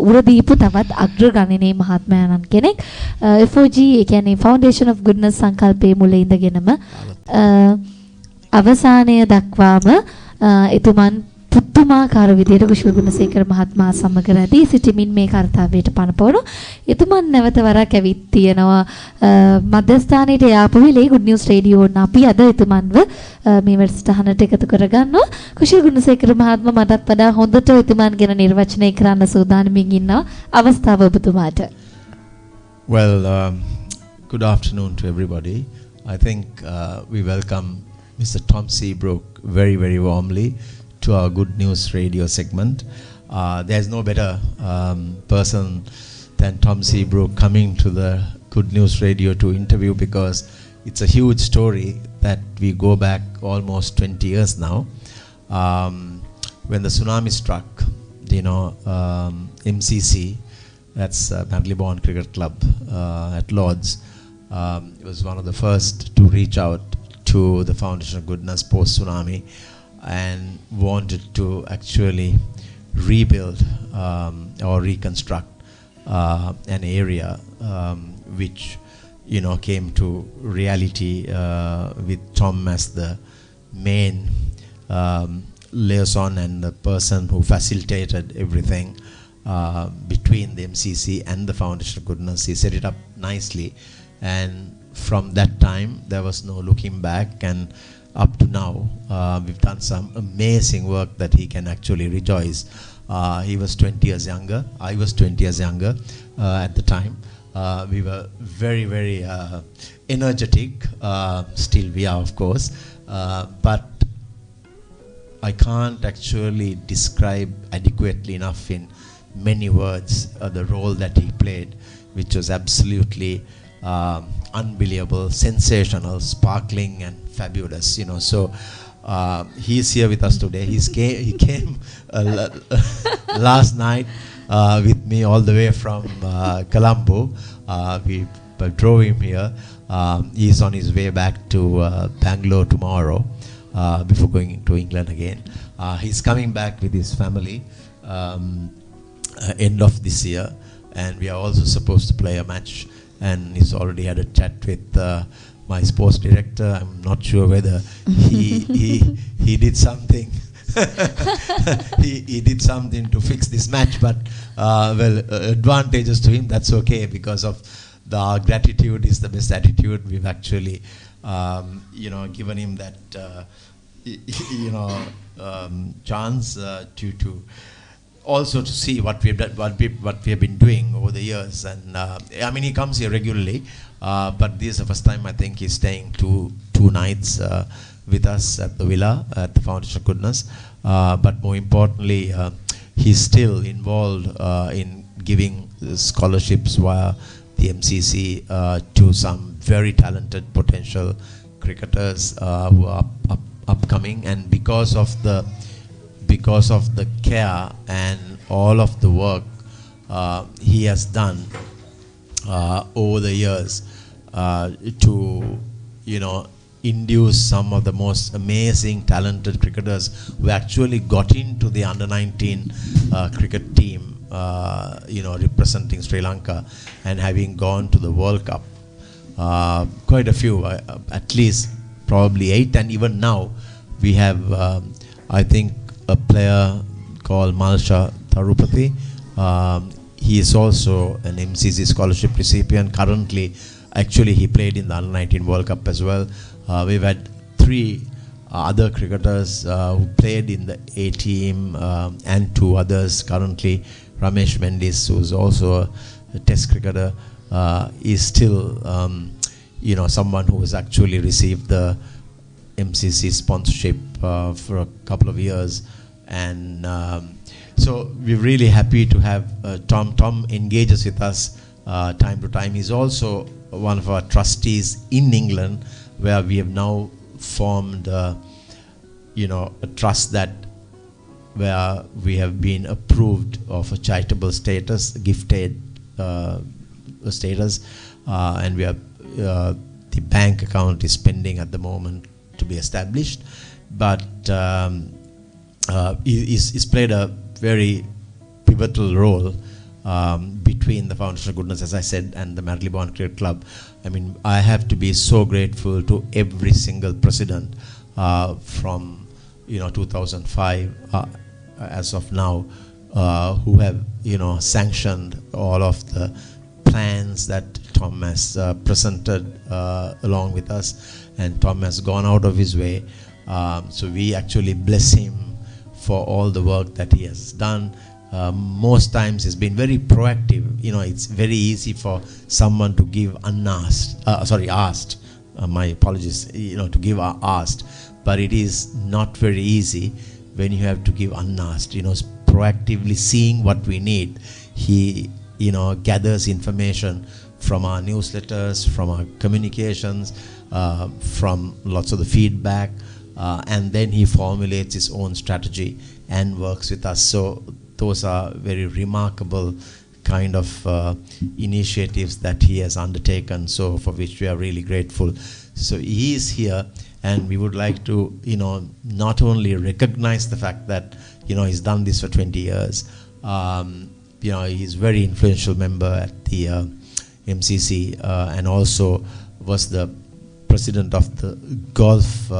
උර දීපු තවත් අග්‍රගණනීය මහත්මයාණන් කෙනෙක් FOG ඒ කියන්නේ Foundation of Goodness සංකල්පයේ මුල ඉඳගෙනම අවසානය දක්වාම එතුමන් පුදුමාකාර විදියට කුෂල් ගුණසේකර මහත්මයා සමග රැඳී සිටමින් මේ කාර්යයට පනපවන එතුමන් නැවත වරක් ඇවිත් තියෙනවා මධ්‍යස්ථානයේ යාපු වෙලේ good news radio වුණ අපි අද එතුමන්ව මේ වැඩසටහනට එකතු කරගන්නවා කුෂල් ගුණසේකර මහත්මයා මටත් වඩා හොඳට එතුමන් ගැන නිර්වචනය කරන්න සූදානම්ින් ඉන්නවා අවස්ථාව ඔබතුමාට Well good afternoon to everybody I think we welcome Mr. Tom Seabrook very very warmly to our Good News Radio segment. There's no better person than Tom Seabrook coming to the Good News Radio to interview because it's a huge story that we go back almost 20 years now. When the tsunami struck, MCC, that's Manly Born Cricket Club at Lords, was one of the first to reach out to the Foundation of Goodness post-tsunami and wanted to actually rebuild or reconstruct an area which came to reality with Tom as the main liaison and the person who facilitated everything between the MCC and the Foundation of Goodness. He set it up nicely and from that time there was no looking back and up to now, we've done some amazing work that he can actually rejoice. He was 20 years younger. I was 20 years younger at the time. We were very, very energetic. Still we are, of course. But I can't actually describe adequately enough in many words the role that he played, which was absolutely unbelievable, sensational, sparkling and fabulous, so he's here with us today. He came last night with me all the way from Colombo. We drove him here. He's on his way back to Bangalore tomorrow before going to England again. He's coming back with his family end of this year and we are also supposed to play a match and he's already had a chat with my sports director. I'm not sure whether he did something. he did something to fix this match, but advantages to him. That's okay because of our gratitude is the best attitude. We've actually, given him that, chance to also to see what we've done, what we have been doing over the years. And he comes here regularly. But this is the first time I think he's staying two nights with us at the villa at the Foundation of Goodness. But more importantly, he's still involved in giving scholarships via the MCC to some very talented potential cricketers who are upcoming. And because of the care and all of the work he has done over the years to induce some of the most amazing talented cricketers who actually got into the under 19 cricket team representing Sri Lanka and having gone to the World Cup. Quite a few, at least probably 8, and even now we have, I think, a player called Malsha Tharupathy. He is also an MCC scholarship recipient. Currently, actually, he played in the Under-19 World Cup as well. We've had 3 other cricketers who played in the A team, and 2 others currently. Ramesh Mendis, who's also a test cricketer, is still someone who has actually received the MCC sponsorship for a couple of years. And so we're really happy to have Tom. Tom engages with us time to time. He's also one of our trustees in England, where we have now formed a trust that where we have been approved of a charitable status, gifted status, and we are the bank account is pending at the moment to be established, but he's played a very pivotal role between the Foundation of Goodness, as I said, and the Marylebone Cricket Club. I mean, I have to be so grateful to every single president from 2005 as of now, who have sanctioned all of the plans that Tom has presented along with us, and Tom has gone out of his way. So we actually bless him for all the work that he has done. Most times he's been very proactive. It's very easy for someone to give asked. My apologies. To give asked, but it is not very easy when you have to give unasked. Proactively seeing what we need. He gathers information from our newsletters, from our communications, from lots of the feedback, and then he formulates his own strategy and works with us. So those are very remarkable kind of initiatives that he has undertaken, so for which we are really grateful. So he is here, and we would like to not only recognize the fact that he's done this for 20 years. He's a very influential member at the MCC, and also was the president of the golf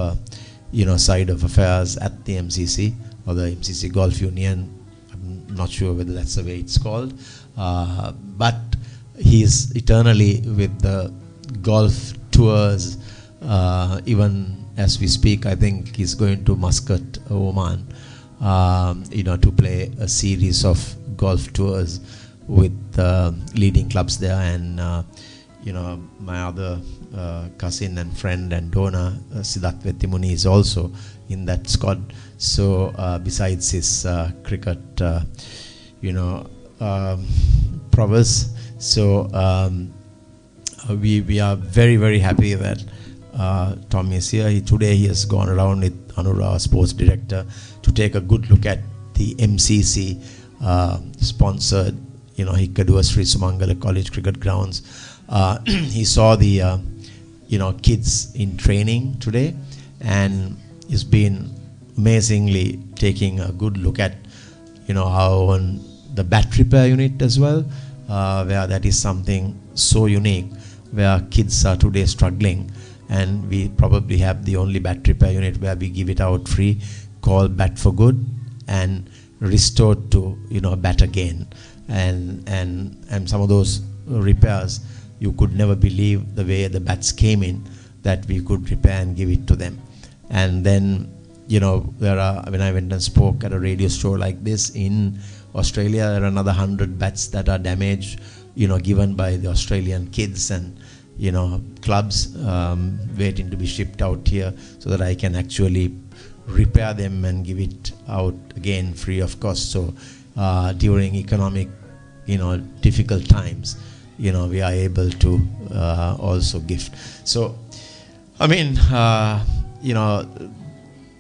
side of affairs at the MCC, or the MCC Golf Union. I'm not sure whether that's the way it's called, but he's eternally with the golf tours. Even as we speak, I think he's going to Muscat, Oman, to play a series of golf tours with leading clubs there. And my other cousin and friend and donor, Siddharth Vettimuni, is also in that squad. So besides his cricket prowess, so we are very, very happy that Tom is here. Today he has gone around with Anura, our sports director, to take a good look at the MCC sponsored Hikkadua Sri Sumangala College cricket grounds. He saw the kids in training today, and he's been amazingly taking a good look at how on the bat repair unit as well, where that is something so unique, where kids are today struggling, and we probably have the only bat repair unit where we give it out free, called Bat for Good, and restored to bat again. And some of those repairs, you could never believe the way the bats came in, that we could repair and give it to them. And then there are, when I went and spoke at a radio show like this in Australia, there are another 100 bats that are damaged, given by the Australian kids and clubs, waiting to be shipped out here so that I can actually repair them and give it out again free of cost. So during economic difficult times, we are able to also gift. So I mean,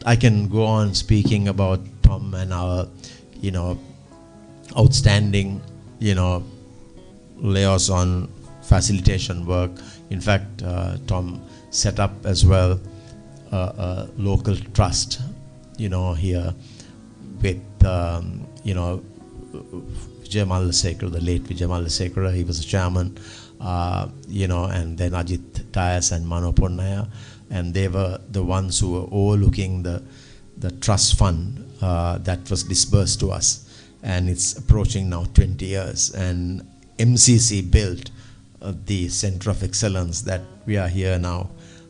I can go on speaking about Tom and our outstanding liaison facilitation work. In fact, Tom set up as well a local trust, here with, Vijay Mallasekara, the late Vijay Mallasekara, he was a chairman, and then Ajit Tyas and Mano Ponnaya, and they were the ones who were overlooking the trust fund that was disbursed to us, and it's approaching now 20 years, and MCC built the Center of Excellence that we are here now,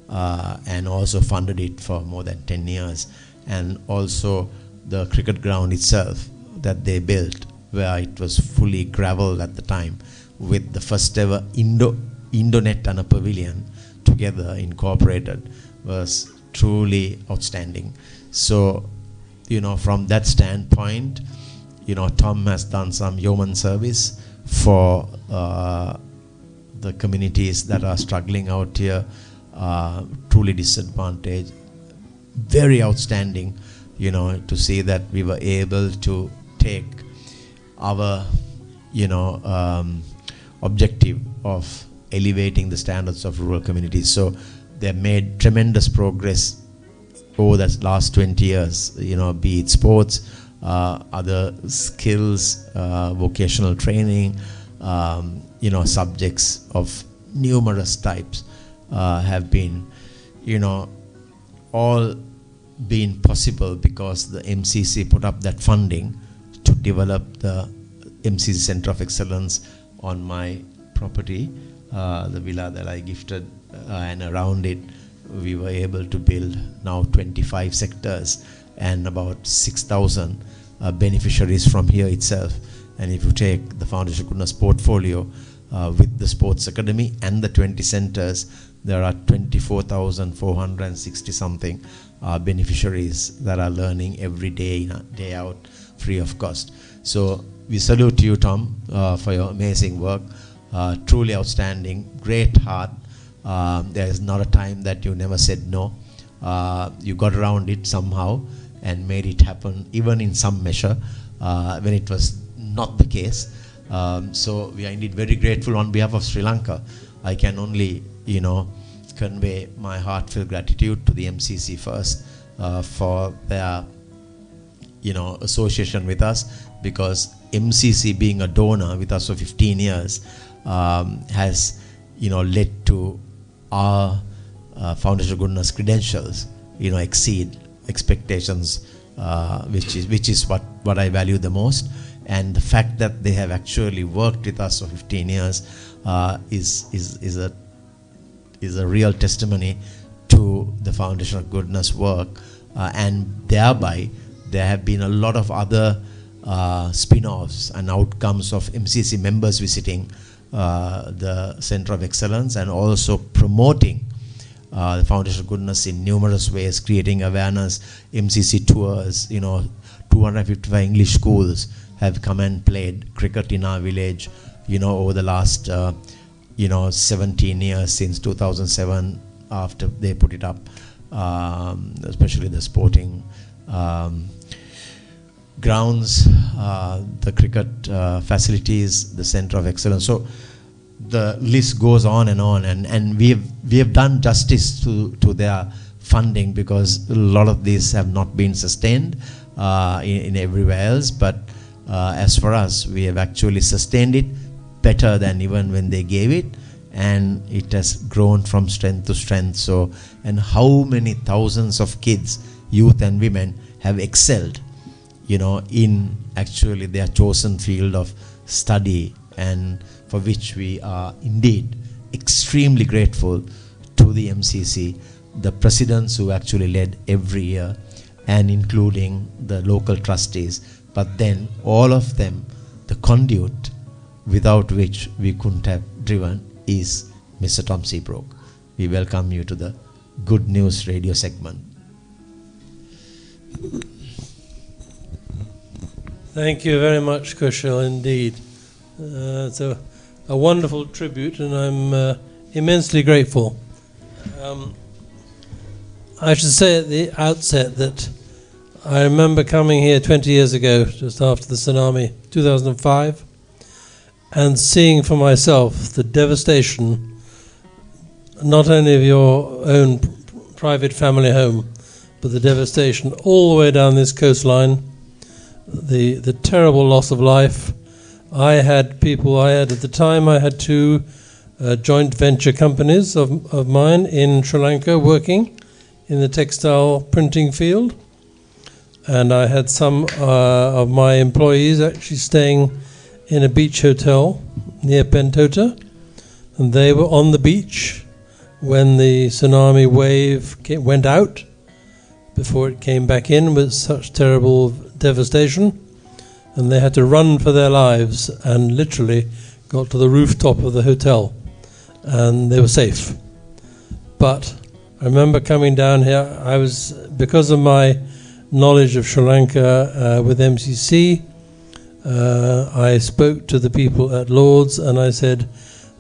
and also funded it for more than 10 years, and also the cricket ground itself that they built, where it was fully gravel at the time, with the first ever Indonet and a pavilion together incorporated, was truly outstanding. So, from that standpoint, Tom has done some yeoman service for the communities that are struggling out here, truly disadvantaged. Very outstanding, to see that we were able to take our, objective of elevating the standards of rural communities. So they have made tremendous progress over the last 20 years, be it sports, other skills, vocational training, subjects of numerous types have been, all been possible because the MCC put up that funding to develop the MCC Center of Excellence on my property, the villa that I gifted, and around it we were able to build now 25 sectors and about 6,000 beneficiaries from here itself. And if you take the Foundation of Goodness portfolio with the Sports Academy and the 20 centers, there are 24,460 something beneficiaries that are learning every day, day out, free of cost. So we salute you, Tom, for your amazing work. Truly outstanding, great heart. There is not a time that you never said no. You got around it somehow and made it happen, even in some measure, when it was not the case. So we are indeed very grateful on behalf of Sri Lanka. I can only, convey my heartfelt gratitude to the MCC first for their, association with us, because MCC being a donor with us for 15 years has, led to our Foundation of Goodness credentials, exceed expectations, which is what I value the most. And the fact that they have actually worked with us for 15 years is a real testimony to the Foundation of Goodness work, and thereby there have been a lot of other spin-offs and outcomes of MCC members visiting the Center of Excellence and also promoting the Foundation of Goodness in numerous ways, creating awareness, MCC tours, 255 English schools have come and played cricket in our village, over the last 17 years since 2007, after they put it up, especially the sporting grounds, the cricket facilities, the Center of Excellence. So the list goes on, and we have done justice to their funding, because a lot of these have not been sustained in everywhere else, but as for us, we have actually sustained it better than even when they gave it, and it has grown from strength to strength. So, and how many thousands of kids, youth and women have excelled, in actually their chosen field of study, and for which we are indeed extremely grateful to the MCC, the presidents who actually led every year, and including the local trustees, but then all of them, the conduit without which we couldn't have driven is Mr. Tom Seabrook. We welcome you to the Good News Radio segment. Thank you very much, Kushal, indeed. It's a wonderful tribute, and I'm immensely grateful. I should say at the outset that I remember coming here 20 years ago, just after the tsunami, 2005, and seeing for myself the devastation, not only of your own private family home, but the devastation all the way down this coastline, the terrible loss of life, I had at the time I had two joint venture companies of mine in Sri Lanka working in the textile printing field. And I had some of my employees actually staying in a beach hotel near Pentota. And they were on the beach when the tsunami wave went out, before it came back in with such terrible devastation. And they had to run for their lives and literally got to the rooftop of the hotel. And they were safe. But I remember coming down here, because of my knowledge of Sri Lanka with MCC, I spoke to the people at Lord's and I said,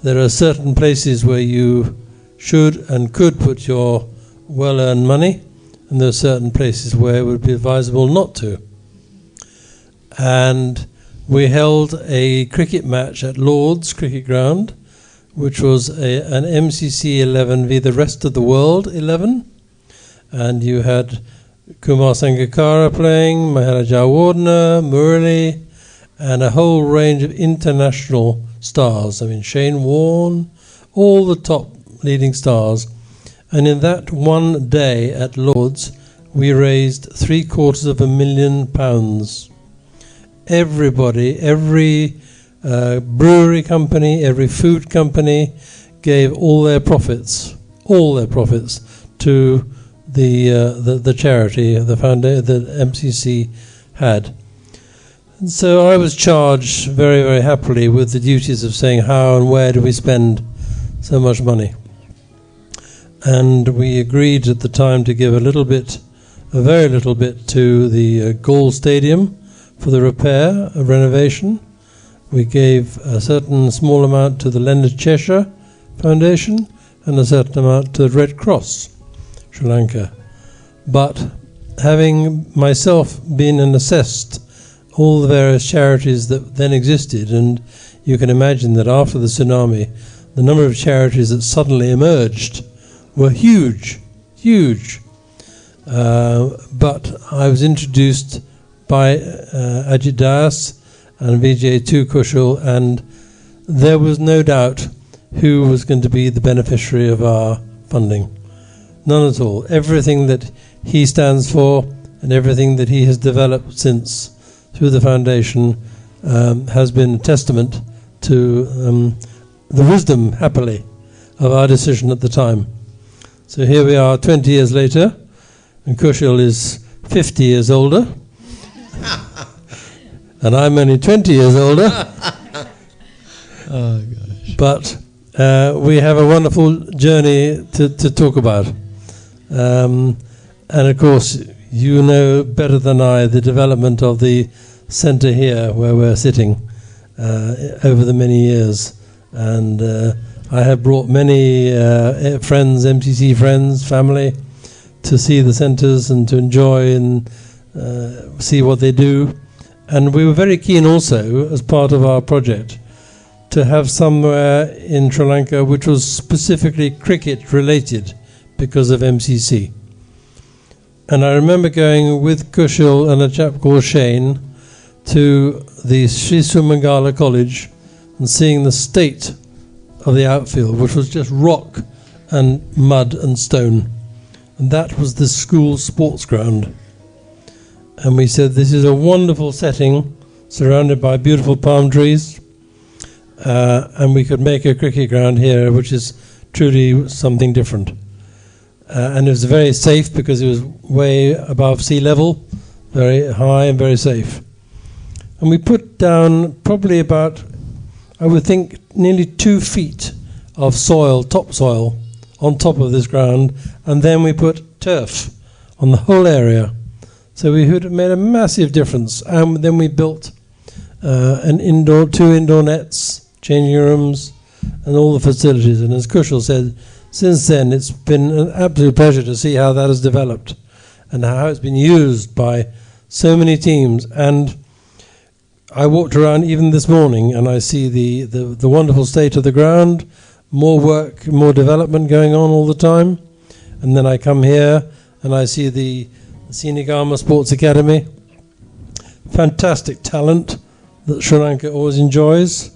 there are certain places where you should and could put your well-earned money, and there are certain places where it would be advisable not to. And we held a cricket match at Lord's Cricket Ground, which was an MCC 11 v the rest of the world 11. And you had Kumar Sangakkara playing, Maharaja Wardner, Murali, and a whole range of international stars. I mean, Shane Warne, all the top leading stars. And in that one day at Lord's, we raised £750,000. Everybody, every brewery company, every food company gave all their profits to the charity, the foundation that MCC had. And so I was charged very, very happily with the duties of saying how and where do we spend so much money. And we agreed at the time to give a very little bit to the Gaul Stadium for the repair, renovation. We gave a certain small amount to the Leonard Cheshire Foundation and a certain amount to the Red Cross, Sri Lanka. But having myself been and assessed all the various charities that then existed, and you can imagine that after the tsunami, the number of charities that suddenly emerged were huge. But I was introduced by Ajit Das and Vijay Kushal, and there was no doubt who was going to be the beneficiary of our funding. None at all. Everything that he stands for and everything that he has developed since through the foundation has been a testament to the wisdom, happily, of our decision at the time. So here we are 20 years later, and Kushal is 50 years older. And I'm only 20 years older. Oh, gosh. But we have a wonderful journey to talk about. And of course, you know better than I the development of the centre here where we're sitting over the many years. And I have brought many friends, MCC friends, family, to see the centres and to enjoy and see what they do. And we were very keen also, as part of our project, to have somewhere in Sri Lanka which was specifically cricket related because of MCC. And I remember going with Kushal and a chap called Shane to the Sri Sumangala College and seeing the state of the outfield, which was just rock and mud and stone. And that was the school sports ground. And we said, this is a wonderful setting, surrounded by beautiful palm trees, and we could make a cricket ground here, which is truly something different. And it was very safe because it was way above sea level, very high and very safe. And we put down probably about, I would think, nearly 2 feet of soil, topsoil, on top of this ground, and then we put turf on the whole area. So we had made a massive difference, and then we built two indoor nets, changing rooms, and all the facilities. And as Kushal said, since then it's been an absolute pleasure to see how that has developed and how it's been used by so many teams. And I walked around even this morning, and I see the wonderful state of the ground, more work, more development going on all the time. And then I come here and I see the Sinigama Sports Academy. Fantastic talent that Sri Lanka always enjoys.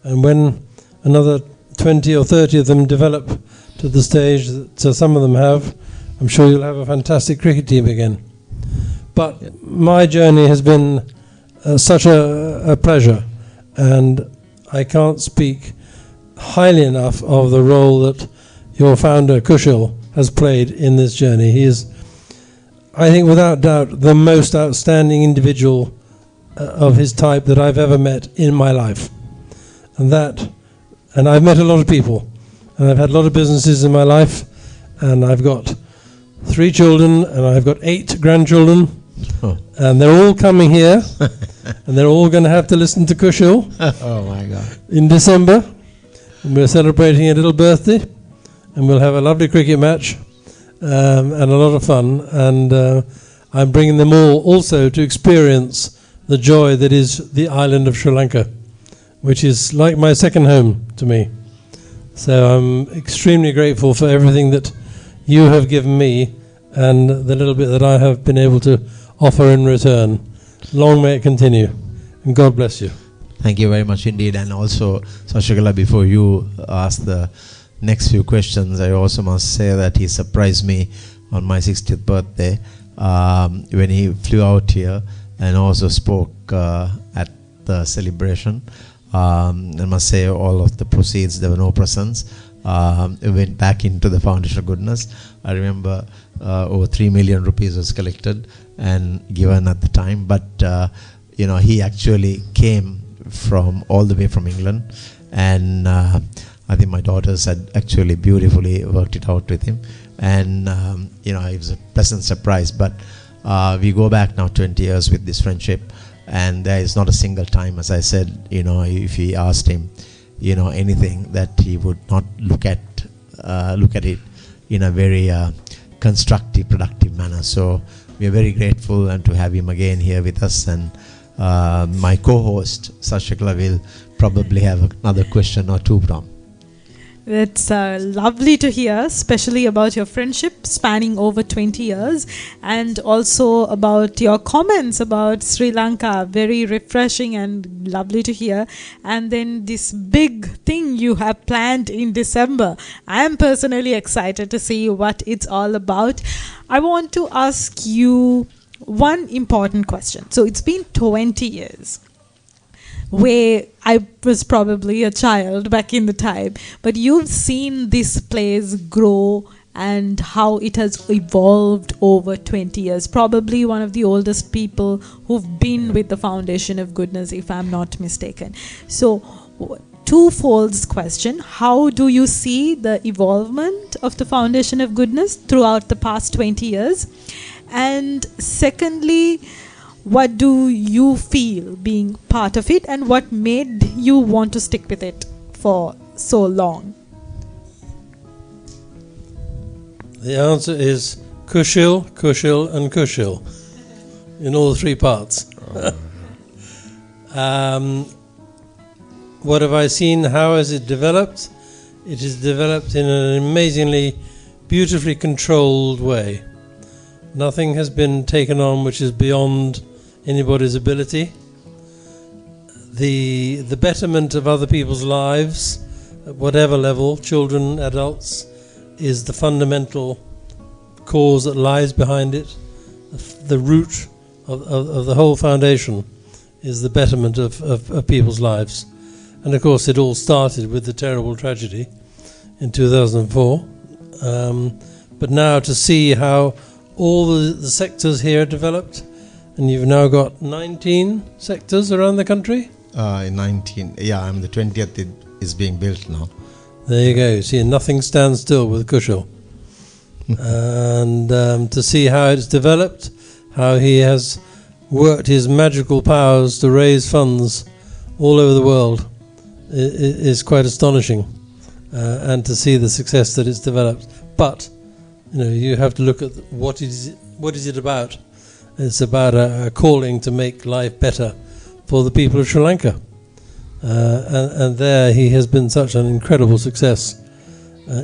And when another 20 or 30 of them develop to the stage that some of them have, I'm sure you'll have a fantastic cricket team again. But my journey has been such a pleasure, and I can't speak highly enough of the role that your founder Kushal has played in this journey. He is, I think, without doubt, the most outstanding individual of his type that I've ever met in my life. And I've met a lot of people, and I've had a lot of businesses in my life, and I've got 3 children, and I've got 8 grandchildren, and they're all coming here, and they're all going to have to listen to Kushal. Oh my God! In December, and we're celebrating a little birthday, and we'll have a lovely cricket match, and a lot of fun. And I'm bringing them all also to experience the joy that is the island of Sri Lanka, which is like my second home to me. So I'm extremely grateful for everything that you have given me and the little bit that I have been able to offer in return. Long may it continue, and God bless you. Thank you very much indeed. And also, Sashikala, before you ask the next few questions, I also must say that he surprised me on my 60th birthday when he flew out here and also spoke at the celebration. I must say all of the proceeds, there were no presents, went back into the Foundation of Goodness. I remember over 3 million rupees was collected and given at the time, but he actually came from all the way from England, and I think my daughters had actually beautifully worked it out with him, and it was a pleasant surprise. But we go back now 20 years with this friendship, and there is not a single time, as I said, if he asked him anything, that he would not look at it in a very constructive, productive manner. So we are very grateful and to have him again here with us. And my co-host Sashikala will probably have another question or two from. It's lovely to hear, especially about your friendship spanning over 20 years, and also about your comments about Sri Lanka. Very refreshing and lovely to hear. And then this big thing you have planned in December. I am personally excited to see what it's all about. I want to ask you one important question. So it's been 20 years. Where I was probably a child back in the time, but you've seen this place grow and how it has evolved over 20 years. Probably one of the oldest people who've been with the Foundation of Goodness, if I'm not mistaken. So, twofold question. How do you see the evolvement of the Foundation of Goodness throughout the past 20 years? And secondly, what do you feel being part of it, and what made you want to stick with it for so long? The answer is Kushal, Kushal and Kushal in all 3 parts. What have I seen? How has it developed? It has developed in an amazingly beautifully controlled way. Nothing has been taken on which is beyond anybody's ability. The betterment of other people's lives, at whatever level, children, adults, is the fundamental cause that lies behind it. The root of the whole foundation is the betterment of people's lives. And of course it all started with the terrible tragedy in 2004. But now to see how all the sectors here developed, and you've now got 19 sectors around the country? 19. Yeah, I'm the 20th. It is being built now. There you go. See, nothing stands still with Kushal. And to see how it's developed, how he has worked his magical powers to raise funds all over the world is quite astonishing. And to see the success that it's developed. But, you have to look at what is it about. It's about a calling to make life better for the people of Sri Lanka. And there he has been such an incredible success,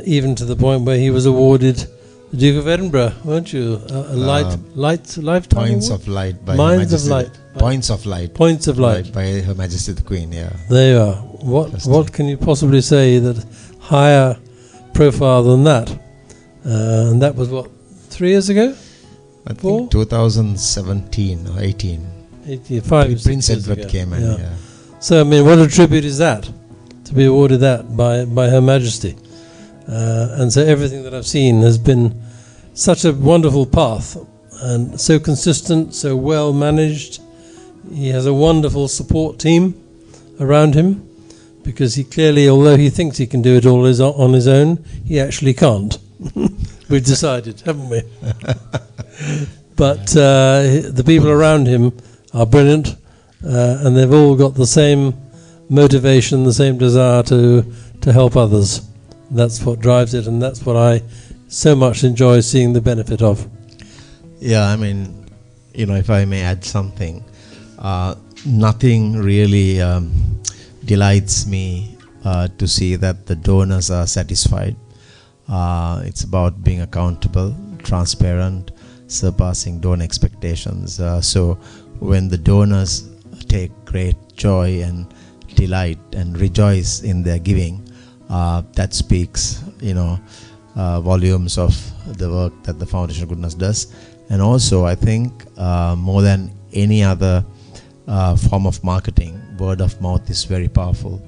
even to the point where he was awarded the Duke of Edinburgh, weren't you? Lifetime Points award? of Light by Minds Her of Majesty. Light. Points of Light. Points of Light. By Her Majesty the Queen, yeah. There you are. What can you possibly say that higher profile than that? And that was what, 3 years ago? I think 2017 or 18. 85. Prince Edward came in, yeah. So, I mean, what a tribute is that, to be awarded that by Her Majesty. And so everything that I've seen has been such a wonderful path, and so consistent, so well managed. He has a wonderful support team around him, because he clearly, although he thinks he can do it all on his own, he actually can't. We've decided, haven't we? But the people around him are brilliant, and they've all got the same motivation, the same desire to help others. That's what drives it, and that's what I so much enjoy seeing the benefit of. Yeah, I mean, if I may add something, nothing really delights me to see that the donors are satisfied. It's about being accountable, transparent, surpassing donor expectations. So when the donors take great joy and delight and rejoice in their giving, that speaks, volumes of the work that the Foundation of Goodness does. And also, I think more than any other form of marketing, word of mouth is very powerful.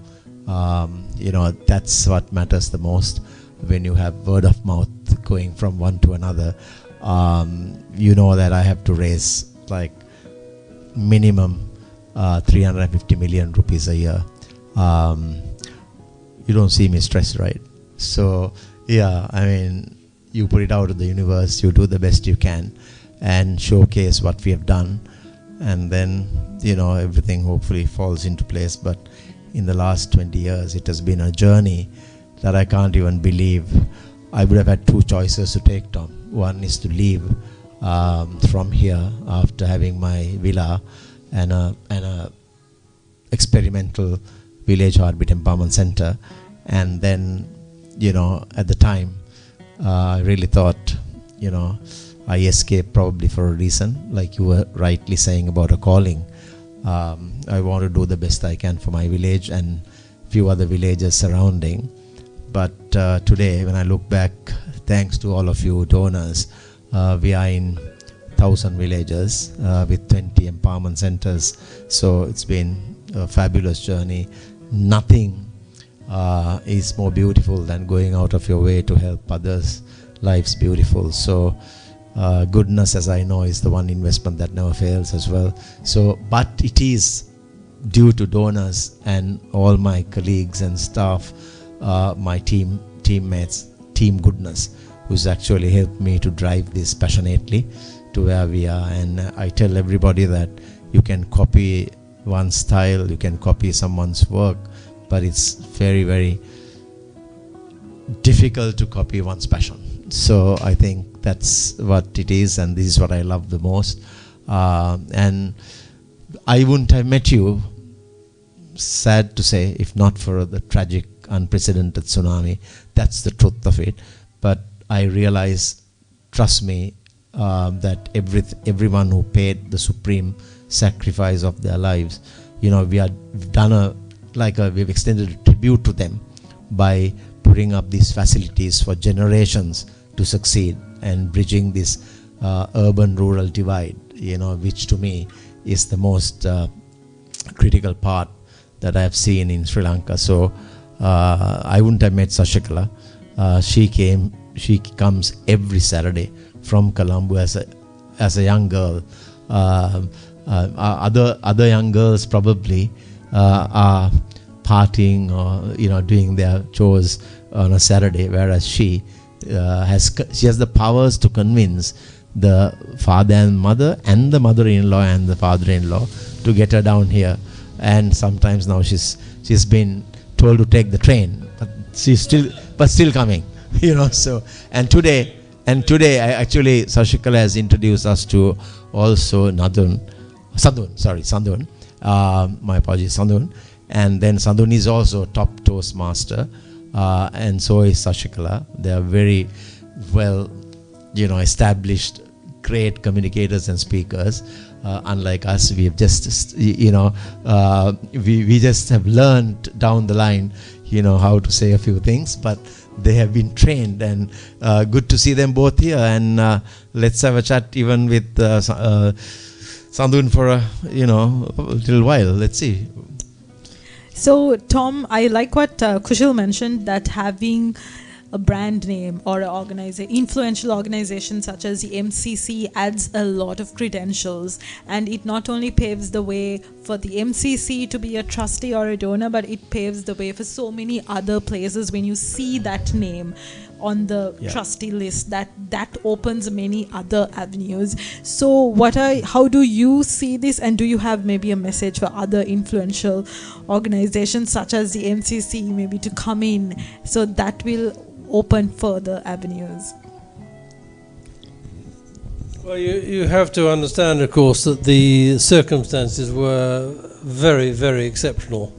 That's what matters the most. When you have word of mouth going from one to another, that I have to raise like minimum 350 million rupees a year. You don't see me stressed, right? So yeah, I mean, you put it out of the universe, you do the best you can and showcase what we have done, and then everything hopefully falls into place. But in the last 20 years it has been a journey that I can't even believe. I would have had two choices to take, Tom. One is to leave from here after having my villa and a experimental village heartbeat empowerment center, and then at the time I really thought I escaped probably for a reason, like you were rightly saying about a calling. I want to do the best I can for my village and few other villages surrounding. But today when I look back, thanks to all of you donors, we are in 1,000 villages with 20 empowerment centers. So it's been a fabulous journey. Nothing is more beautiful than going out of your way to help others. Life's beautiful. So goodness, as I know, is the one investment that never fails as well. So, but it is due to donors and all my colleagues and staff, my teammates, Team Goodness, who's actually helped me to drive this passionately to where we are. And I tell everybody that you can copy one style, you can copy someone's work, but it's very, very difficult to copy one's passion. So I think that's what it is, and this is what I love the most. And I wouldn't have met you, sad to say, if not for the tragic, unprecedented tsunami. That's the truth of it. But I realize, trust me, that everyone who paid the supreme sacrifice of their lives, we've done we've extended a tribute to them by putting up these facilities for generations to succeed and bridging this urban-rural divide, which to me is the most critical part that I have seen in Sri Lanka. So I wouldn't have met Sashikala. She comes every Saturday from Colombo as a young girl. Other young girls probably are partying or doing their chores on a Saturday, whereas she has the powers to convince the father and mother and the mother-in-law and the father-in-law to get her down here. And sometimes now she's been told to take the train, but she's still coming. So and today actually Sashikala has introduced us to also Sandun. My apologies, Sandun. And then Sandun is also top Toastmaster, and so is Sashikala. They are very well established great communicators and speakers. Unlike us, we have just, we just have learned down the line, how to say a few things, but they have been trained, and good to see them both here. And let's have a chat even with Sandun for a little while. Let's see. So, Tom, I like what Kushal mentioned, that having a brand name or an influential organization such as the MCC adds a lot of credentials, and it not only paves the way for the MCC to be a trustee or a donor, but it paves the way for so many other places. When you see that name on the trustee list, that opens many other avenues. So how do you see this, and do you have maybe a message for other influential organizations such as the MCC maybe to come in, so that will open further avenues? Well, you have to understand, of course, that the circumstances were very, very exceptional.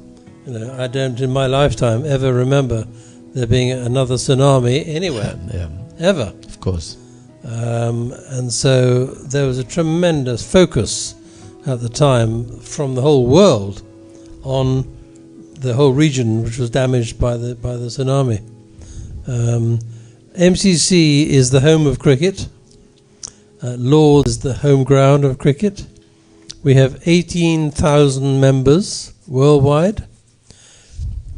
I don't in my lifetime ever remember there being another tsunami anywhere, ever. Of course. And so there was a tremendous focus at the time from the whole world on the whole region, which was damaged by the tsunami. MCC is the home of cricket. Lords is the home ground of cricket. We have 18,000 members worldwide.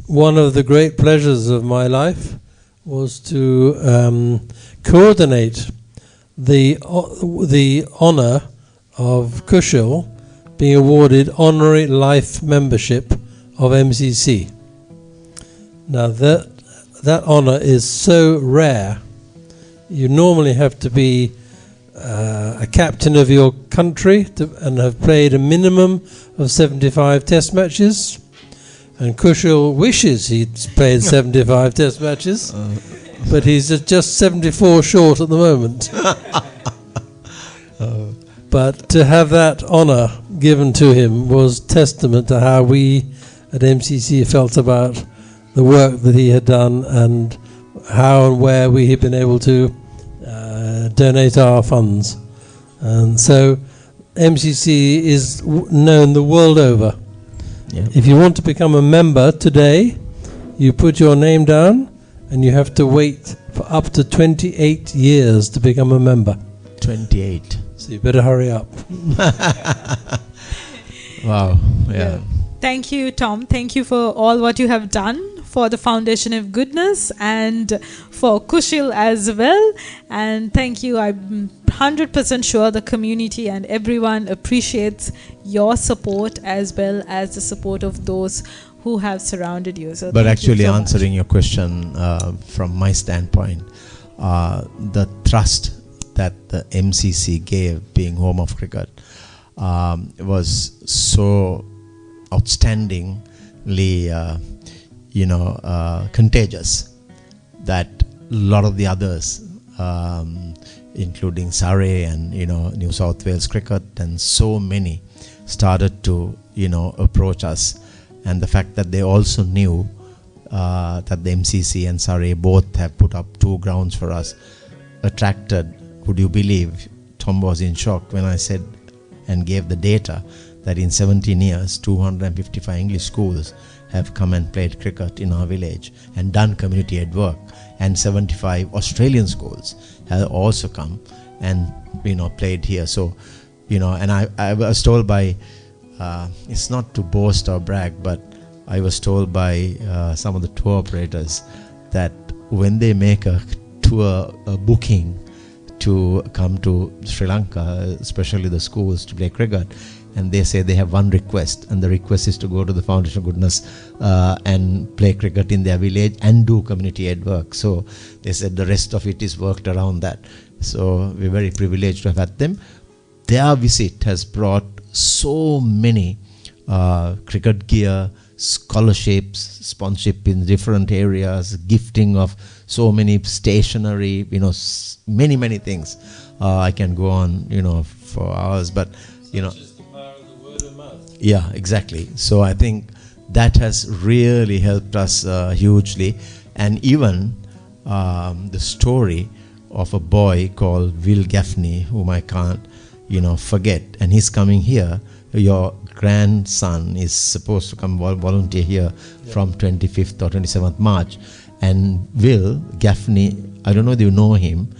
One of the great pleasures of my life was to coordinate the honour of Kushal being awarded honorary life membership of MCC. Now that honour is so rare. You normally have to be a captain of your country and have played a minimum of 75 test matches. And Kushal wishes he'd played 75 test matches, but he's just 74 short at the moment. But to have that honour given to him was testament to how we at MCC felt about the work that he had done, and how and where we had been able to donate our funds. And so MCC is known the world over. Yeah. If you want to become a member today, you put your name down, and you have to wait for up to 28 years to become a member. 28. So you better hurry up. Wow. Yeah. Thank you, Tom. Thank you for all what you have done for the Foundation of Goodness, and for Kushal as well. And thank you. I'm 100% sure the community and everyone appreciates your support, as well as the support of those who have surrounded you. So but actually, answering your question from my standpoint, the trust that the MCC gave, being home of cricket, was so outstandingly contagious that a lot of the others, including Surrey and New South Wales Cricket and so many, started to approach us. And the fact that they also knew that the MCC and Surrey both have put up 2 grounds for us attracted. Would you believe, Tom was in shock when I said and gave the data that in 17 years 255 English schools have come and played cricket in our village and done community aid work, and 75 Australian schools have also come and played here. So and I was told by it's not to boast or brag, but I was told by some of the tour operators that when they make a tour booking to come to Sri Lanka, especially the schools, to play cricket, and they say they have one request, and the request is to go to the Foundation of Goodness and play cricket in their village and do community aid work. So they said the rest of it is worked around that. So we're very privileged to have had them. Their visit has brought so many cricket gear, scholarships, sponsorship in different areas, gifting of so many stationery, many things. I can go on, for hours, but yeah, exactly. So I think that has really helped us hugely. And even the story of a boy called Will Gaffney, whom I can't, forget. And he's coming here. Your grandson is supposed to come volunteer here from 25th or 27th March. And Will Gaffney, I don't know if you know him,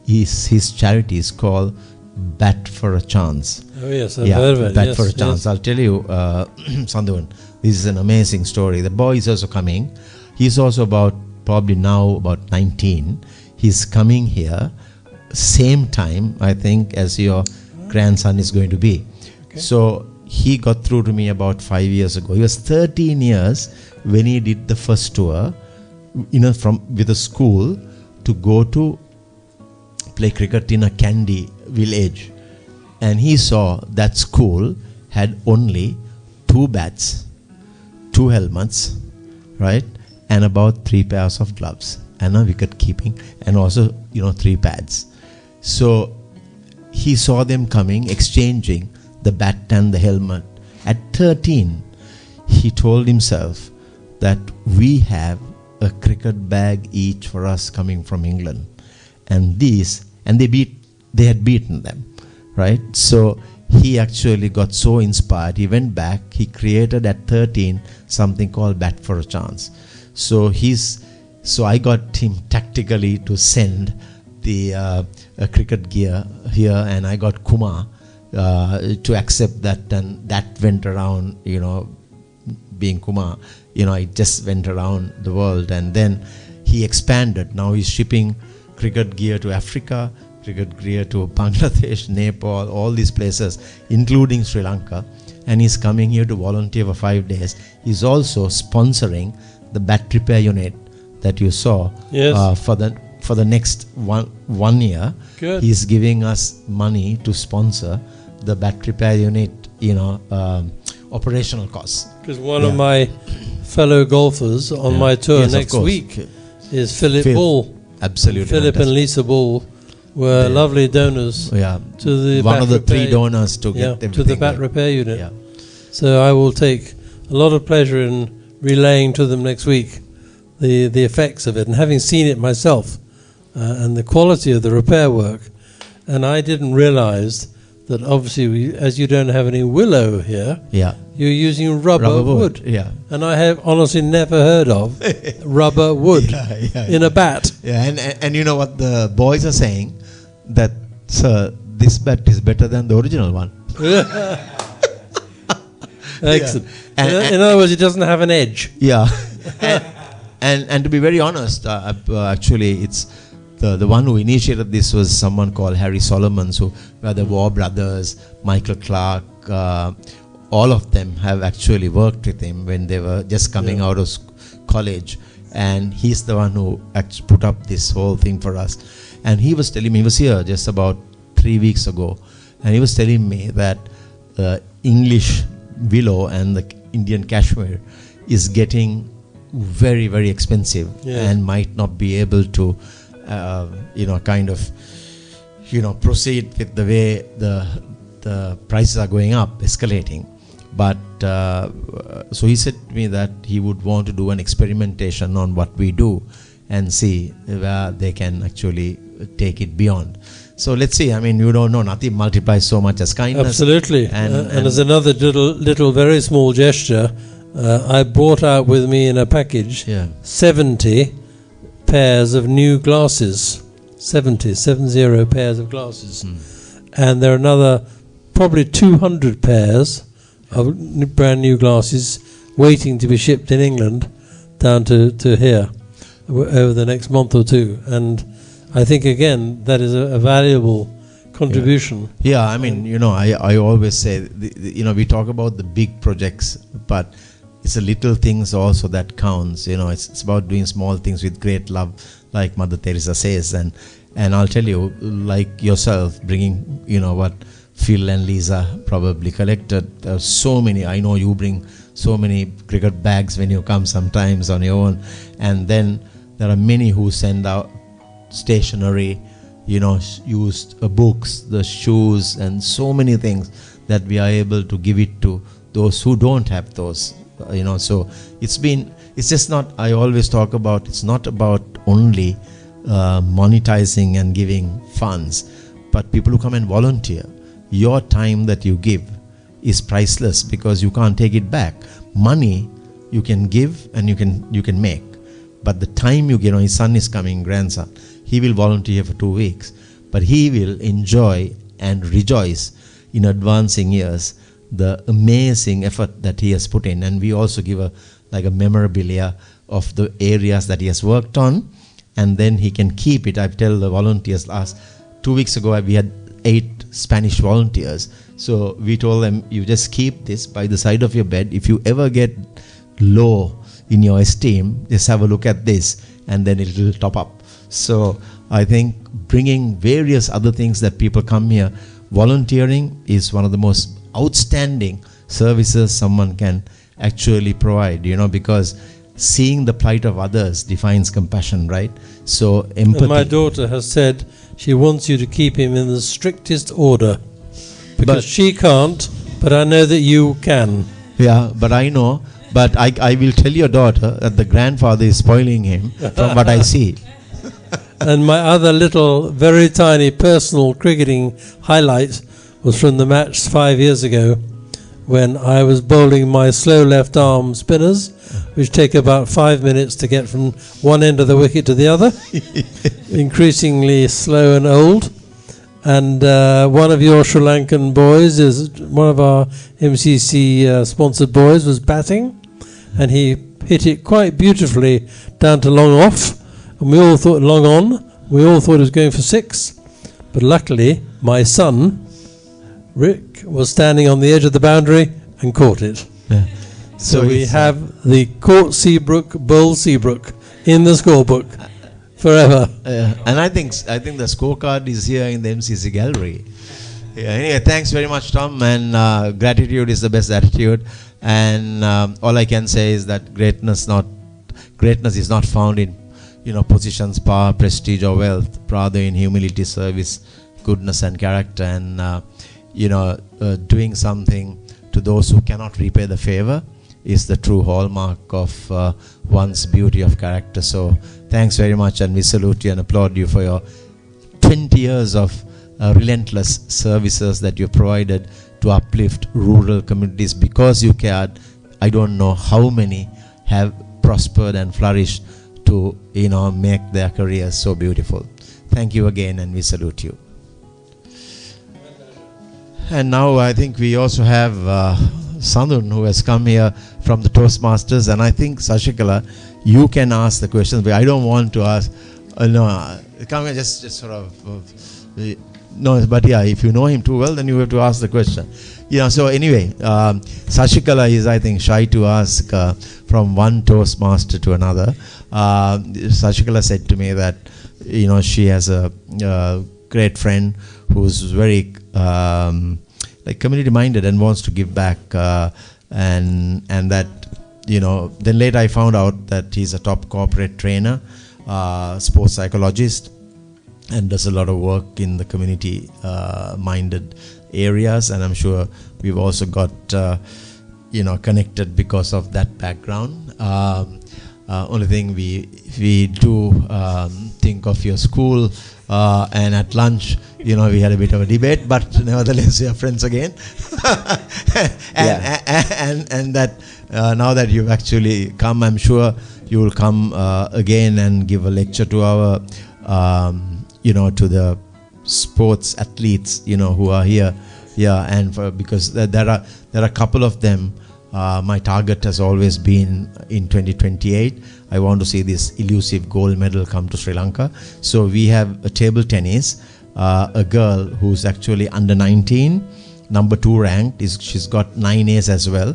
his charity is called Bat for a Chance. Oh yes, I've heard of it. Bat for a Chance. I'll tell you, Sandhuvan, this is an amazing story. The boy is also coming. He's also probably now about 19. He's coming here same time, I think, as your grandson is going to be. Okay. So he got through to me about 5 years ago. He was 13 years when he did the first tour, with a school to go to play cricket in a Kandy village. And he saw that school had only 2 bats, 2 helmets, right? And about 3 pairs of gloves and a wicket keeping, and also 3 pads. So he saw them coming, exchanging the bat and the helmet. At 13, he told himself that we have a cricket bag each for us coming from England, and they had beaten them, right? So he actually got so inspired. He went back. He created at 13 something called Bat for a Chance. So I got him tactically to send the cricket gear here, and I got Kumar to accept that, and that went around, being Kumar, it just went around the world. And then he expanded. Now he's shipping cricket gear to Africa, cricket gear to Bangladesh, Nepal, all these places, including Sri Lanka. And he's coming here to volunteer for 5 days. He's also sponsoring the bat repair unit that you saw for the next one year. Good. He's giving us money to sponsor the bat repair unit, operational costs. Because one of my fellow golfers on my tour next week is Philip Bull. Absolutely. Philip and Lisa Bull were lovely donors to the one bat of the repair, 3 donors to get everything to the bat repair unit. Yeah. So I will take a lot of pleasure in relaying to them next week the effects of it, and having seen it myself and the quality of the repair work. And I didn't realize that obviously, as you don't have any willow here, you're using rubber wood. Yeah. And I have honestly never heard of rubber wood in a bat. Yeah, and you know what the boys are saying? That, sir, this bat is better than the original one. Excellent. In other words, it doesn't have an edge. Yeah. and to be very honest, actually, it's the one who initiated this was someone called Harry Solomons, who were the War Brothers, Michael Clark. All of them have actually worked with him when they were just coming out of college. And he's the one who actually put up this whole thing for us. And he was telling me, he was here just about 3 weeks ago, and he was telling me that English willow and the Indian cashmere is getting very, very expensive and might not be able to, proceed with the way the prices are going up, escalating. But so he said to me that he would want to do an experimentation on what we do and see where they can actually take it beyond. So let's see. I mean, you don't know, nothing multiplies so much as kindness. Absolutely. And as another little very small gesture, I brought out with me in a package 70 pairs of new glasses. 70 pairs of glasses. And there are another probably 200 pairs of brand new glasses waiting to be shipped in England down to here over the next month or two. And I think, again, that is a valuable contribution. Yeah, I mean, I always say, we talk about the big projects, but it's the little things also that counts. It's about doing small things with great love, like Mother Teresa says. And I'll tell you, like yourself, bringing, what Phil and Lisa probably collected. There are so many. I know you bring so many cricket bags when you come sometimes on your own. And then there are many who send out stationery, used books, the shoes, and so many things that we are able to give it to those who don't have those. So it's just not, I always talk about, it's not about only monetizing and giving funds, but people who come and volunteer, your time that you give is priceless because you can't take it back. Money you can give and you can make, but the time you get, his son is coming, grandson, he will volunteer for 2 weeks, but he will enjoy and rejoice in advancing years the amazing effort that he has put in. And we also give a memorabilia of the areas that he has worked on, and then he can keep it. I tell the volunteers, 2 weeks ago we had 8 Spanish volunteers, so we told them, you just keep this by the side of your bed. If you ever get low in your esteem, just have a look at this and then it will top up. So I think bringing various other things that people come here, volunteering is one of the most outstanding services someone can actually provide, because seeing the plight of others defines compassion, right? So empathy. And my daughter has said she wants you to keep him in the strictest order, because she can't, but I know that you can. Yeah, but I know. But I will tell your daughter that the grandfather is spoiling him from what I see. And my other little, very tiny personal cricketing highlight was from the match 5 years ago, when I was bowling my slow left arm spinners, which take about 5 minutes to get from one end of the wicket to the other, increasingly slow and old. And one of your Sri Lankan boys, one of our MCC sponsored boys, was batting, and he hit it quite beautifully down to long off, and we all thought long on. We all thought he was going for 6, but luckily my son Rick was standing on the edge of the boundary and caught it. Yeah. So we have the caught Seabrook, Bull Seabrook in the scorebook forever. And I think the scorecard is here in the MCC gallery. Yeah, anyway, thanks very much, Tom. And gratitude is the best attitude. And all I can say is that greatness is not found in positions, power, prestige, or wealth. Rather in humility, service, goodness, and character. And doing something to those who cannot repay the favor is the true hallmark of one's beauty of character. So thanks very much, and we salute you and applaud you for your 20 years of relentless services that you provided to uplift rural communities. Because you cared, I don't know how many have prospered and flourished to make their careers so beautiful. Thank you again, and we salute you. And now I think we also have Sandun, who has come here from the Toastmasters, and I think Sashikala, you can ask the questions, but I don't want to ask. Come here, just sort of. No, but yeah, if you know him too well, then you have to ask the question. So anyway, Sashikala is, I think, shy to ask from one Toastmaster to another. Sashikala said to me that she has a great friend who's very community minded and wants to give back, and that then later I found out that he's a top corporate trainer, sports psychologist, and does a lot of work in the community minded areas. And I'm sure we've also got connected because of that background. Only thing we do think of your school, and at lunch we had a bit of a debate, but nevertheless we are friends again. and that now that you've actually come, I'm sure you will come again and give a lecture to our to the sports athletes who are here. And because there are a couple of them. My target has always been in 2028. I want to see this elusive gold medal come to Sri Lanka. So we have a table tennis, a girl who's actually under 19, number 2 ranked. She's got 9 A's as well.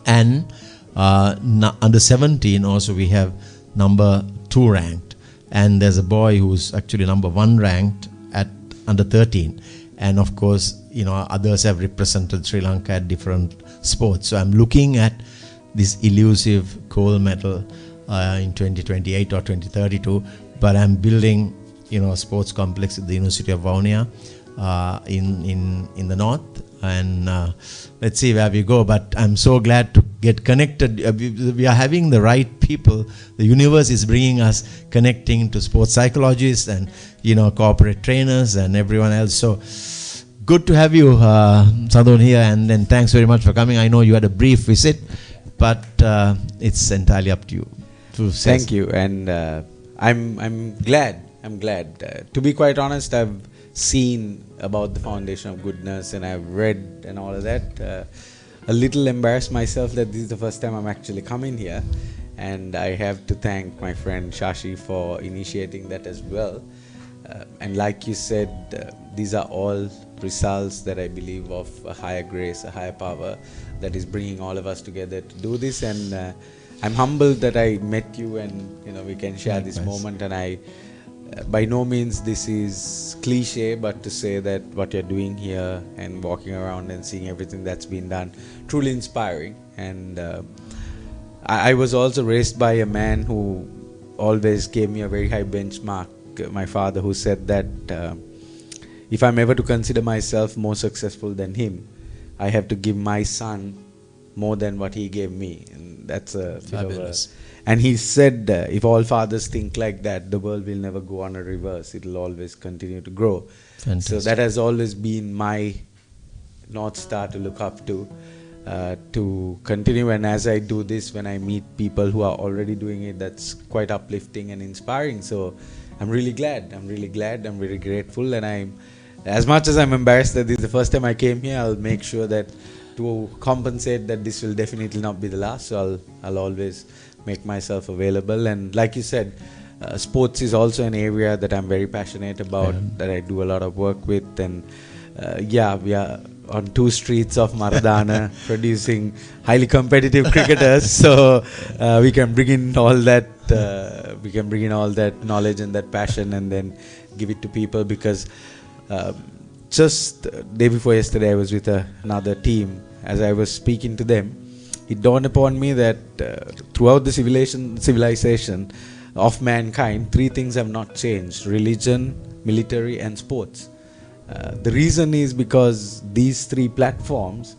And under 17 also we have number 2 ranked. And there's a boy who's actually number 1 ranked at under 13. And of course, others have represented Sri Lanka at different sports. So I'm looking at this elusive gold medal in 2028 or 2032. But I'm building, a sports complex at the University of Vaunia. in the north, and let's see where we go. But I'm so glad to get connected. We are having the right people. The universe is bringing us connecting to sports psychologists and corporate trainers and everyone else. So good to have you, Sadhon, here, and then thanks very much for coming. I know you had a brief visit, but it's entirely up to you to say. Thank you, and I'm glad. To be quite honest, I've seen about the Foundation of Goodness and I've read and all of that. A little embarrassed myself that this is the first time I'm actually coming here, and I have to thank my friend Shashi for initiating that as well. And like you said, these are all results that I believe of a higher grace, a higher power that is bringing all of us together to do this. And I'm humbled that I met you, and we can share this moment. And I, by no means this is cliche, but to say that what you're doing here and walking around and seeing everything that's been done, truly inspiring. And I was also raised by a man who always gave me a very high benchmark, my father, who said that if I'm ever to consider myself more successful than him, I have to give my son more than what he gave me. And that's a fabulous. And he said, if all fathers think like that, the world will never go on a reverse. It will always continue to grow. Fantastic. So that has always been my North Star to look up to continue. And as I do this, when I meet people who are already doing it, that's quite uplifting and inspiring. So I'm really glad. I'm very grateful. And as much as I'm embarrassed that this is the first time I came here, I'll make sure that to compensate that this will definitely not be the last. So I'll always make myself available. And like you said, sports is also an area that I'm very passionate about, that I do a lot of work with. And we are on 2 streets of Maradana producing highly competitive cricketers. So we can bring in all that knowledge and that passion and then give it to people. Because just day before yesterday, I was with another team. As I was speaking to them, it dawned upon me that throughout the civilization of mankind, 3 things have not changed: religion, military, and sports. The reason is because these 3 platforms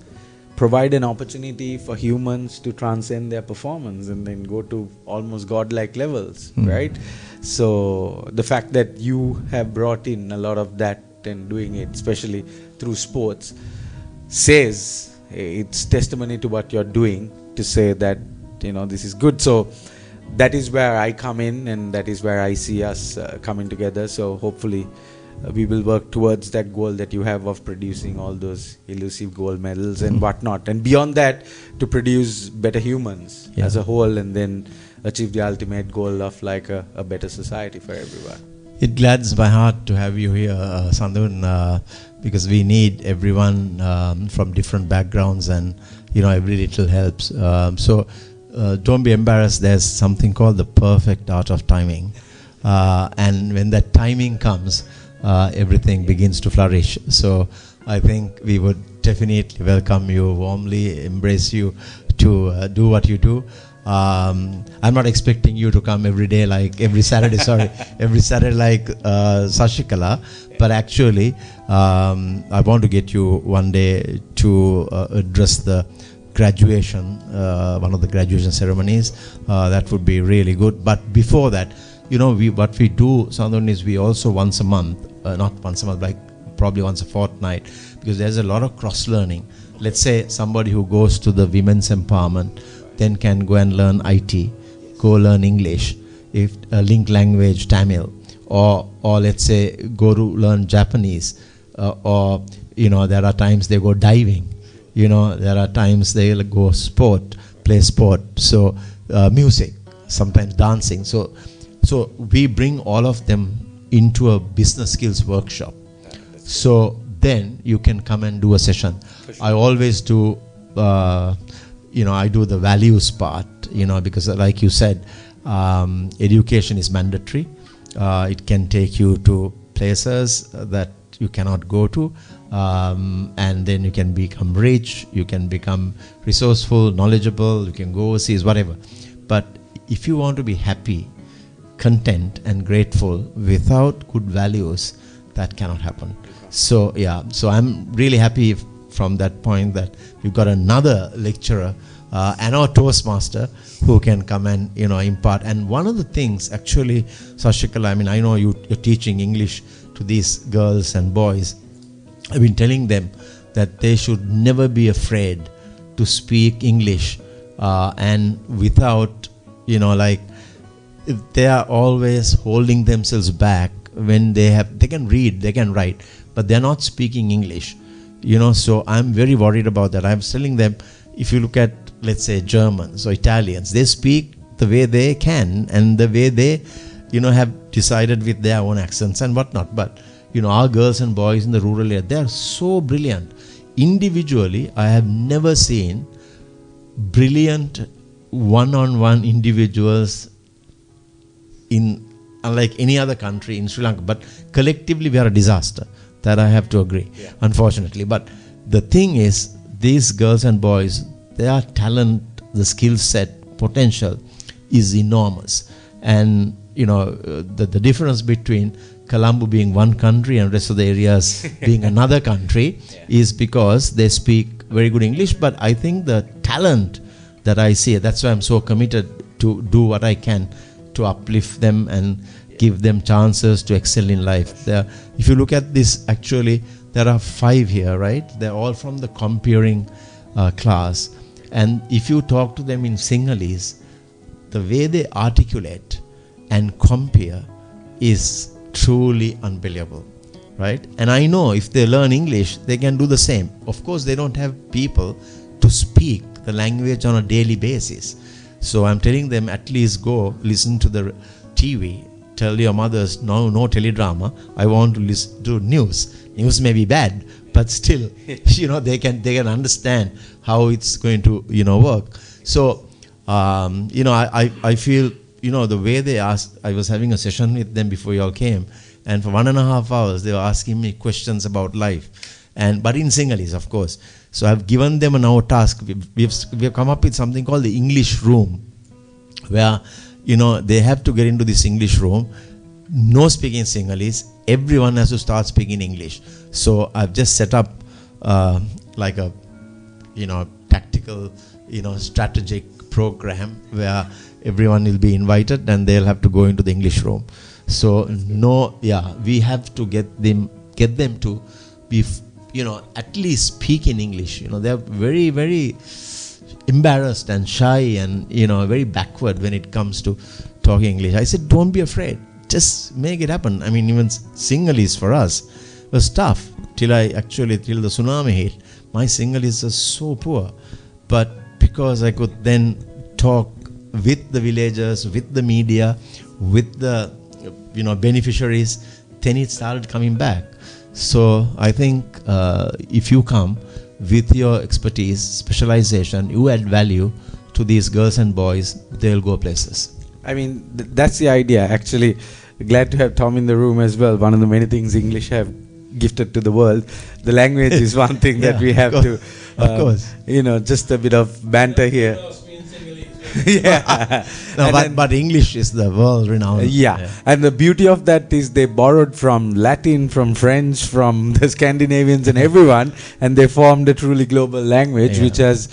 provide an opportunity for humans to transcend their performance and then go to almost godlike levels, right? So the fact that you have brought in a lot of that and doing it, especially through sports, says it's testimony to what you're doing, to say that this is good. So that is where I come in, and that is where I see us coming together. So hopefully we will work towards that goal that you have of producing all those elusive gold medals and whatnot, and beyond that to produce better humans as a whole, and then achieve the ultimate goal of like a better society for everyone. It gladdens my heart to have you here, Sandhun, because we need everyone from different backgrounds, and every little helps. So don't be embarrassed. There's something called the perfect art of timing, and when that timing comes, everything begins to flourish. So I think we would definitely welcome you warmly, embrace you to do what you do. I'm not expecting you to come every day, like every Saturday, like Sashikala, but actually I want to get you one day to address the graduation, one of the graduation ceremonies. That would be really good. But before that, what we do, Sandhun, is we also once a month, not once a month, like probably once a fortnight, because there's a lot of cross-learning. Let's say somebody who goes to the women's empowerment then can go and learn IT, go learn English, if link language Tamil, or let's say go to learn Japanese, or there are times they go diving, there are times they go play sport, so music, sometimes dancing. So we bring all of them into a business skills workshop. So then you can come and do a session. I always do I do the values part, because like you said, education is mandatory. It can take you to places that you cannot go to, and then you can become rich, you can become resourceful, knowledgeable, you can go overseas, whatever. But if you want to be happy, content and grateful without good values, that cannot happen. So so I'm really happy from that point that we've got another lecturer and our Toastmaster who can come and impart. And one of the things actually, Sashikala, I mean, I know you're teaching English to these girls and boys. I've been telling them that they should never be afraid to speak English and without if they are always holding themselves back when they can read, they can write, but they're not speaking English. So I'm very worried about that. I'm telling them, if you look at, let's say, Germans or Italians, they speak the way they can and the way they, have decided with their own accents and whatnot. But, our girls and boys in the rural area, they are so brilliant. Individually, I have never seen brilliant one-on-one individuals in unlike any other country in Sri Lanka. But collectively, we are a disaster. That I have to agree, unfortunately. But the thing is, these girls and boys, their talent, the skill set, potential is enormous. And, the difference between Colombo being one country and rest of the areas being another country is because they speak very good English. But I think the talent that I see, that's why I'm so committed to do what I can to uplift them and give them chances to excel in life. If you look at this, actually, there are 5 here, right? They're all from the comparing class. And if you talk to them in Sinhalese, the way they articulate and compare is truly unbelievable, right? And I know if they learn English, they can do the same. Of course, they don't have people to speak the language on a daily basis. So I'm telling them, at least go listen to the TV. Tell your mothers, no teledrama. I want to listen to news. News may be bad, but still, they can understand how it's going to, work. So, I feel, the way they asked. I was having a session with them before you all came, and for 1.5 hours they were asking me questions about life, but in Sinhalese, of course. So I've given them an hour task. We've come up with something called the English room, where they have to get into this English room, no speaking Sinhalese, everyone has to start speaking English. So I've just set up like a tactical strategic program where everyone will be invited and they'll have to go into the English room. So we have to get them to be at least speak in English. They're very, very embarrassed and shy and very backward when it comes to talking English. I said, don't be afraid, just make it happen. I mean, even Sinhalese for us was tough till the tsunami hit. My Sinhalese was so poor, but because I could then talk with the villagers, with the media, with the beneficiaries, then it started coming back. So I think if you come with your expertise, specialization, you add value to these girls and boys, they'll go places. I mean, that's the idea. Actually, glad to have Tom in the room as well. One of the many things English have gifted to the world. The language is one thing that we have to, of course, just a bit of banter here. Yeah. But English is the world renowned. And the beauty of that is they borrowed from Latin, from French, from the Scandinavians and everyone, and they formed a truly global language, which has,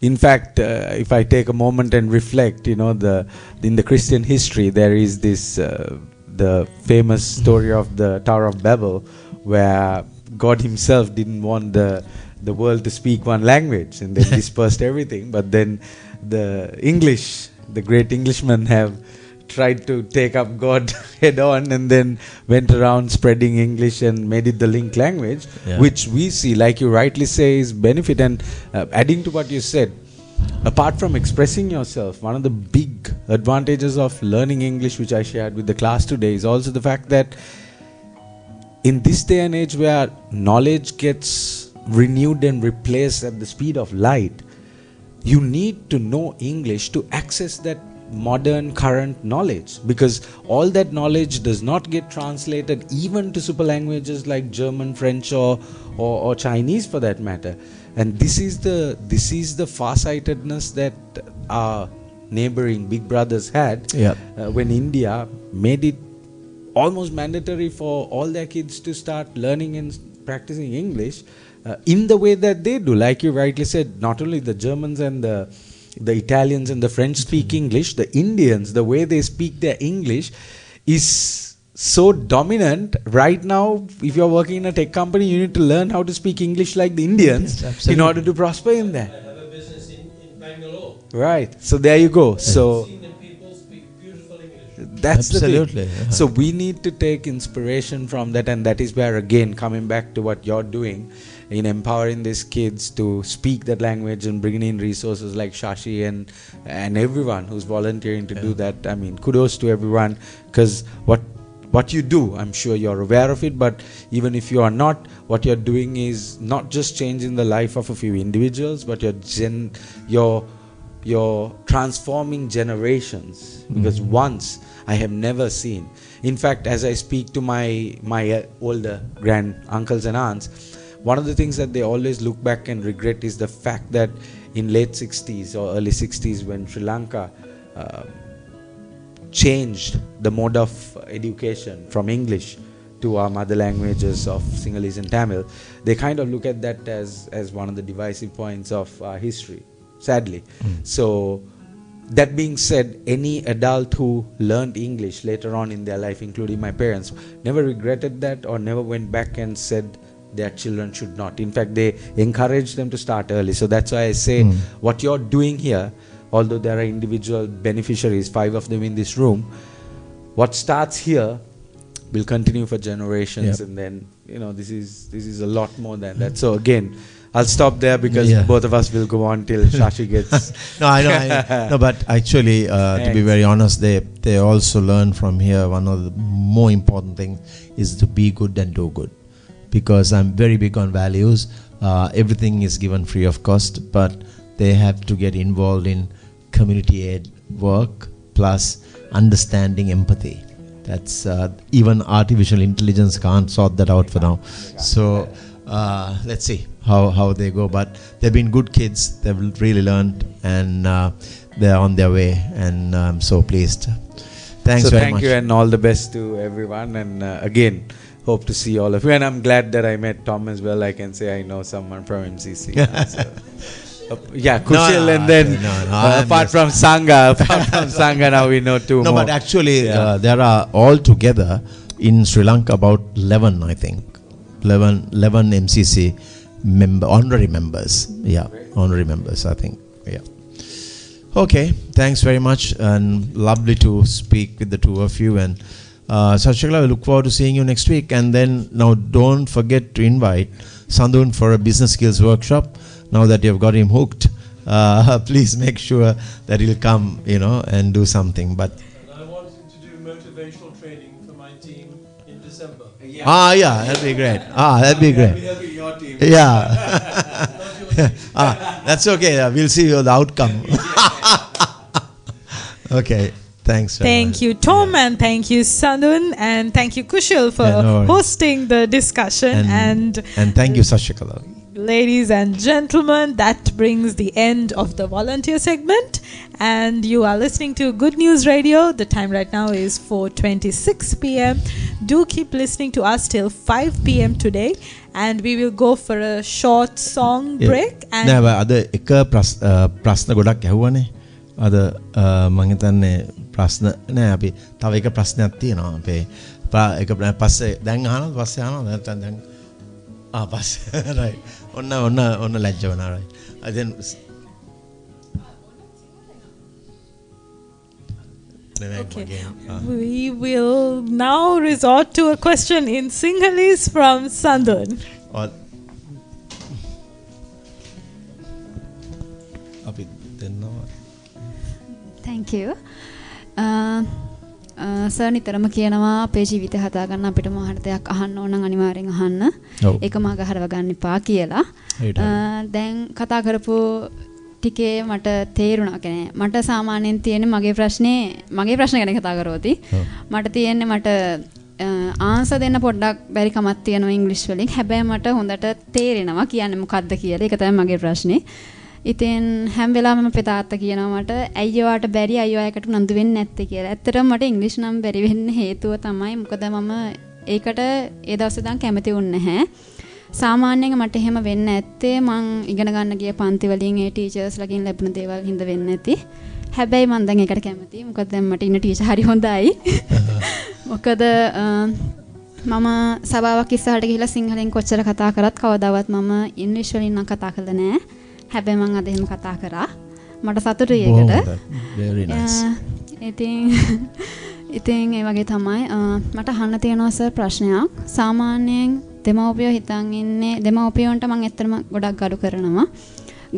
in fact, if I take a moment and reflect, in the Christian history, there is this, the famous story of the Tower of Babel, where God himself didn't want the world to speak one language, and then dispersed everything, but then the great Englishmen have tried to take up God head on and then went around spreading English and made it the link language, which we see, like you rightly say, is benefit. And adding to what you said, apart from expressing yourself, one of the big advantages of learning English, which I shared with the class today, is also the fact that in this day and age where knowledge gets renewed and replaced at the speed of light, you need to know English to access that modern current knowledge, because all that knowledge does not get translated even to super languages like German, French or Chinese for that matter. And this is the farsightedness that our neighboring big brothers had when India made it almost mandatory for all their kids to start learning and practicing English in the way that they do. Like you rightly said, not only the Germans and the Italians and the French speak English, the Indians, the way they speak their English is so dominant. Right now, if you're working in a tech company, you need to learn how to speak English like the Indians in order to prosper in there. I have a business in Bangalore. Right. So there you go. So Senior people speak beautiful English. that's Absolutely, the thing. yeah. So we need to take inspiration from that, and that is where, again, coming back to what you're doing in empowering these kids to speak that language and bringing in resources like Shashi and everyone who's volunteering to do that. I mean, kudos to everyone, because what you do, I'm sure you're aware of it, but even if you are not, what you're doing is not just changing the life of a few individuals, but you're transforming generations. Because once I have never seen, in fact, as I speak to my older grand uncles and aunts, one of the things that they always look back and regret is the fact that in late 60s or early 60s, when Sri Lanka changed the mode of education from English to our mother languages of Sinhalese and Tamil, they kind of look at that as one of the divisive points of our history, sadly. So that being said, any adult who learned English later on in their life, including my parents, never regretted that or never went back and said their children should not. In fact, they encourage them to start early. So that's why I say what you're doing here, although there are individual beneficiaries, 5 of them in this room, what starts here will continue for generations. And then, this is a lot more than that. So again, I'll stop there because both of us will go on till Shashi gets No, I know. No, but actually, to be very honest, they also learn from here. One of the more important things is to be good and do good. Because I'm very big on values. Everything is given free of cost, but they have to get involved in community aid work plus understanding empathy. That's even artificial intelligence can't sort that out for now. So let's see how they go. But they've been good kids. They've really learned, and they're on their way. And I'm so pleased. Thanks very much. Thank you, and all the best to everyone. And again, hope to see all of you. And I'm glad that I met Tom as well. I can say I know someone from MCC. Kushil, and then apart from Sangha, now we know 2 more. No, but actually, there are all together in Sri Lanka about 11, I think. 11 MCC honorary members. Yeah, honorary members, I think. Yeah. Okay, thanks very much, and lovely to speak with the 2 of you. And Sashikala, we look forward to seeing you next week. And then now don't forget to invite Sandun for a business skills workshop. Now that you've got him hooked, please make sure that he'll come, and do something. But I want him to do motivational training for my team in December. That'd be great. That'd be great. Yeah. That's okay. We'll see the outcome. Okay. Thanks. Thank you, Tom, and thank you, Sandun, and thank you, Kushil, for hosting the discussion. And thank you, Sashikala. Ladies and gentlemen, that brings the end of the volunteer segment, and you are listening to Good News Radio. The time right now is 4:26 p.m. Do keep listening to us till 5 p.m. today, and we will go for a short song break. And අද එක ප්‍රශ්න ගොඩක් ඇහුවනේ. අද මම හිතන්නේ ප්‍රශ්න නෑ අපි තව එක ප්‍රශ්නයක් තියෙනවා අපේ එක පස්සේ දැන් අහනවා පස්සේ අහනවා නැත්නම් දැන් පස්සේ right ඔන්න ලැජ්ජ වෙනවා right then okay. We will now resort to a question in Sinhalese from Sandun. අපි දෙන්නවා. Thank you. සර් නිතරම කියනවා අපේ ජීවිතය හදාගන්න අපිට මොහොත දෙයක් අහන්න ඕන නම් අනිවාර්යෙන් අහන්න. ඒකම අගහරව ගන්න එපා කියලා. දැන් කතා කරපු ටිකේ මට තේරුණා. කියන්නේ මට සාමාන්‍යයෙන් තියෙන්නේ මගේ ප්‍රශ්න ගැන කතා කරවති. මට තියෙන්නේ මට ආන්සර් දෙන්න පොඩ්ඩක් බැරි කමක් තියෙනවා ඉංග්‍රීසි වලින්. හැබැයි මට හොඳට තේරෙනවා කියන්නේ මොකද්ද කියලා. ඒක තමයි මගේ ප්‍රශ්නේ. ඉතින් හැම වෙලාවෙම අපේ තාත්තා කියනවා මට ඇයි ඔයාට බැරි අයියෝ අයකට උනන්දු වෙන්නේ නැත්තේ කියලා. ඇත්තටම මට ඉංග්‍රීසි නම් බැරි වෙන්න හේතුව තමයි මොකද මම ඒකට ඒ දවස් ඉඳන් කැමති වුණේ නැහැ. සාමාන්‍යයෙන් මට එහෙම වෙන්න ඇත්තේ මං ඉගෙන ගන්න ගිය පන්ති වලින් ඒ ටීචර්ස්ලාගෙන් ලැබුණ දේවල් හින්දා වෙන්නේ නැති. හැබැයි මං දැන් ඒකට කැමතියි. මොකද දැන් මට ඉන්න ටීචර් හරි හොඳයි. මොකද මම සභාවක් ඉස්සරහට ගිහිල්ලා සිංහලෙන් කොච්චර කතා කරත් කවදාවත් මම ඉංග්‍රීසි වලින් නම් කතා කළා නෑ. හැබැයි මම අද එහෙම කතා කරා. මට සතුටුයි ඒකට. Very nice. ඉතින් ඒ වගේ තමයි මට අහන්න තියෙනවා සර් ප්‍රශ්නයක්. සාමාන්‍යයෙන් දෙමව්පියෝ හිතන් ඉන්නේ දෙමව්පියන්ට මම ඇත්තටම ගොඩක් ගරු කරනවා.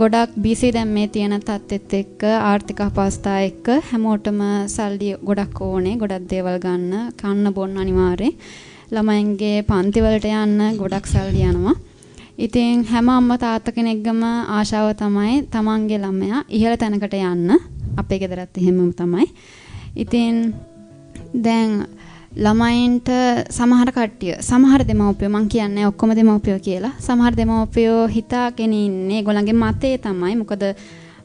ගොඩක් BC දැන් මේ තියෙන තත්ත්වෙත් එක්ක ආර්ථික අපහසුතා එක්ක හැමෝටම සල්ලි ගොඩක් ඕනේ. ගොඩක් දේවල් ගන්න, කන්න බොන්න අනිවාර්යයි. ළමයින්ගේ පන්ති වලට යන්න ගොඩක් සල්ලි යනවා. ඉතින් හැම අම්මා තාත්තා කෙනෙක්ගම ආශාව තමයි තමන්ගේ ළමයා ඉහළ තැනකට යන්න. අපේ ගෙදරත් එහෙමම තමයි. ඉතින් දැන් ළමයින්ට සමහර කට්ටිය සමහර දෙමව්පියෝ මං කියන්නේ ඔක්කොම දෙමව්පියෝ කියලා. සමහර දෙමව්පියෝ හිතාගෙන ඉන්නේ ඒගොල්ලන්ගේ මතේ තමයි. මොකද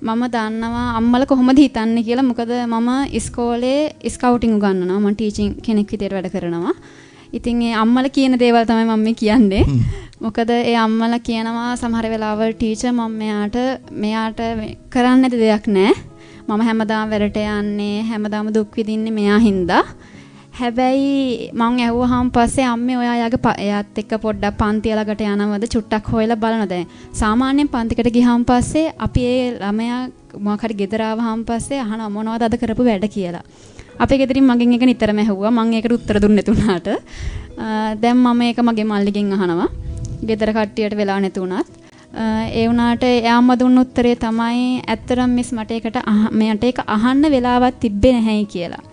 මම දන්නවා අම්මලා කොහොමද හිතන්නේ කියලා. මොකද මම ඉස්කෝලේ ස්කවුටින් උගන්වනවා. මම ටීචින් කෙනෙක් විදියට වැඩ කරනවා. ඉතින් ඒ අම්මලා කියන දේවල් තමයි මම මේ කියන්නේ. මොකද ඒ අම්මලා කියනවා සමහර වෙලාවල් ටීචර් මම මෙයාට කරන්න නැති දෙයක් නැහැ. මම හැමදාම වැඩට යන්නේ හැමදාම දුක් විඳින්නේ මෙයා හින්දා. හැබැයි මං ඇහුවාම පස්සේ අම්මේ ඔයා එයාත් එක්ක පොඩ්ඩක් පන්ති ළඟට යනවද චුට්ටක් හොයලා බලන දැන්. සාමාන්‍යයෙන් පන්තිකට ගියාම පස්සේ අපි ඒ ළමයා මොකක් හරි ගෙදර ආවහම පස්සේ අහනවා මොනවද අද කරපු වැඩ කියලා. අපේ ගෙදරින් මගෙන් එක නිතරම ඇහුවා. මං ඒකට උත්තර දුන්නේ නැතුණාට. දැන් මම ඒක මගේ මල්ලිගෙන් අහනවා. ගෙදර කට්ටියට වෙලා නැතුණත්. ඒ වුණාට එයාම දුන්න උත්තරේ තමයි ඇත්තටම මිස් මට ඒක අහන්න වෙලාවක් තිබ්බේ නැහැයි කියලා.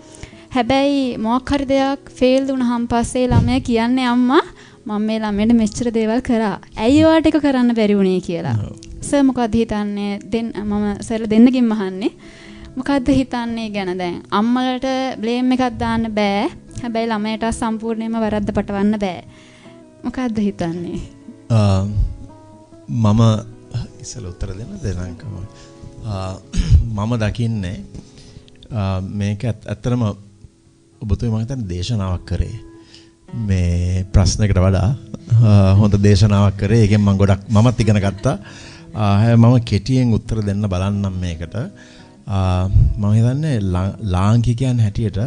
හැබැයි මොකක් හරි දෙයක් ෆේල් වුණාම පස්සේ ළමයා කියන්නේ අම්මා මම මේ ළමයට මෙච්චර දේවල් කරා. ඇයි ඔයාට ඒක කරන්න බැරි වුණේ කියලා. සර් මොකද හිතන්නේ මම සර් දෙන්නකින් අහන්නේ. මොකද්ද හිතන්නේ ගැන දැන් අම්මලට බ්ලේම් එකක් දාන්න බෑ. හැබැයි ළමයට සම්පූර්ණයෙන්ම වරද්ද පටවන්න බෑ. මොකද්ද හිතන්නේ? මම ඉස්සෙල්ලා උත්තර දෙන්න මම දකින්නේ මේක ඇත්තටම ඔබතුමා මම හිතන්නේ දේශනාවක් කරේ. මේ ප්‍රශ්නයකට වඩා හොඳ දේශනාවක් කරේ. ඒකෙන් මම ගොඩක් මමත් ඉගෙන ගත්තා. මම කෙටියෙන් උත්තර දෙන්න බලන්නම් මේකට. මම හිතන්නේ ලාංකිකයන් හැටියට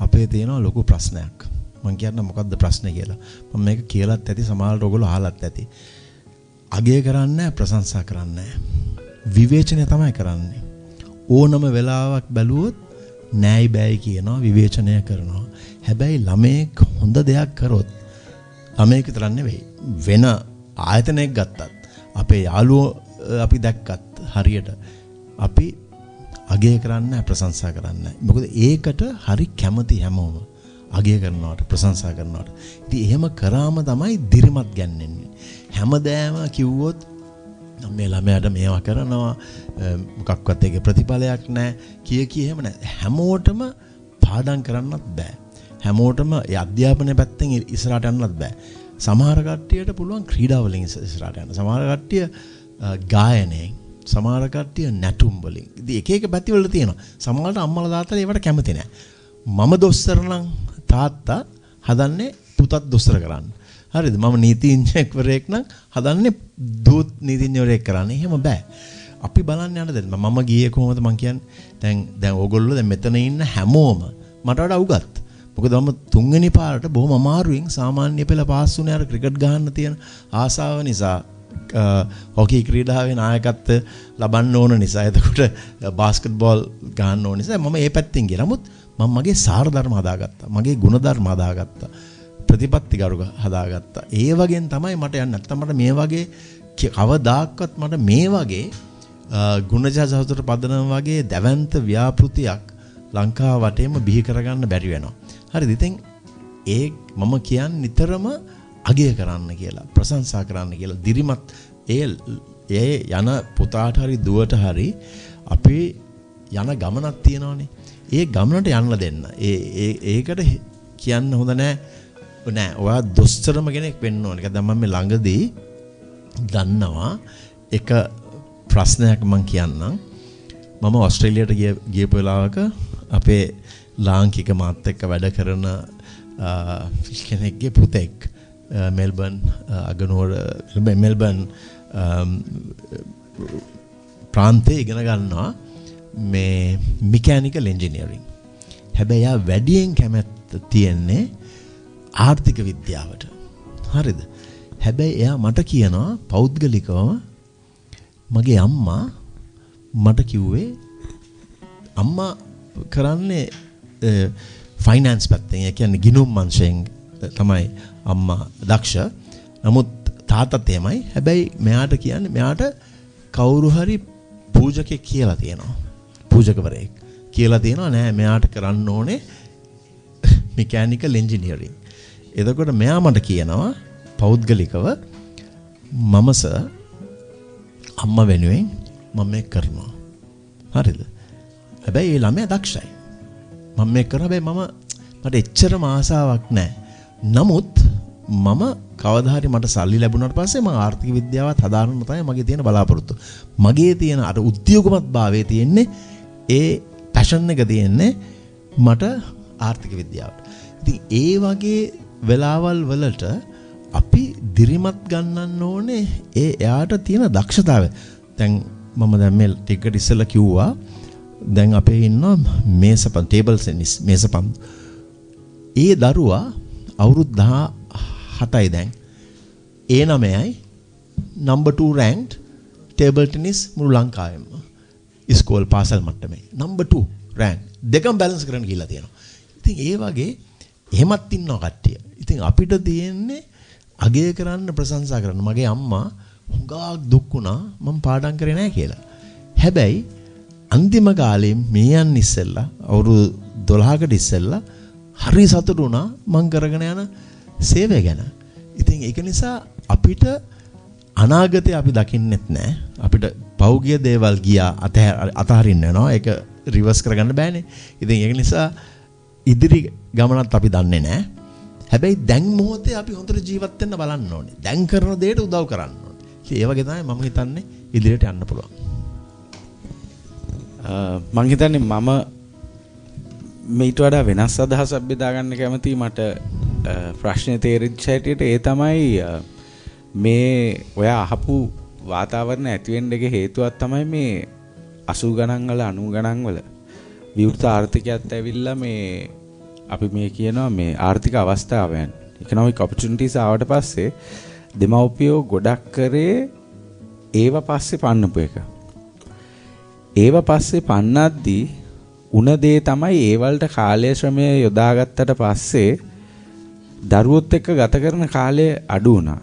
අපේ තියෙන ලොකු ප්‍රශ්නයක්. මම කියන්නේ මොකද්ද ප්‍රශ්නේ කියලා. මම මේක කියලාත් ඇති සමහරවිට ඔයගොල්ලෝ අහලත් ඇති. අගය කරන්නේ ප්‍රශංසා කරන්නේ විවේචනය තමයි කරන්නේ. ඕනම වෙලාවක් බැලුවොත් නෑයි බෑයි කියනවා විවේචනය කරනවා. හැබැයි ළමෙක් හොඳ දෙයක් කරොත් ළමෙක් විතරක් නෙවෙයි වෙන ආයතනයක් ගත්තත් අපේ යාළුවෝ අපි දැක්කත් හරියට අපි අගය කරන්නේ ප්‍රශංසා කරන්නේ. මොකද ඒකට හරි කැමති හැමෝම අගය කරනවට ප්‍රශංසා කරනවට. ඉතින් එහෙම කරාම තමයි දිරිමත් ගන්නෙන්නේ. හැමදාම කිව්වොත් මේ ළමයාට මේවා කරනවා මොකක්වත් ඒකේ ප්‍රතිඵලයක් නැහැ කිය එහෙම නැහැ. හැමෝටම පාඩම් කරන්නත් බෑ. හැමෝටම ඒ අධ්‍යාපනය පැත්තෙන් ඉස්සරහට යන්නත් බෑ. සමහර කට්ටියට පුළුවන් ක්‍රීඩා වලින් ඉස්සරහට යන්න. සමහර කට්ටිය ගායනයෙන්, සමහර කට්ටිය නැටුම් වලින්. ඉතින් එක එක පැතිවල තියෙනවා. සමහරවිට අම්මලා තාත්තලා ඒවට කැමති නැහැ. මම දොස්තර නම් තාත්තා හදන්නේ පුතත් දොස්තර කරන්න. හරිද? මම නීතිඥයෙක්වරයෙක් නම් හදන්නේ දූත් නීතිඥවරයෙක් කරන්න. එහෙම බෑ. අපි බලන්න යන්න දෙන්න. මම ගියේ කොහොමද මං කියන්නේ? දැන් ඕගොල්ලෝ දැන් මෙතන ඉන්න හැමෝම මට වඩා උගත්. මොකද මම තුන්වෙනි පාරට බොහොම අමාරුවෙන් සාමාන්‍ය පෙළ පාස් වුණේ අර ක්‍රිකට් ගහන්න තියෙන ආසාව නිසා. හොකි ක්‍රීඩාවේ නායකත්වය ලබන්න ඕන නිසා. එතකොට බාස්කට් බෝල් ගහන්න ඕන නිසා මම ඒ පැත්තෙන් ගියා. නමුත් මම මගේ සාර ධර්ම හදාගත්තා. මගේ ගුණ ධර්ම හදාගත්තා. ප්‍රතිපත්ති ගරුක හදාගත්තා. ඒ වගේන් තමයි මට යන්නේ. නැත්තම් මට මේ වගේ කවදාක්වත් මට මේ වගේ ගුණජ සහෝදර පදනම වගේ දැවැන්ත ව්‍යාපෘතියක් ලංකාව වටේම බිහි කරගන්න බැරි වෙනවා. හරිද? ඉතින් ඒ මම කියන්නේ නිතරම අගය කරන්න කියලා, ප්‍රශංසා කරන්න කියලා, දිරිමත් ඒ යන පුතාට හරි දුවට හරි අපි යන ගමනක් තියෙනවානේ. ඒ ගමනට යන්න දෙන්න. ඒකට කියන්න හොඳ නෑ. ඔයා දොස්තරම කෙනෙක් වෙන්න ඕනේ. ඒක දැන් මම ළඟදී දන්නවා එක ප්‍රශ්නයක් මම කියන්නම්. මම ඕස්ට්‍රේලියාවට ගියපු වෙලාවක අපේ ලාංකික මාත් එක්ක වැඩ කරන කෙනෙක්ගේ පුතෙක් මෙල්බන් අගනුවර මෙල්බන් ප්‍රාන්තයේ ඉගෙන ගන්නවා මේ මෙකැනිකල් ඉංජිනේරින්. හැබැයි යා වැඩියෙන් කැමැත්ත තියෙන්නේ ආර්ථික විද්‍යාවට. හරිද? හැබැයි එයා මට කියනවා පෞද්ගලිකව මගේ අම්මා මට කිව්වේ අම්මා කරන්නේ ෆයිනෑන්ස් පැත්තෙන්. ඒ කියන්නේ ගිණුම් අංශයෙන් තමයි අම්මා දක්ෂ. නමුත් තාත්තත් එහෙමයි. හැබැයි මෙයාට කියන්නේ මෙයාට කවුරු හරි පූජකෙක් කියලා තියෙනවා. පූජකවරයෙක් කියලා තියෙනවා නෑ මෙයාට කරන්න ඕනේ මෙකැනිකල් ඉංජිනේරින්. එතකොට මෙයා මට කියනවා පෞද්ගලිකව මම සර් අම්මා වෙනුවෙන් මම මේක කරනවා. හරිද? හැබැයි ඒ ළමයා දක්ෂයි. මම මේක කරා හැබැයි මට එච්චරම ආසාවක් නැහැ. නමුත් මම කවදා හරි මට සල්ලි ලැබුණාට පස්සේ මම ආර්ථික විද්‍යාවත් හදාරන්න තමයි මගේ තියෙන බලාපොරොත්තු. මගේ තියෙන අර උද්‍යෝගමත් භාවයේ තියෙන්නේ ඒ පැෂන් එක තියෙන්නේ මට ආර්ථික විද්‍යාවට. ඉතින් ඒ වගේ වෙලාවල් වලට අපි දිරිමත් ගන්නන්න ඕනේ එයාට තියෙන දක්ෂතාවය. දැන් මම දැන් මේ ටිකට ඉස්සෙල්ලා කිව්වා දැන් අපේ ඉන්න මේසපන් ටේබල් ටෙනිස් මේසපන්. ඒ දරුවා අවුරුදු 17යි දැන්. ඒ 9යි number 2 ranked table tennis මුළු ලංකාවෙම. ඉස්කෝල පාසල් මට්ටමේ number 2 rank. දෙකම බැලන්ස් කරන්න කියලා තියෙනවා. ඉතින් ඒ වගේ එහෙමත් ඉන්නවා කට්ටිය. ඉතින් අපිට තියෙන්නේ අගය කරන්න ප්‍රශංසා කරන්න. මගේ අම්මා හුඟක් දුක් වුණා මම පාඩම් කරේ නැහැ කියලා. හැබැයි අන්තිම කාලේ මෙයන් ඉස්සෙල්ලා අවුරුදු 12කට ඉස්සෙල්ලා හරි සතුටු වුණා මම කරගෙන යන සේවය ගැන. ඉතින් ඒක නිසා අපිට අනාගතය අපි දකින්නෙත් නැහැ. අපිට පෞගිය දේවල් ගියා අතහරින්න වෙනවා. ඒක රිවර්ස් කරගන්න බෑනේ. ඉතින් ඒක නිසා ඉදිරි ගමනත් අපි දන්නේ නැහැ. හැබැයි දැන් මොහොතේ අපි හොඳට ජීවත් වෙන්න බලන්න ඕනේ. දැන් කරන දේට උදව් කරන්න ඕනේ. ඉතින් ඒ වගේ තමයි මම හිතන්නේ ඉදිරියට යන්න පුළුවන්. මං හිතන්නේ මම මේට වඩා වෙනස් අදහසක් බෙදා ගන්න කැමතියි. මට ප්‍රශ්නේ තේරිච්ච හැටියට ඒ තමයි මේ ඔය අහපු වාතාවරණ ඇති වෙන්න එක හේතුවක් තමයි මේ 80 ගණන් වල 90 ගණන් වල විවෘත ආර්ථිකයත් ඇවිල්ලා මේ අපි මේ කියනවා මේ ආර්ථික අවස්ථාවන් economic opportunities ආවට පස්සේ දෙමව්පියෝ ගොඩක් කරේ ඒව පස්සේ පන්නපු එක. ඒව පස්සේ පන්නද්දී උන දේ තමයි ඒ වලට කාලය ශ්‍රමය යොදාගත්තට පස්සේ දරුවොත් එක්ක ගත කරන කාලය අඩු වුණා.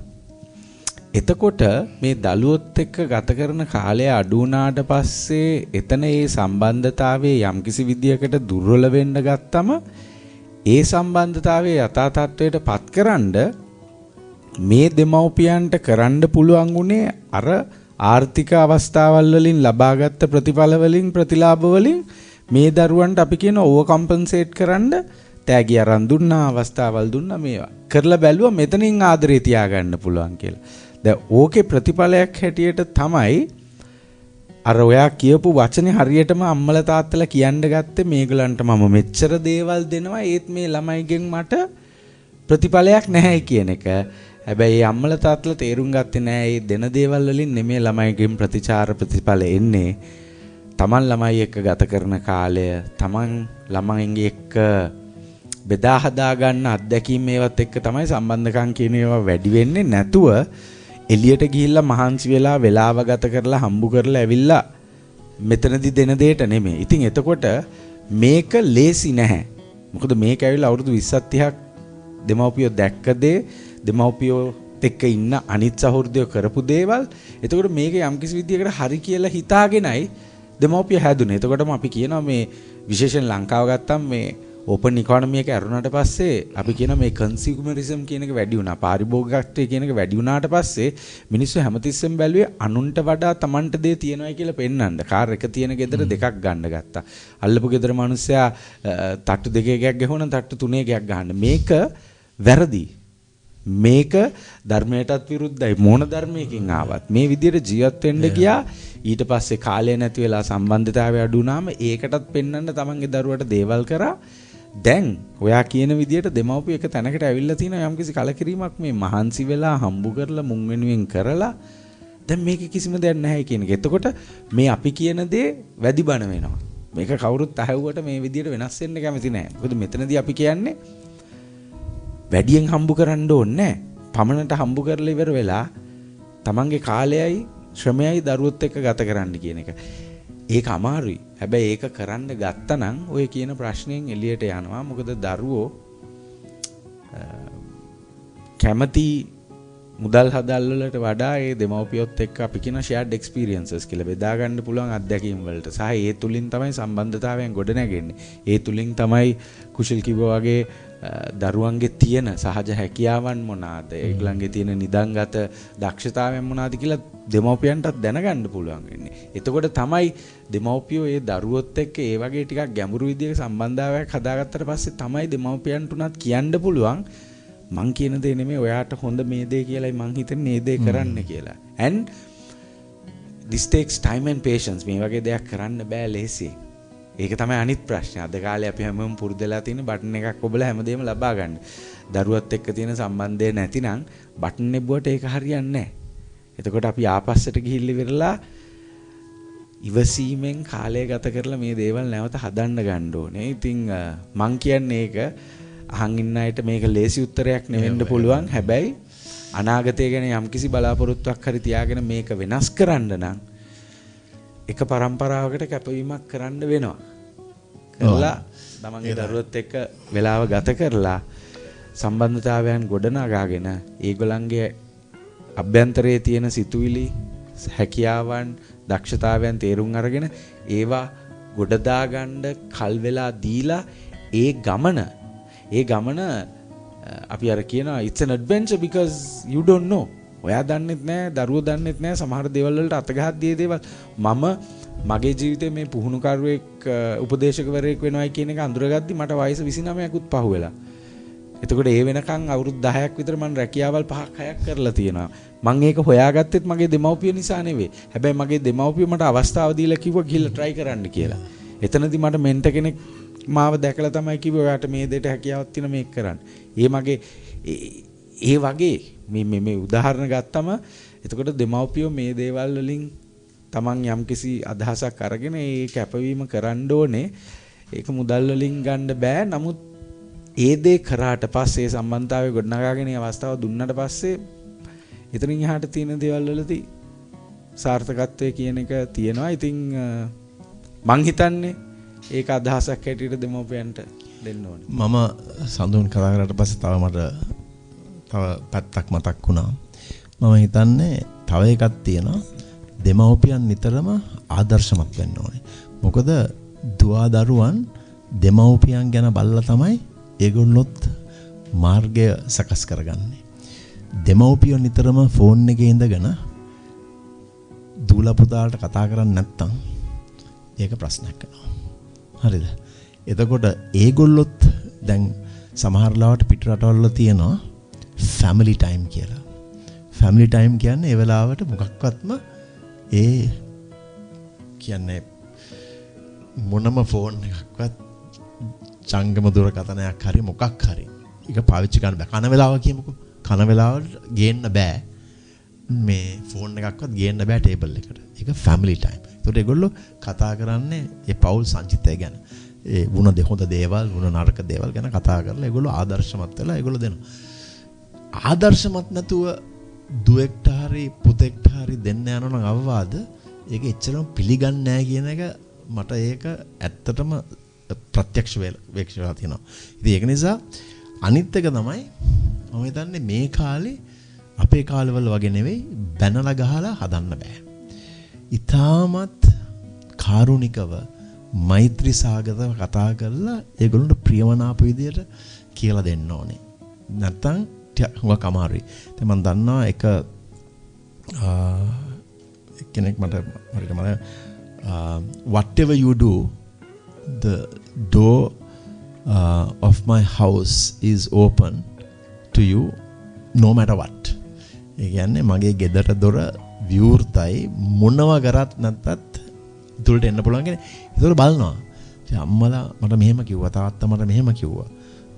එතකොට මේ දරුවොත් එක්ක ගත කරන කාලය අඩු වුණාට පස්සේ එතන ඒ සම්බන්ධතාවයේ යම්කිසි විදියකට දුර්වල වෙන්න ගත්තම ඒ සම්බන්ධතාවයේ යථා තත්ත්වයට පත්කරනද මේ දෙමව්පියන්ට කරන්න පුළුවන් උනේ අර ආර්ථික අවස්ථාවල් වලින් ලබාගත් ප්‍රතිඵල වලින් ප්‍රතිලාභ වලින් මේ දරුවන්ට අපි කියන ඕවර් කම්පන්සේට් කරන්න තෑගි අරන් දුන්නා අවස්ථාවල් දුන්නා මේවා කරලා බැලුවා මෙතනින් ආදරේ තියාගන්න පුළුවන් කියලා. දැන් ඕකේ ප්‍රතිඵලයක් හැටියට තමයි අර ඔයා කියපු වචනේ හරියටම අම්මලා තාත්තලා කියන්න ගත්තේ මේගලන්ට මම මෙච්චර දේවල් දෙනවා ඒත් මේ ළමයිගෙන් මට ප්‍රතිඵලයක් නැහැ කියන එක. හැබැයි අම්මලා තාත්තලා තේරුම් ගත්තේ නැහැ මේ දෙන දේවල් වලින් නෙමෙයි ළමයිගෙන් ප්‍රතිඵල එන්නේ. Taman ළමයි එක්ක ගත කරන කාලය, Taman ළමයින්ගේ එක්ක බෙදා හදා ගන්න අත්දැකීම් මේවත් එක්ක තමයි සම්බන්ධකම් කියන ඒවා වැඩි වෙන්නේ. නැතුව එළියට ගිහිල්ලා මහන්සි වෙලා වෙලාව ගත කරලා හම්බු කරලා ඇවිල්ලා මෙතනදි දෙන දෙයට නෙමෙයි. ඉතින් එතකොට මේක ලේසි නැහැ. මොකද මේක ඇවිල්ලා අවුරුදු 20ක් 30ක් දෙමව්පියෝ දැක්ක දේ, දෙමව්පියෝ එක්ක ඉන්න අනිත් සහෘදයෝ කරපු දේවල්. එතකොට මේක යම්කිසි විදියකට හරි කියලා හිතාගෙනයි දෙමව්පිය හැදුනේ. එතකොටම අපි කියනවා මේ විශේෂයෙන් ලංකාව ගත්තම මේ ඕපන් ඉකොනොමි එක ඇරුණාට පස්සේ අපි කියන මේ කන්සියුමරිසම් කියන එක වැඩි වුණා. පාරිභෝගිකත්වය කියන එක වැඩි වුණාට පස්සේ මිනිස්සු හැමතිස්සෙම බැලුවේ අනුන්ට වඩා Tamanට දේ තියෙනවයි කියලා පෙන්වන්න. කාර් එක තියෙන ගෙදර දෙකක් ගන්න ගත්තා. අල්ලපු ගෙදර මිනිස්සයා තට්ටු දෙකේ එකක් ගහුණා තට්ටු තුනේ එකක් ගහන්න. මේක වැරදි. මේක ධර්මයටත් විරුද්ධයි. මොන ධර්මයකින් ආවත් මේ විදිහට ජීවත් වෙන්න ගියා. ඊට පස්සේ කාලය නැති වෙලා සම්බන්ධතාවය අඩු වුණාම ඒකටත් පෙන්වන්න තමන්ගේ දරුවට දේවල් කරා. දැන් ඔයා කියන විදිහට දෙමව්පිය එක තැනකට ඇවිල්ලා තියෙනවා යම්කිසි කලකිරීමක් මේ මහන්සි වෙලා හම්බු කරලා මුන් වෙනුවෙන් කරලා දැන් මේක කිසිම දෙයක් නැහැ කියන එක. එතකොට මේ අපි කියන දේ වැඩි බණ වෙනවා. මේක කවුරුත් අහුවට මේ විදිහට වෙනස් වෙන්න කැමති නැහැ. මොකද මෙතනදී අපි කියන්නේ වැඩියෙන් හම්බු කරන්න ඕනේ නැහැ. පමණට හම්බු කරලා ඉවර වෙලා තමන්ගේ කාලයයි ශ්‍රමයයි දරුවොත් එක්ක ගත කරන්න කියන එක. ඒක අමාරුයි. හැබැයි ඒක කරන්න ගත්තනම් ඔය කියන ප්‍රශ්نين එළියට යනවා. මොකද දරුවෝ කැමති මුදල් හදල් වලට වඩා ඒ දෙමව්පියොත් එක්ක අපි කියන shared experiences කියලා බෙදා ගන්න පුළුවන් අත්දැකීම් වලට සහ ඒ තුලින් තමයි සම්බන්ධතාවයන් ගොඩ නැගෙන්නේ. ඒ තුලින් තමයි කුෂල් කිව්වා වගේ දරුවන්ගේ තියෙන සහජ හැකියාවන් මොනවාද? ඒගොල්ලන්ගේ තියෙන නිදන්ගත දක්ෂතාවයන් මොනවාද කියලා දෙමව්පියන්ටත් දැනගන්න පුළුවන් වෙන්නේ. එතකොට තමයි දෙමව්පියෝ ඒ දරුවොත් එක්ක ඒ වගේ ටිකක් ගැඹුරු විදිහක සම්බන්ධතාවයක් හදාගත්තට පස්සේ තමයි දෙමව්පියන්ට උනත් කියන්න පුළුවන් මං කියන දේ නෙමෙයි ඔයාට හොඳ මේ දේ කියලායි මං හිතන්නේ මේ දේ කරන්න කියලා. And this takes time and patience. මේ වගේ දෙයක් කරන්න බෑ ලේසියෙන්. ඒක තමයි අනිත් ප්‍රශ්නේ. අද කාලේ අපි හැමෝම පුරුදුලා තියෙන බටන් එකක් ඔබලා හැමදේම ලබා ගන්න. දරුවත් එක්ක තියෙන සම්බන්ධය නැතිනම් බටන් එබ්බුවට ඒක හරියන්නේ නැහැ. එතකොට අපි ආපස්සට ගිහිල්ලා ඉවරලා ඉවසීමෙන් කාලය ගත කරලා මේ දේවල් නැවත හදන්න ගන්න ඕනේ. ඉතින් මං කියන්නේ ඒක අහන් ඉන්න අයට මේක ලේසි උත්තරයක් නෙවෙන්න පුළුවන්. හැබැයි අනාගතය ගැන යම්කිසි බලාපොරොත්තුවක් හරි තියාගෙන මේක වෙනස් කරන්න නම් එක පරම්පරාවකට කැපවීමක් කරන්න වෙනවා. කරලා තමන්ගේ දරුවොත් එක්ක වෙලාව ගත කරලා සම්බන්ධතාවයන් ගොඩනගාගෙන ඒගොල්ලන්ගේ අභ්‍යන්තරයේ තියෙන සිතුවිලි හැකියාවන් දක්ෂතාවයන් තේරුම් අරගෙන ඒවා ගොඩදා ගන්න කල් වෙලා දීලා ඒ ගමන අපි අර කියනවා it's an adventure because you don't know. ඔයා දන්නෙත් නෑ දරුවෝ දන්නෙත් නෑ සමහර දේවල් වලට අත ගහද්දී දේවල් මම මගේ ජීවිතේ මේ පුහුණුකරුවෙක් උපදේශකවරයෙක් වෙනවයි කියන එක අඳුරගද්දි මට වයස 29කුත් පහ වෙලා. එතකොට ඒ වෙනකන් අවුරුදු 10ක් විතර මම රැකියාවල් 5ක් 6ක් කරලා තියෙනවා. මම ඒක හොයාගත්තෙත් මගේ දෙමව්පිය නිසා නෙවෙයි. හැබැයි මගේ දෙමව්පිය මට අවස්ථාව දීලා කිව්වා ගිහලා try කරන්න කියලා. එතනදී මට මෙන්ට කෙනෙක් මාව දැකලා තමයි කිව්වේ ඔයාට මේ දෙයට හැකියාවක් තියෙන මේක කරන්න. ඒ වගේ මේ උදාහරණ ගත්තම එතකොට දෙමව්පියෝ මේ දේවල් වලින් තමන් යම්කිසි අදහසක් අරගෙන ඒ කැපවීම කරන්න ඕනේ. ඒක මුදල් වලින් ගන්න බෑ. නමුත් ඒ දේ කරාට පස්සේ සම්බන්ධතාවය ගොඩනගාගෙන ඒ අවස්ථාව දුන්නාට පස්සේ එතනින් එහාට තියෙන දේවල් වලදී සාර්ථකත්වය කියන එක තියෙනවා. ඉතින් මං හිතන්නේ ඒක අදහසක් හැටියට දෙමව්පියන්ට දෙන්න ඕනේ. මම සඳුන් කතා කරාට පස්සේ තව මට තව පැත්තක් මතක් වුණා. මම හිතන්නේ තව එකක් තියෙනවා. දෙමව්පියන් නිතරම ආදර්ශමත් වෙන්න ඕනේ. මොකද දුවා දරුවන් දෙමව්පියන් ගැන බලලා තමයි ඒගොල්ලොත් මාර්ගය සකස් කරගන්නේ. දෙමව්පියෝ නිතරම ෆෝන් එකේ ඉඳගෙන දූලා පුතාලට කතා කරන්නේ නැත්තම් ඒක ප්‍රශ්නයක් වෙනවා. හරිද? එතකොට ඒගොල්ලොත් දැන් සමහර ලාවට පිට රටවල තියෙනවා family time කියලා. family time කියන්නේ ඒ වෙලාවට මොකක්වත්ම ඒ කියන්නේ මොනම ෆෝන් එකක්වත් ජංගම දුරකථනයක් හරි මොකක් හරි ඒක පාවිච්චි කරන්න බෑ. කන වෙලාව කියමුකෝ. කන වෙලාවට ගේන්න බෑ. මේ ෆෝන් එකක්වත් ගේන්න බෑ ටේබල් එකට. ඒක family time. ඒකට ඒගොල්ලෝ කතා කරන්නේ ඒ පෞල් සංචිතය ගැන. ඒ වුණ හොඳ දේවල්, වුණ නරක දේවල් ගැන කතා කරලා ඒගොල්ලෝ ආදර්ශමත් වෙලා ඒගොල්ලෝ දෙනවා. ආදර්ශමත් නැතුව දුවෙක්ට හරි පුතෙක්ට හරි දෙන්න යනවා නම් අවවාද ඒක එච්චරම පිළිගන්නේ නැහැ කියන එක මට ඒක ඇත්තටම ප්‍රත්‍යක්ෂ වේක්ෂලා තියෙනවා. ඉතින් ඒක නිසා අනිත් එක තමයි මම හිතන්නේ මේ කාලේ අපේ කාලවල වගේ නෙවෙයි බැනලා ගහලා හදන්න බෑ. ඊටමත් කාරුණිකව මෛත්‍රී සාගතව කතා කරලා ඒගොල්ලන්ට ප්‍රියමනාප විදියට කියලා දෙන්න ඕනේ. නැත්තම් හුඟක් අමාරුයි. දැන් මම දන්නවා එක කෙනෙක් මට හරියට මම whatever you do the door of my house is open to you no matter what. ඒ කියන්නේ මගේ ගෙදර දොර විවෘතයි මොනවා කරත් නැත්තත් දුරට එන්න පුළුවන් කියන්නේ. ඒතකොට බලනවා. අම්මලා මට මෙහෙම කිව්වා තාත්තා මට මෙහෙම කිව්වා.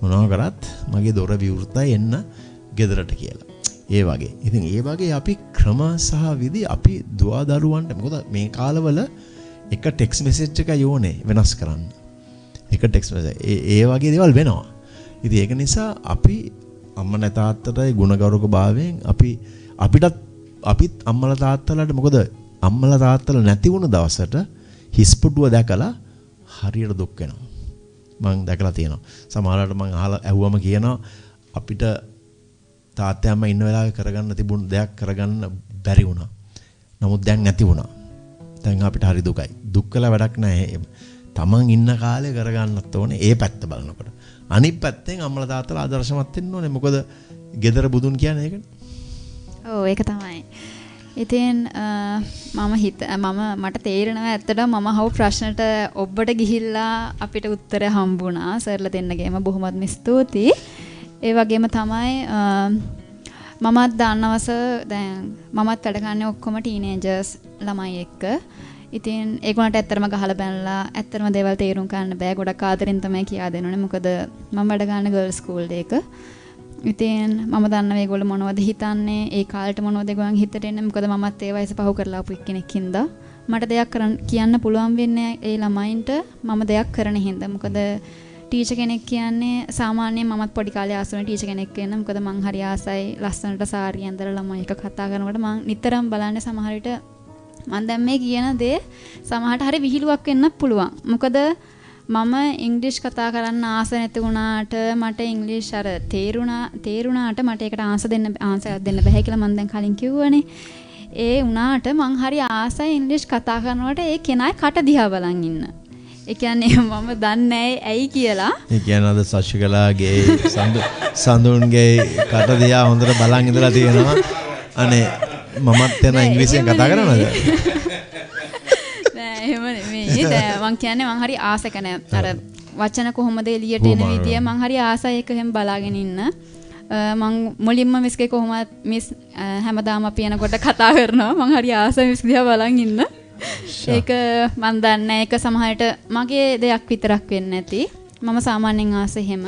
මොනවා කරත් මගේ දොර විවෘතයි එන්න ගෙදරට කියලා. ඒ වගේ. ඉතින් ඒ වගේ අපි ක්‍රම සහ විදි අපි දුවදරුවන්ට මොකද මේ කාලවල එක ටෙක්ස්ට් මෙසේජ් එක යෝනේ වෙනස් කරන්න. එක ටෙක්ස්ට් මෙසේජ් ඒ වගේ දේවල් වෙනවා. ඉතින් ඒක නිසා අපි අම්මලා තාත්තටයි ගුණගරුක භාවයෙන් අපිත් අම්මලා තාත්තලාට මොකද අම්මලා තාත්තලා නැති වුණ දවසට හිස්පුඩුව දැකලා හරියට දුක් වෙනවා. මම දැකලා තියෙනවා. සමහරවිට මම අහලා ඇහුවම කියනවා අපිට තාත්තා අම්මා ඉන්න වෙලාවේ කරගන්න තිබුණු දෙයක් කරගන්න බැරි වුණා. නමුත් දැන් නැති වුණා. දැන් අපිට හරි දුකයි. දුක් කළා වැඩක් නැහැ. තමන් ඉන්න කාලේ කරගන්නත් ඕනේ ඒ පැත්ත බලනකොට. අනිත් පැත්තෙන් අම්මලා තාත්තලා ආදර්ශමත් වෙන්න ඕනේ. මොකද gedara බුදුන් කියන්නේ ඒකනේ. ඔව් ඒක තමයි. ඉතින් මට තේරෙනවා ඇත්තටම මම අහපු ප්‍රශ්නට ඔබට ගිහිල්ලා අපිට උත්තරය හම්බුණා. සර්ලා දෙන්නගේම බොහොමත්ම ස්තුතියි. ඒ වගේම තමයි මමත් දන්නවස දැන් මමත් වැඩ කරන්නේ ඔක්කොම ටීනේජර්ස් ළමයි එක්ක. ඉතින් ඒගොල්ලන්ට ඇත්තටම ගහලා බැනලා ඇත්තටම දේවල් තේරුම් ගන්න බෑ. ගොඩක් ආදරෙන් තමයි කියා දෙන්නේ. මොකද මම වැඩ ගන්න ගර්ල්ස් ස්කූල් එකක. ඉතින් මම දන්නවා ඒගොල්ලෝ මොනවද හිතන්නේ, ඒ කාලේට මොනවද ඒගොල්ලන් හිතට එන්නේ. මොකද මමත් ඒ වයස පහු කරලා ආපු කෙනෙක් හින්දා මට දෙයක් කියන්න පුළුවන් වෙන්නේ ඒ ළමයින්ට මම දෙයක් කරන හින්දා. මොකද ටීචර් කෙනෙක් කියන්නේ සාමාන්‍යයෙන් මමත් පොඩි කාලේ ආස වෙන ටීචර් කෙනෙක් වෙන්න. මොකද මං හරි ආසයි ලස්සනට සාරිය ඇඳලා ළමයි එක කතා කරනකොට මං නිතරම බලන්නේ සමහර විට මං දැන් මේ කියන දේ සමහරට හරි විහිළුවක් වෙන්නත් පුළුවන්. මොකද මම ඉංග්‍රීසි කතා කරන්න ආස නැති වුණාට මට ඉංග්‍රීසි අර තේරුණාට මට ඒකට ආන්සරයක් දෙන්න බෑ කියලා මම දැන් කලින් කිව්වනේ. ඒ වුණාට මං හරි ආසයි ඉංග්‍රීසි කතා කරනකොට ඒ කෙනායි කට දිහා බලන් ඉන්න. ඒ කියන්නේ මම දන්නේ ඇයි කියලා. ඒ කියන්නේ අද සශිකලාගේ සඳුන්ගේ කට දිහා හොඳට බලන් ඉඳලා තියෙනවා. අනේ මමත් එන ඉංග්‍රීසියෙන් කතා කරනවද? එහෙම නෙමෙයි. දැන් මං කියන්නේ මං හරි ආස කන අර වචන කොහොමද එළියට එන විදිය මං හරි ආසයි එක හැම බලාගෙන ඉන්න. මං මුලින්ම මිස්ගේ කොහොමද මිස් හැමදාම අපි යනකොට කතා කරනවා. මං හරි ආසයි මිස් දිහා බලන් ඉන්න. ඒක මං දන්නේ ඒක සමහරට මගේ දෙයක් විතරක් වෙන්නේ නැති. මම සාමාන්‍යයෙන් ආස එහෙම.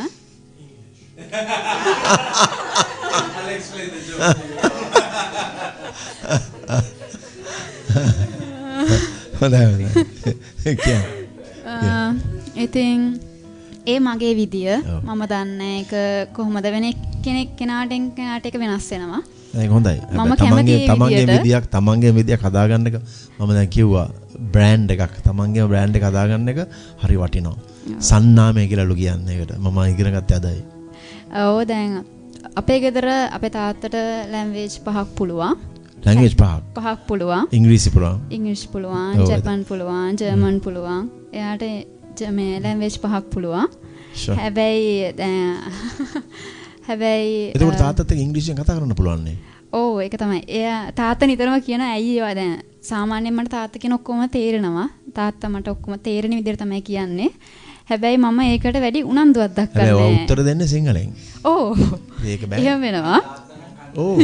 ඉතින් ඒ මගේ විදිය මම දන්නේ ඒක කොහොමද වෙන කෙනාට ඒක වෙනස් වෙනවා. ඒක හොඳයි. තමන්ගේ විදියක් හදාගන්න එක මම දැන් කිව්වා බ්‍රෑන්ඩ් එකක් තමන්ගේම බ්‍රෑන්ඩ් එක හදාගන්න එක හරි වටිනවා. සන්නාමය කියලාලු කියන්නේ ඒකට. මම ඉගෙන ගත්තේ අදයි. ඔව් දැන් අපේ ගෙදර අපේ තාත්තට ලැන්ග්වේජ් 5ක් පුළුවන්. ලැන්ග්වේජ් 5ක් පුළුවන්. ඉංග්‍රීසි පුළුවන්. ඉංග්‍රීසි පුළුවන්, ජපන් පුළුවන්, ජර්මන් පුළුවන්. එයාට මේ ලැන්ග්වේජ් 5ක් පුළුවන්. හැබැයි එතකොට තාත්තත් එක්ක ඉංග්‍රීසියෙන් කතා කරන්න පුළුවන් නේ. ඔව් ඒක තමයි. එයා තාත්තා නිතරම කියන ඇයි ඒවා දැන් සාමාන්‍යයෙන් මට තාත්තා කියන ඔක්කොම තේරෙනවා. තාත්තා මට ඔක්කොම තේරෙන විදිහට තමයි කියන්නේ. හැබැයි මම ඒකට වැඩි උනන්දුවක් දක්වන්නේ නැහැ. හැබැයි උත්තර දෙන්නේ සිංහලෙන්. ඔව්. ඒක බෑ. එහෙම වෙනවා. ඔව්.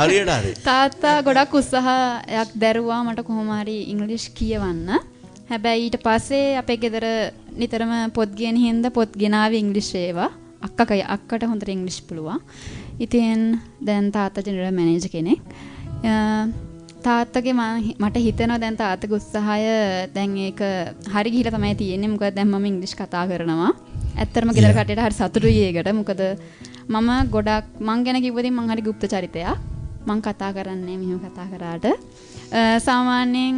හරියට හරි. තාත්තා ගොඩක් උත්සාහයක් දැරුවා මට කොහොම හරි ඉංග්‍රීසි කියවන්න. හැබැයි ඊට පස්සේ අපේ ගෙදර නිතරම පොත් කියන හින්දා පොත් ගෙනාවේ ඉංග්‍රීසි ඒවා. අක්කට හොඳට ඉංග්‍රීසි පුළුවන්. ඉතින් දැන් තාත්තා ජෙනරල් මැනේජර් කෙනෙක්. තාත්තගේ මට හිතෙනවා දැන් තාත්තගේ උත්සාහය දැන් ඒක හරි ගිහිලා තමයි තියෙන්නේ. මොකද දැන් මම ඉංග්‍රීසි කතා කරනවා. ඇත්තටම ගෙදර කට්ටියට හරි සතුටුයි ඒකට. මොකද මම ගොඩක් මං ගැන කිව්වොත් මං හරි গুপ্ত චරිතයක්. මං කතා කරන්නේ මෙහෙම කතා කරාට සාමාන්‍යයෙන්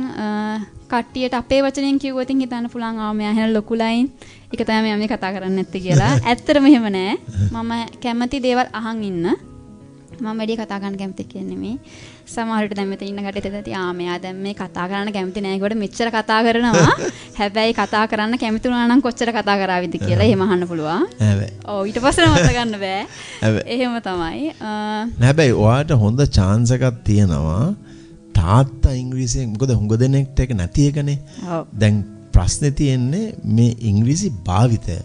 කට්ටියට අපේ වචනෙන් කිව්වොත් හිතන්න පුළුවන් ආ මෙයා හැන ලොකු ලයින් ඒක තමයි මම මේ කතා කරන්නේ නැත්තේ කියලා. ඇත්තටම එහෙම නෑ. මම කැමති දේවල් අහන් ඉන්න. මම වැඩි කතා කරන්න කැමති කියන්නේ නෙමෙයි. සමහර විට දැන් මෙතන ඉන්න කට්ටියට දැති ආ මෙයා දැන් මේ කතා කරන්න කැමති නෑ කොට මෙච්චර කතා කරනවා. හැබැයි කතා කරන්න කැමති වුණා නම් කොච්චර කතා කරාවිද කියලා එහෙම අහන්න පුළුවන්. හැබැයි. ඔව් ඊට පස්සේ නවත්ත ගන්න බෑ. එහෙම තමයි. හැබැයි ඔයාට හොඳ chance එකක් තියෙනවා. තාත්තා ඉංග්‍රීසියෙන් මොකද හුඟ දෙනෙක්ට ඒක නැති එකනේ. දැන් ප්‍රශ්නේ තියෙන්නේ මේ ඉංග්‍රීසි භාවිතය.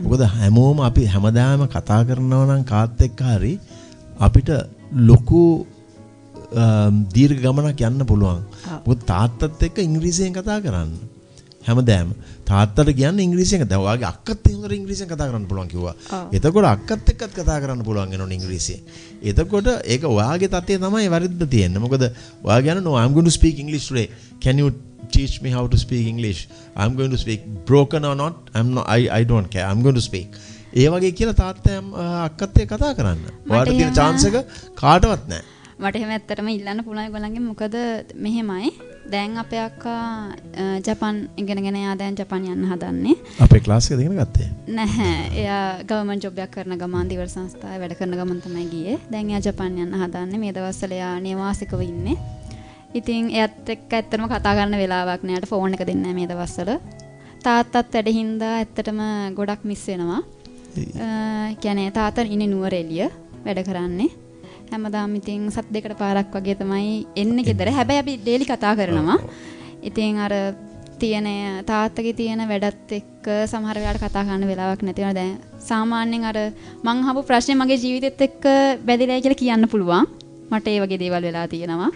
මොකද හැමෝම අපි හැමදාම කතා කරනවා නම් කාත් එක්ක හරි අපිට ලොකු දීර්ඝ ගමනක් යන්න පුළුවන්. මොකද තාත්තත් එක්ක ඉංග්‍රීසියෙන් කතා කරන්න. හැමදාම තාත්තට කියන්නේ ඉංග්‍රීසියෙන්. දැන් ඔයාගේ අක්කත් හොඳට ඉංග්‍රීසියෙන් කතා කරන්න පුළුවන් කිව්වා. එතකොට අක්කත් එක්කත් කතා කරන්න පුළුවන් වෙනවනේ ඉංග්‍රීසියෙන්. එතකොට ඒක ඔයාගේ තත්ත්වය තමයි වැරද්ද තියෙන්නේ. මොකද ඔයා කියන්නේ no I'm going to speak English today. Can you teach me how to speak English? I'm going to speak broken or not. I don't care. I'm going to speak. ඒ වගේ කියලා තාත්තා අක්කත් එක්ක කතා කරන්න. ඔයාට තියෙන chance එක කාටවත් නැහැ. මට එහෙම ඇත්තටම ඉල්ලන්න පුළුවන් ඒගොල්ලන්ගෙන්. මොකද මෙහෙමයි. දැන් අපේ අක්කා ජපාන් ඉගෙනගෙන එයා දැන් ජපාන් යන්න හදන්නේ. අපේ ක්ලාස් එකද ඉගෙන ගත්තේ? නැහැ. එයා ගවර්න්මන්ට් ජොබ් එකක් කරන ගමන් දිවර සංස්ථාවේ වැඩ කරන ගමන් තමයි ගියේ. දැන් එයා ජපාන් යන්න හදන්නේ. මේ දවස්වල එයා නේවාසිකව ඉන්නේ. ඉතින් එයාත් එක්ක ඇත්තටම කතා කරන්න වෙලාවක් නෑ. එයාට ෆෝන් එක දෙන්නේ නෑ මේ දවස්වල. තාත්තත් වැඩ හින්දා ඇත්තටම ගොඩක් මිස් වෙනවා. කියන්නේ තාත්තා ඉන්නේ නුවරඑළිය වැඩ කරන්නේ. හැමදාම ඉතින් සත් දෙකට පාරක් වගේ තමයි එන්නේ ගෙදර. හැබැයි අපි ඩේලි කතා කරනවා. ඉතින් අර තියෙන තාත්තගේ තියෙන වැඩත් එක්ක සමහර වෙලාවට කතා කරන්න වෙලාවක් නැති වෙනවා. දැන් සාමාන්‍යයෙන් අර මං අහපු ප්‍රශ්නේ මගේ ජීවිතෙත් එක්ක බැඳිලායි කියලා කියන්න පුළුවන්. මට ඒ වගේ දේවල් වෙලා තියෙනවා.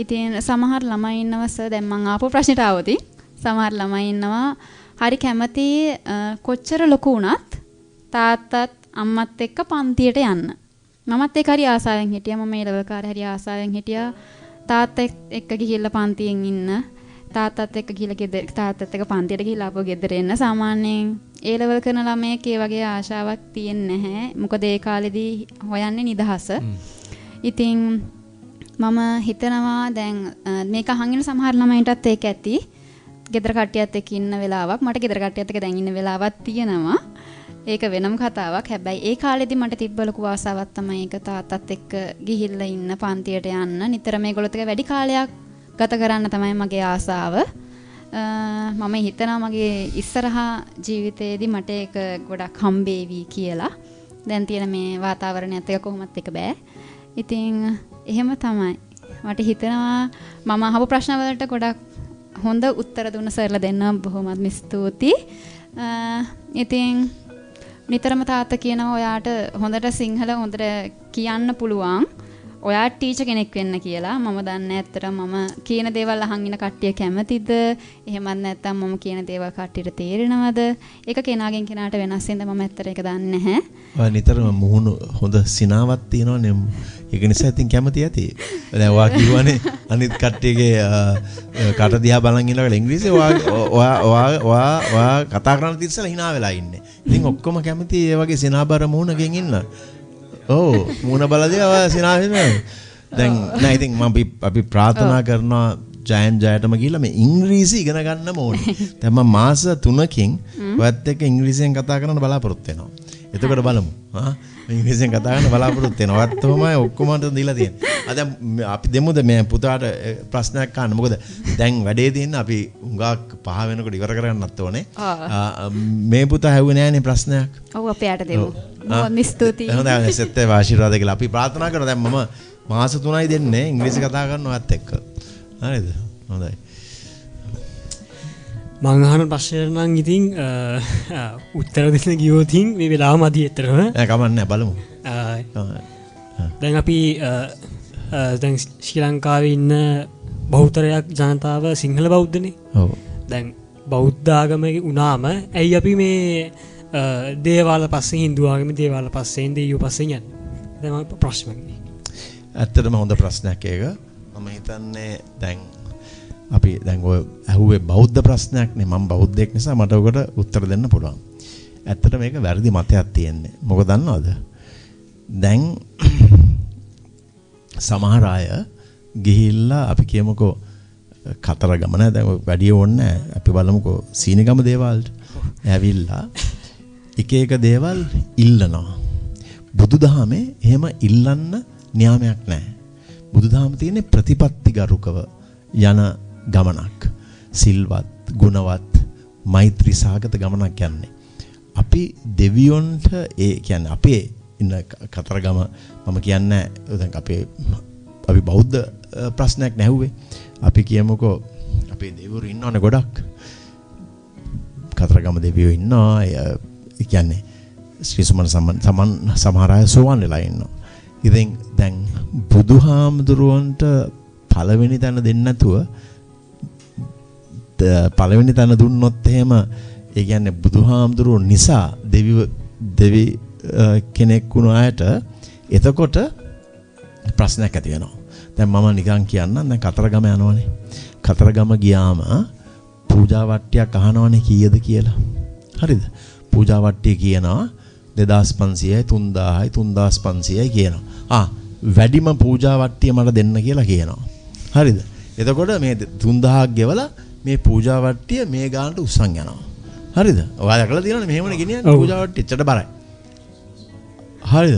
ඉතින් සමහර ළමයි ඉන්නවා සර් දැන් මං ආපු ප්‍රශ්නෙට ආවොත් සමහර ළමයි ඉන්නවා හරි කැමති කොච්චර ලොකු වුණත් තාත්තත් අම්මත් එක්ක පන්තියට යන්න. මමත් ඒක හරි ආසාවෙන් හිටියා. මම ඒ ලෙවල් කාර්ය හරි ආසාවෙන් හිටියා. තාත්තත් එක්ක ගිහිල්ලා පන්තියෙන් ඉන්න. තාත්තත් එක්ක ගිහිල්ලා ගෙදර තාත්තත් එක්ක පන්තියට ගිහිල්ලා ආපහු ගෙදර එන්න. සාමාන්‍යයෙන් ඒ ලෙවල් කරන ළමයෙක් ඒ වගේ ආශාවක් තියෙන්නේ නැහැ. මොකද ඒ කාලෙදී හොයන්නේ නිදහස. ඉතින් මම හිතනවා දැන් මේක අහගෙන සමහර ළමයින්ටත් ඒක ඇති. ගෙදර කට්ටියත් එක්ක ඉන්න වෙලාවක් මට ගෙදර කට්ටියත් එක්ක දැන් ඉන්න වෙලාවක් තියෙනවා. ඒක වෙනම කතාවක්. හැබැයි ඒ කාලෙදී මට තිබ්බ ලොකු ආසාවක් තමයි ඒක තාත්තත් එක්ක ගිහිල්ලා ඉන්න පන්තියට යන්න. නිතර මේගොල්ලොත් එක්ක වැඩි කාලයක් ගත කරන්න තමයි මගේ ආසාව. මම හිතනවා මගේ ඉස්සරහා ජීවිතේදී මට ඒක ගොඩක් හම්බේවි කියලා. දැන් තියෙන මේ වාතාවරණයත් එක්ක කොහොමත් එක බෑ. ඉතින් එහෙම තමයි. මට හිතෙනවා මම අහපු ප්‍රශ්න වලට ගොඩක් හොඳ උත්තර දුන්න සර්ලා දෙන්න බොහොමත්ම ස්තුතියි. ඉතින් නිතරම තාත්තා කියනවා ඔයාට හොඳට සිංහල හොඳට කියන්න පුළුවන්. ඔයා ටීචර් කෙනෙක් වෙන්න කියලා. මම දන්නේ ඇත්තටම මම කියන දේවල් අහන් ඉන්න කට්ටිය කැමතිද? එහෙමත් නැත්නම් මම කියන දේවල් කට්ටියට තේරෙනවද? ඒක කෙනාගෙන් කෙනාට වෙනස් වෙනද මම ඇත්තට ඒක දන්නේ නැහැ. ඔය නිතරම මුහුණු හොඳ සිනාවක් තියෙනවනේ. ඒක නිසා ඉතින් කැමති ඇති. දැන් ඔයා කිව්වනේ අනිත් කට්ටියගේ කට දිහා බලන් ඉන්නකොට ඉංග්‍රීසි ඔයා කතා කරන්න තිස්සලා hina වෙලා ඉන්නේ. ඉතින් ඔක්කොම කැමති ඒ වගේ සිනාබර මුහුණකින් ඉන්න. ඔව් මුණ බලදී ඔය සිනා වෙනවා. දැන් නෑ ඉතින් අපි ප්‍රාර්ථනා කරනවා ජයටම ගිහිල්ලා මේ ඉංග්‍රීසි ඉගෙන ගන්න ඕනේ. දැන් මම මාස 3කින් ඔයත් එක්ක ඉංග්‍රීසියෙන් කතා කරන්න බලාපොරොත්තු වෙනවා. එතකොට බලමු. ඉංග්‍රීසියෙන් කතා කරන්න බලාපොරොත්තු වෙනවා. ඔයත් තමයි ඔක්කොම දීලා තියෙන්නේ. දැන් අපි දෙමුද මේ පුතාට ප්‍රශ්නයක් අහන්න. මොකද දැන් වැඩේ තියෙන්නේ අපි උඟාක් 5 වෙනකොට ඉවර කරගන්නත් ඕනේ. මේ පුතා හැව්වේ නෑනේ ප්‍රශ්නයක්. ඔව් අපි යට දෙමු. බොහොම ස්තුතියි. හොඳයි සෙත් ආශිර්වාද කියලා අපි ප්‍රාර්ථනා කරනවා. දැන් මම මාස 3යි දෙන්නේ ඉංග්‍රීසි කතා කරන ඔයත් එක්ක. හරිද? හොඳයි. මං අහන ප්‍රශ්නයට නම් ඉතින් උත්තර දෙන්න ගියොත් මේ වෙලාව මදි ඇත්තටම. නෑ කමන්නේ බලමු. දැන් අපි දැන් ශ්‍රී ලංකාවේ ඉන්න බහුතරයක් ජනතාව සිංහල බෞද්ධනේ. ඔව්. දැන් බෞද්ධ ආගමේ උනාම ඇයි අපි මේ දේවාල පස්සේ හින්දු ආගමේ දේවාල පස්සේ දෙවියෝ පස්සේ යන්නේ? දැන් ප්‍රශ්නයක්. ඇත්තටම හොඳ ප්‍රශ්නයක් ඒක. මම හිතන්නේ දැන් අපි දැන් ඔය අහුවේ බෞද්ධ ප්‍රශ්නයක් නේ. මම බෞද්ධයෙක් නිසා මට ඔකට උත්තර දෙන්න පුළුවන්. ඇත්තට මේක වැරදි මතයක් තියෙන්නේ. මොකද දන්නවද? දැන් සමහර අය ගිහිල්ලා අපි කියමුකෝ කතරගම නෑ දැන් වැඩි ඕනේ නෑ. අපි බලමුකෝ සීනිගම දේවල්ට. ඇවිල්ලා එක එක දේවල් ඉල්ලනවා. බුදුදහමේ එහෙම ඉල්ලන්න නියාමයක් නැහැ. බුදුදහම තියෙන්නේ ප්‍රතිපත්තිගරුකව යන ගමනක්. සිල්වත්, ගුණවත්, මෛත්‍රී සාගත ගමනක් යන්නේ. අපි දෙවියොන්ට ඒ කියන්නේ අපේ ඉන්න කතරගම මම කියන්නේ දැන් අපි බෞද්ධ ප්‍රශ්නයක් නැහුවේ. අපි කියමුකෝ අපේ දෙවිවරු ඉන්නවනේ ගොඩක්. කතරගම දෙවියෝ ඉන්නවා. ඒ කියන්නේ ශ්‍රී සුමන සමහර අය සෝවන් වෙලා ඉන්නවා. ඉතින් දැන් බුදුහාමුදුරුවන්ට පළවෙනි තැන දෙන්න නැතුව පළවෙනි තැන දුන්නොත් එහෙම ඒ කියන්නේ බුදුහාමුදුරුවෝ නිසා දෙවි කෙනෙක් වුණ අයට එතකොට ප්‍රශ්නයක් ඇති වෙනවා. දැන් මම නිකන් කියන්නම් දැන් කතරගම යනවනේ. කතරගම ගියාම පූජා වට්ටියක් අහනවනේ කීයද කියලා. හරිද? පූජා වට්ටිය කියනවා 2500යි 3000යි 3500යි කියනවා. වැඩිම පූජා වට්ටිය මට දෙන්න කියලා කියනවා. හරිද? එතකොට මේ 3000ක් ගෙවලා මේ පූජා වට්ටිය මේ ගානට උස්සන් යනවා. හරිද? ඔයා දැකලා තියෙනවනේ මෙහෙමනේ ගෙනියන්නේ පූජා වට්ටිය එච්චර බරයි. හරිද?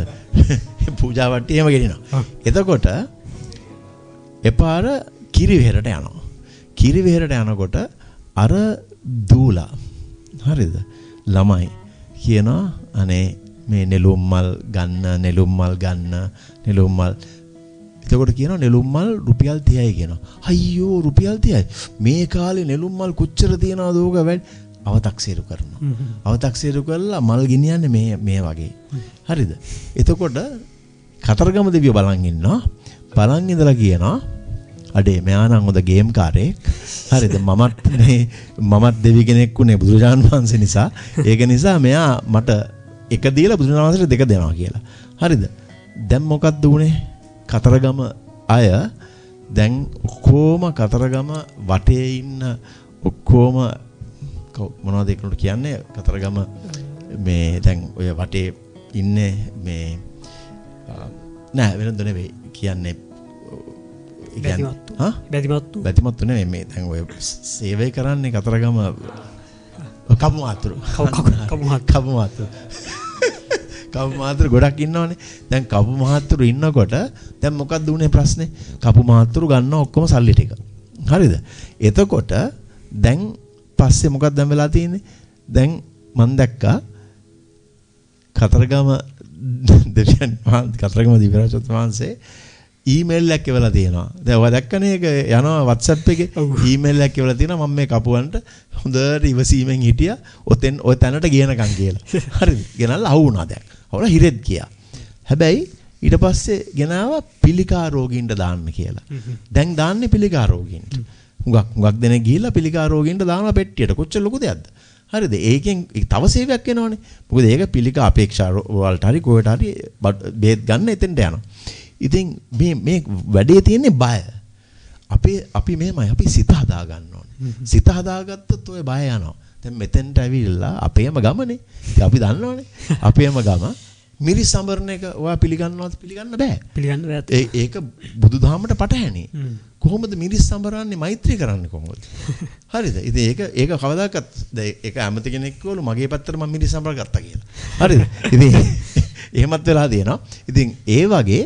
පූජා වට්ටිය එහෙම ගෙනියනවා. එතකොට එපාර කිරිවෙහෙරට යනවා. කිරිවෙහෙරට යනකොට අර දූලා හරිද? ළමයි කියනවා අනේ මේ නෙළුම් මල් ගන්න. එතකොට කියනවා නෙළුම් මල් රුපියල් 30යි කියනවා. අයියෝ රුපියල් 30යි. මේ කාලේ නෙළුම් මල් කොච්චර තියනවද ඕක වැඩි? අව탁සීරු කරනවා. අව탁සීරු කරලා මල් ගෙනියන්නේ මේ වගේ. හරිද? එතකොට කතරගම දෙවියෝ බලන් ඉන්නවා. බලන් ඉඳලා කියනවා අඩේ මෙයා නම් හොඳ ගේම් කාරයෙක්. හරිද? මමත් දෙවි කෙනෙක් උනේ බුදුරජාණන් වහන්සේ නිසා. ඒක නිසා මෙයා මට එක දීලා බුදුරජාණන් වහන්සේට දෙක දෙනවා කියලා. හරිද? දැන් මොකක්ද උනේ? කතරගම අය දැන් ඔක්කොම කතරගම වටේ ඉන්න ඔක්කොම මොනවද ඒකට කියන්නේ? කතරගම මේ දැන් ඔය වටේ ඉන්නේ මේ නෑ වෙනද නෙවෙයි කියන්නේ බැතිමත්තු නෙවෙයි මේ දැන් ඔය සේවය කරන්නේ කතරගම කපුමාතුරු කපුමාතුරු ගොඩක් ඉන්නවනේ. දැන් කපුමාතුරු ඉන්නකොට දැන් මොකක්ද උනේ ප්‍රශ්නේ? කපුමාතුරු ගන්න ඔක්කොම සල්ලි ටික. හරිද? එතකොට දැන් පස්සේ මොකක්ද දැන් වෙලා තියෙන්නේ? දැන් මම දැක්කා කතරගම දිව්‍යරාජ වහන්සේ ඊමේල් එකක් එවලා තියෙනවා. දැන් ඔයා දැක්කනේ ඒක යනවා WhatsApp එකේ ඊමේල් එකක් එවලා තියෙනවා මම මේ කපුවන්ට හොඳට ඉවසීමෙන් හිටියා. ඔය තැනට ගියනකම් කියලා. හරිද? ගෙනල්ලා අහු වුණා දැන්. අවුල හිරෙත් ගියා. හැබැයි ඊට පස්සේ ගෙනාවා පිළිකා රෝගීන්ට දාන්න කියලා. දැන් දාන්නේ පිළිකා රෝගීන්ට. හුඟක් දෙනෙක් ගිහිල්ලා පිළිකා රෝගීන්ට දානවා පෙට්ටියට. කොච්චර ලොකුද යද්ද? හරිද? ඒකෙන් තව සේවයක් වෙනවනේ. මොකද ඒක පිළිකා අපේක්ෂා වලට හරි කොහෙට හරි බේත් ගන්න එතෙන්ට යනවා. ඉතින් මේ වැඩේ තියෙන්නේ බය. අපි මෙහෙමයි අපි සිත හදා ගන්න ඕනේ. සිත හදාගත්තොත් ඔය බය යනවා. දැන් මෙතෙන්ට ඇවිල්ලා අපේම ගමනේ. ඉතින් අපි දන්නවනේ. අපේම ගම මිරිස් සම්බරණ එක ඔයා පිළිගන්නවද? පිළිගන්න බෑ. පිළිගන්න බෑ. ඒක බුදුදහමට පටහැනි. කොහොමද මිරිස් සම්බරන්නේ මෛත්‍රී කරන්නේ කොහොමද? හරිද? ඉතින් ඒක කවදාකවත් ඒක ඇමති කෙනෙක් කිව්වලු මගේ පැත්තට මම මිරිස් සම්බර ගත්තා කියලා. හරිද? ඉතින් එහෙමත් වෙලා තියෙනවා. ඉතින් ඒ වගේ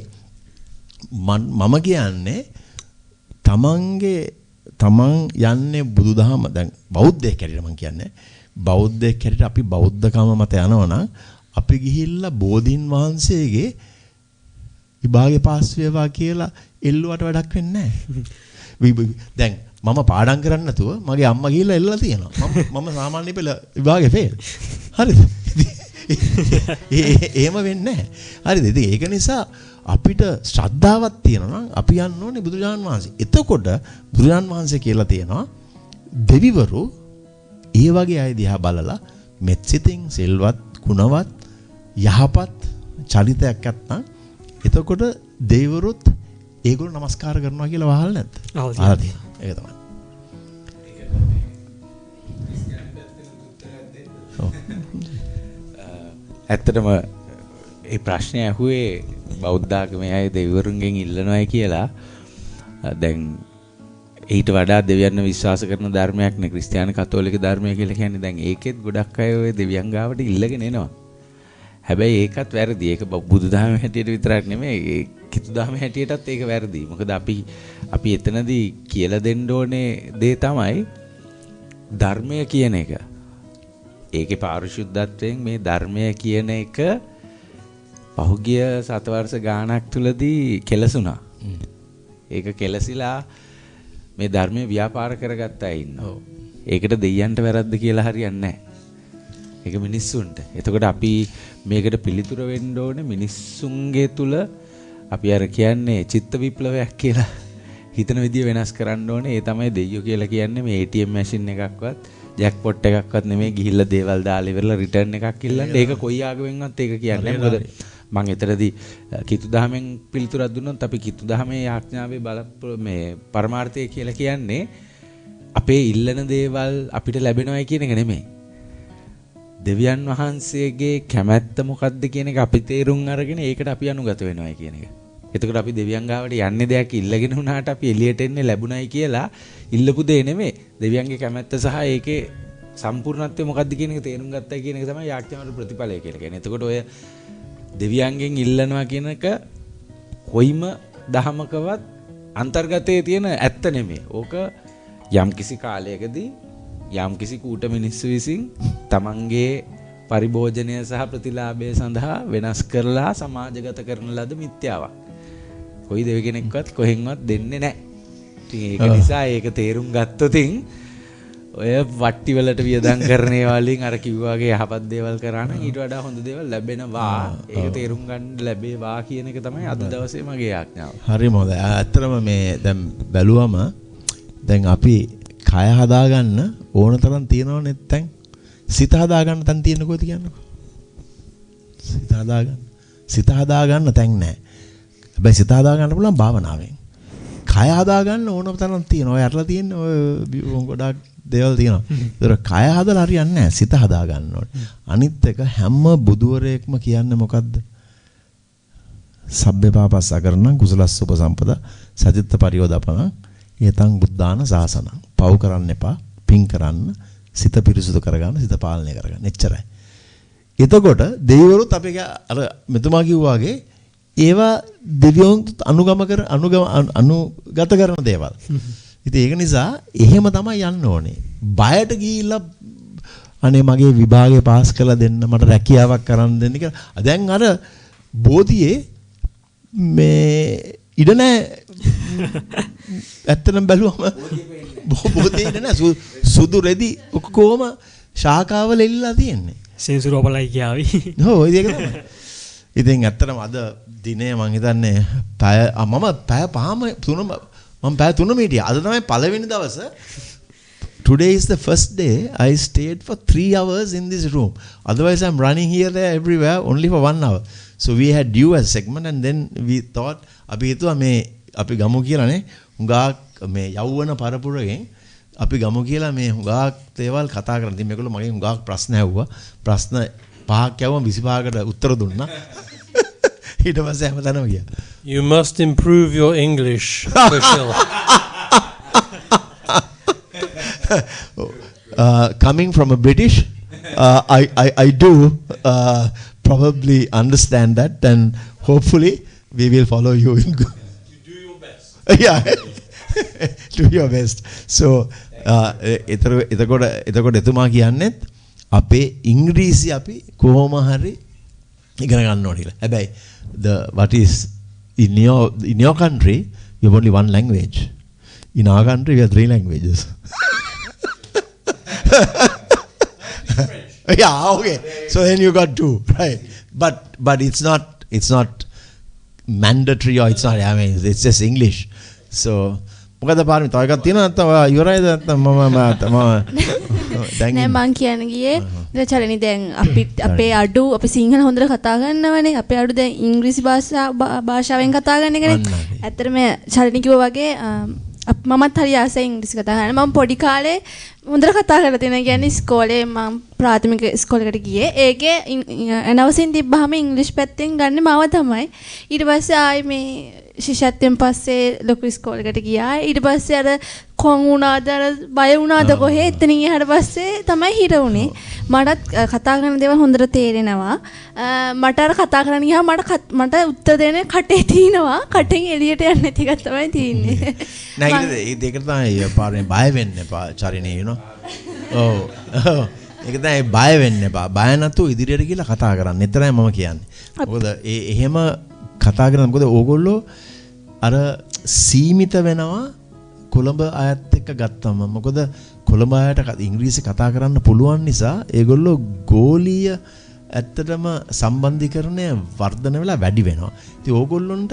මම කියන්නේ තමන් යන්නේ බුදුදහම දැන් බෞද්ධයෙක් හැටියට මම කියන්නේ බෞද්ධයෙක් හැටියට අපි බෞද්ධකම මත යනවනම් අපි ගිහිල්ලා බෝධීන් වහන්සේගේ විභාගේ පාස් වේවා කියලා එල්ලුවට වැඩක් වෙන්නේ නැහැ. දැන් මම පාඩම් කරන්නේ නැතුව මගේ අම්මා ගිහිල්ලා එල්ලලා තියෙනවා. මම සාමාන්‍ය පෙළ විභාගේ ෆේල්. හරිද? එහෙම වෙන්නේ නැහැ. හරිද? ඉතින් ඒක නිසා අපිට ශ්‍රද්ධාවක් තියෙනවා නම් අපි යන්න ඕනේ බුදුරජාණන් වහන්සේ. එතකොට බුදුරජාණන් වහන්සේ කියලා තියෙනවා දෙවිවරු ඒ වගේ අය දිහා බලලා මෙත්සිතින් සිල්වත් ගුණවත් යහපත් චරිතයක් නැත්නම් එතකොට දෙවිවරුත් ඒගොල්ලෝ নমස්කාර කරනවා කියලා වහල් නැද්ද? අහලා තියෙනවා. ඒක තමයි. ඇත්තටම ඒ ප්‍රශ්නේ ඇහුවේ බෞද්ධාගමේ අය දෙවිවරුන්ගෙන් ඉල්ලනවායි කියලා. දැන් ඊට වඩා දෙවියන් විශ්වාස කරන ධර්මයක් නේ ක්‍රිස්තියානි කතෝලික ධර්මය කියලා කියන්නේ. දැන් ඒකෙත් ගොඩක් අය ඔය දෙවියන් ගාවට ඉල්ලගෙන එනවා. හැබැයි ඒකත් වැරදි. ඒක බුදුදහමේ හැටියට විතරක් නෙමෙයි. ඒ කිතුදහමේ හැටියටත් ඒක වැරදි. මොකද අපි එතනදී කියලා දෙන්න ඕනේ දේ තමයි ධර්මය කියන එක. ඒකේ පාරිශුද්ධත්වයෙන් මේ ධර්මය කියන එක පහුගිය සතවර්ෂ ගාණක් තුලදී කෙලසුණා. ඒක කෙලසිලා මේ ධර්මයේ ව්‍යාපාර කරගත්ත අය ඉන්නවා. ඒකට දෙයයන්ට වැරද්ද කියලා හරියන්නේ නැහැ. ඒක මිනිස්සුන්ට. එතකොට අපි මේකට පිළිතුර වෙන්න ඕනේ මිනිස්සුන්ගේ තුල අපි අර කියන්නේ චිත්ත විප්ලවයක් කියලා හිතන විදිය වෙනස් කරන්න ඕනේ. ඒ තමයි දෙයියෝ කියලා කියන්නේ මේ ATM මැෂින් එකක්වත් ජැක්පොට් එකක්වත් නෙමෙයි ගිහිල්ලා දේවල් දාලා ඉවරලා රිටර්න් එකක් ඉල්ලන්න. ඒක කොයි ආගමෙන්වත් ඒක කියන්නේ නැහැ. මොකද මම එතරදී කිතුදහමෙන් පිළිතුරක් දුන්නොත් අපි කිතුදහමේ ආඥාවේ මේ පරමාර්ථය කියලා කියන්නේ අපේ ඉල්ලන දේවල් අපිට ලැබෙනවයි කියන එක නෙමෙයි. දෙවියන් වහන්සේගේ කැමැත්ත මොකක්ද කියන එක අපි තේරුම් අරගෙන ඒකට අපි අනුගත වෙනවයි කියන එක. එතකොට අපි දෙවියන් ගාවට යන්නේ දෙයක් ඉල්ලගෙන වුණාට අපි එළියට එන්නේ ලැබුණයි කියලා ඉල්ලපු දේ නෙමෙයි. දෙවියන්ගේ කැමැත්ත සහ ඒකේ සම්පූර්ණත්වය මොකක්ද කියන එක තේරුම් ගත්තයි කියන එක තමයි යාඥාවේ ප්‍රතිඵලය කියලා කියන්නේ. එතකොට ඔය දෙවියන්ගෙන් ඉල්ලනවා කියන එක කොයිම දහමකවත් අන්තර්ගතයේ තියෙන ඇත්ත නෙමෙයි. ඕක යම්කිසි කාලයකදී යම්කිසි කූට මිනිස්සු විසින් තමන්ගේ පරිභෝජනය සහ ප්‍රතිලාභය සඳහා වෙනස් කරලා සමාජගත කරන ලද මිත්‍යාවක්. කොයි දෙවි කෙනෙක්වත් කොහෙන්වත් දෙන්නේ නැහැ. ඉතින් ඒක නිසා ඒක තේරුම් ගත්තොතින් ඔය වට්ටි වලට වියදම් කරන වලින් අර කිව්වාගේ යහපත් දේවල් කරා නම් ඊට වඩා හොඳ දේවල් ලැබෙනවා. ඒක තේරුම් ගන්න ලැබේවා කියන එක තමයි අද දවසේ මගේ ආඥාව. හරිම හොඳයි. ඇත්තටම මේ දැන් බැලුවම දැන් අපි කය හදාගන්න ඕන තරම් තියනවනේ නැත්නම් සිත හදාගන්න තැන් තියෙන කොහෙද කියන්නකෝ. සිත හදාගන්න තැන් නැහැ. හැබැයි සිත හදාගන්න පුළුවන් භාවනාවෙන්. කය හදාගන්න ඕන තරම් තියෙනවා. ඔය අරලා තියෙන ඔය ගොඩක් දේවල් තියෙනවා. ඒතර කය හදලා හරියන්නේ නැහැ. සිත හදාගන්න ඕනේ. අනිත් එක හැම බුදුවරයෙක්ම කියන්නේ මොකද්ද? සබ්බේ පාපස්සා කරන කුසලස්ස උපසම්පදා සජිත්ත පරියෝදපන ඒතං බුද්ධාන සාසනං. පව් කරන්න එපා. පින් කරන්න. සිත පිරිසුදු කරගන්න. සිත පාලනය කරගන්න. එච්චරයි. එතකොට දෙවිවරුත් අපේ අර මෙතුමා කිව්වා වගේ ඒවා දෙවියන් අනුගත කරන දේවල්. ඉතින් ඒක නිසා එහෙම තමයි යන්න ඕනේ. බයට ගිහිල්ලා අනේ මගේ විභාගේ පාස් කරලා දෙන්න මට රැකියාවක් කරන් දෙන්න කියලා. දැන් අර බෝධියේ මේ ඉඩ නැහැ. ඇත්තටම බැලුවම බෝධියේ ඉඩ නැහැ. සුදු රෙදි ඔක්කොම ශාඛාවල එල්ලලා තියෙන්නේ. සෙන්සුරෝපලයි කියාවි. ඔව් ඒක තමයි. ඉතින් ඇත්තටම අද දිනේ මං හිතන්නේ මම පැය පහම මම පැය 3ම හිටියා. අද තමයි පළවෙනි දවස. Today is the first day I stayed for 3 hours in this room. Otherwise I'm running here there everywhere only for 1 hour. So we had due a segment and then we thought අපි හිතුවා මේ අපි ගමු කියලානේ. හුඟක් මේ යවවන පරපුරගෙන් අපි ගමු කියලා මේ හුඟක් දේවල් කතා කරලා ඉතින් මේගොල්ලෝ මගෙන් හුඟක් ප්‍රශ්න ඇහුවා. ප්‍රශ්න 5ක් යවම 25කට උත්තර දුන්නා. ඊට පස්සේ හැමතැනම ගියා. You must improve your English. Coming from a British, I do probably understand that, and hopefully we will follow you in good. You do your best. Yeah, do your best. So, එතකොට එතුමා කියන්නේ අපේ ඉංග්‍රීසි අපි කොහොම හරි ඉගෙන ගන්න ඕනේ කියලා. හැබැයි what is in your country you have only one language. In our country we have 3 languages. Yeah, okay. So then you got 2, right? But it's not mandatory or it's not. I mean, it's just English. So මොකද පාරමි තව එකක් තියෙනවා නැත්නම් ඉවරයිද නැත්නම් නෑ මං කියන්න ගියේ චලනි දැන් අපේ අඩු අපි සිංහල හොඳට කතා කරනවනේ අපේ අඩු දැන් ඉංග්‍රීසි භාෂාවෙන් කතා කරන එකනේ ඇත්තටම චලනි කිව්වා වගේ මමත් හරි ආසයි ඉංග්‍රීසි කතා කරන්න මම පොඩි කාලේ හොඳට කතා කරලා තියෙනවා කියන්නේ ඉස්කෝලේ මම ප්‍රාථමික ඉස්කෝලේකට ගියේ ඒකේ එනවසින් තිබ්බහම ඉංග්‍රීසි පැත්තෙන් ගන්න මම තමයි ඊට පස්සේ ආයේ මේ ශිෂ්‍යත්වයෙන් පස්සේ ලොකු ඉස්කෝලේකට ගියා ඊට පස්සේ අර කොන් වුණාද අර බය වුණාද කොහේ එතනින් එහාට පස්සේ තමයි හිර උනේ මටත් කතා කරන දේවල් හොඳට තේරෙනවා මට අර කතා කරන්න ගියාම මට උත්තර දෙන්න කටේ තිනවා කටෙන් එළියට යන්නේ නැති එකක් තමයි තියෙන්නේ නෑ ඒක තමයි පාරේ බය වෙන්න එපා චරිනේ you know ඔව් ඒක තමයි බය වෙන්න එපා බය නැතුව ඉදිරියට ගිහලා කතා කරන්න එතරම් මම කියන්නේ මොකද එහෙම කතා කරන මොකද ඕගොල්ලෝ අර සීමිත වෙනවා කොළඹ අයත් එක්ක ගත්තම මොකද කොළඹ අයට ඉංග්‍රීසි කතා කරන්න පුළුවන් නිසා ඒගොල්ලෝ ගෝලීය ඇත්තටම සම්බන්ධීකරණය වර්ධනය වෙලා වැඩි වෙනවා. ඉතින් ඕගොල්ලොන්ට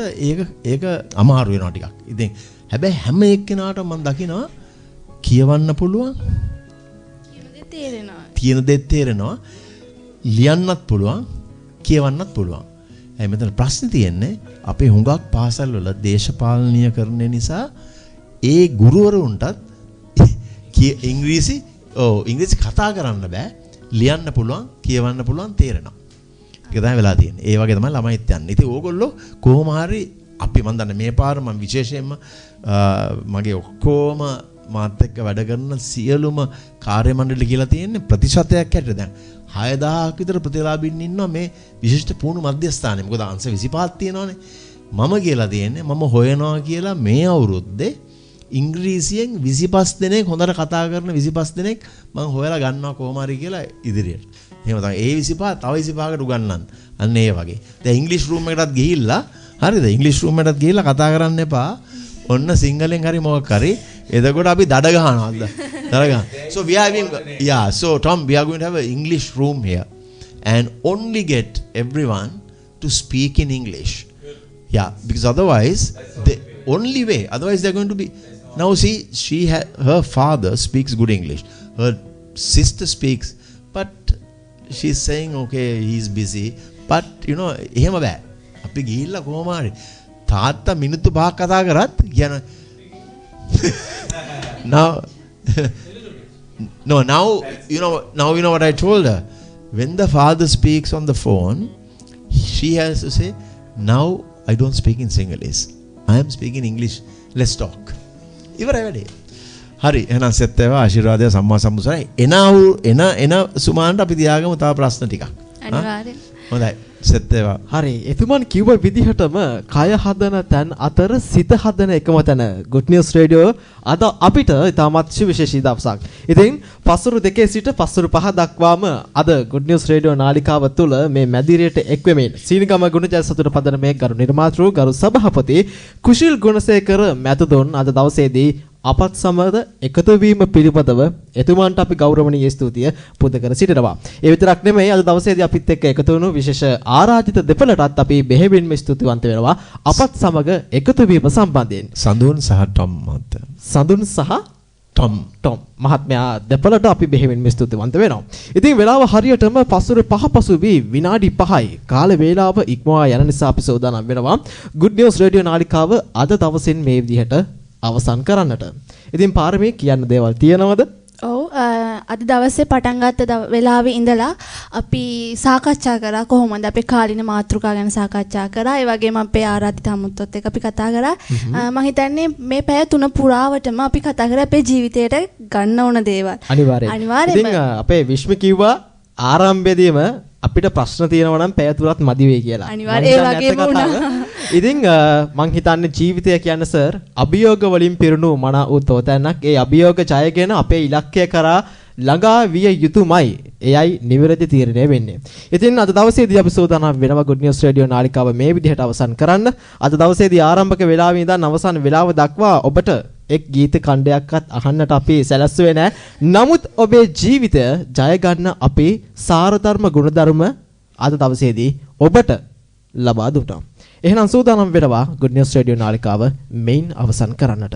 ඒක අමාරු වෙනවා ටිකක්. ඉතින් හැබැයි හැම එක්කෙනාටම මම දකිනවා කියවන්න පුළුවන්. තියෙන දේ තේරෙනවා. ලියන්නත් පුළුවන්, කියවන්නත් පුළුවන්. මෙතන ප්‍රශ්නේ තියෙන්නේ අපේ හුඟක් පාසල් වල දේශපාලනීයකරණය නිසා ඒ ගුරුවරුන්ටත් ඉංග්‍රීසි කතා කරන්න බෑ, ලියන්න පුළුවන්, කියවන්න පුළුවන්, තේරෙනවා. ඒක තමයි වෙලා තියෙන්නේ. ඒ වගේ තමයි ළමයිත් යන්නේ. ඉතින් ඕගොල්ලෝ කොහොම හරි අපි මන් දන්නේ මේ පාර මම විශේෂයෙන්ම මගේ ඔක්කොම මාත් එක්ක වැඩ කරන සියලුම කාර්ය මණ්ඩල කියලා තියෙන්නේ ප්‍රතිශතයක් හැටියට දැන් 6000ක් විතර ප්‍රතිලාභින් ඉන්නවා මේ විශිෂ්ට පුහුණු මධ්‍යස්ථානයේ. මොකද අංශ 25ක් තියෙනවානේ. මම කියලා තියෙන්නේ මම හොයනවා කියලා මේ අවුරුද්දේ ඉංග්‍රීසියෙන් 25 දෙනෙක් හොඳට කතා කරන 25 දෙනෙක් මම හොයලා ගන්නවා කොහොම හරි කියලා ඉදිරියට. එහෙම තමයි. ඒ 25 තව 25කට උගන්වන්න. අන්න ඒ වගේ. දැන් ඉංග්‍රීසි රූම් එකටත් ගිහිල්ලා හරිද? ඉංග්‍රීසි රූම් එකටත් ගිහිල්ලා කතා කරන්න එපා. ඔන්න සිංහලෙන් හරි මොකක් හරි. එතකොට අපි දඩ ගහනවාද? දඩ ගන්න. So we are having so Tom, we are going to have an English room here and only get everyone to speak in English. Yeah, because otherwise the only way otherwise they're going to be now see her father speaks good English. Her sister speaks but she's saying okay he's busy but you know එහෙම බෑ. අපි ගිහිල්ලා කොහොම හරි තාත්තා මිනිත්තු 5ක් කතා කරත් කියන now now you know what I told her, when the father speaks on the phone she has to say now I don't speak in Sinhalese, I am speaking English, let's talk. ඉවරයි වැඩේ. හරි එහෙනම් සෙත් වේවා. ආශිර්වාදය සම්මා සම්බුසයි. එන සුමාන්ට අපි තියාගමු තව ප්‍රශ්න ටිකක්. අනිවාර්යෙන්. හොඳයි. සෙත් වේවා. හරි. එතුමන් කිව්ව විදිහටම කය හදන තැන් අතර සිත හදන එකම තැන Good News Radio අද අපිට ඉතාමත් විශේෂී දවසක්. ඉතින් පස්වරු 2 සිට පස්වරු 5 දක්වාම අද Good News Radio නාලිකාව තුළ මේ මැදිරියට එක්වෙමින් සීනිගම ගුණජය සතුට පදනමේ ගරු නිර්මාතෘ ගරු සභාපති කුශිල් ගුණසේකර මැතිතුන් අද දවසේදී අපත් සමග එකතු වීම පිළිබඳව එතුමන්ට අපි ගෞරවණීය ස්තුතිය පුද කර සිටිනවා. ඒ විතරක් නෙමෙයි අද දවසේදී අපිත් එක්ක එකතු වුණු විශේෂ ආරාධිත දෙපළටත් අපි බෙහෙවින්ම ස්තුතිවන්ත වෙනවා අපත් සමග එකතු වීම සම්බන්ධයෙන්. සඳුන් සහ ටොම් මහත්තයා. සඳුන් සහ ටොම් මහත්මයා දෙපළට අපි බෙහෙවින්ම ස්තුතිවන්ත වෙනවා. ඉතින් වෙලාව හරියටම පස්වරු 5 පසු වී විනාඩි 5යි. කාල වේලාව ඉක්මවා යන නිසා අපි සෝදානම් වෙනවා Good News Radio නාලිකාව අද දවසින් මේ විදිහට අවසන් කරන්නට. ඉතින් පාරමී කියන්න දේවල් තියෙනවද? ඔව් අද දවසේ පටන් ගත්ත වෙලාවේ ඉඳලා අපි සාකච්ඡා කරා කොහොමද අපේ කාලින මාතෘකා ගැන සාකච්ඡා කරා. ඒ වගේම අපේ ආරාධිත අමුත්තොත් එක්ක අපි කතා කරා. මම හිතන්නේ මේ පැය 3 පුරාවටම අපි කතා කරා අපේ ජීවිතයට ගන්න ඕන දේවල්. අනිවාර්යයෙන්. ඉතින් අපේ විශ්ම කිව්වා ආරම්භයේදීම අපිට ප්‍රශ්න තියෙනවා නම් පැය තුනක් මදි වෙයි කියලා. අනිවාර්යයෙන් ඒ වගේම වුණා. ඉතින් මං හිතන්නේ ජීවිතය කියන්නේ සර් අභියෝග වලින් පිරුණු මන වූ තෝතැන්නක්. ඒ අභියෝග ජයගෙන අපේ ඉලක්කය කරා ළඟා විය යුතුමයි. එයයි නිවැරදි තීරණය වෙන්නේ. ඉතින් අද දවසේදී අපි සෝදානම් වෙනවා Good News Radio නාලිකාව මේ විදිහට අවසන් කරන්න. අද දවසේදී ආරම්භක වේලාවේ ඉඳන් අවසන් වේලාව දක්වා ඔබට එක් ගීත ඛණ්ඩයක්වත් අහන්නට අපි සැලැස්සුවේ නැහැ. නමුත් ඔබේ ජීවිතය ජය ගන්න අපේ සාරධර්ම ගුණධර්ම අද දවසේදී ඔබට ලබා දුන්නා. එහෙනම් සූදානම් වෙනවා Good News Radio නාලිකාව මෙයින් අවසන් කරන්නට.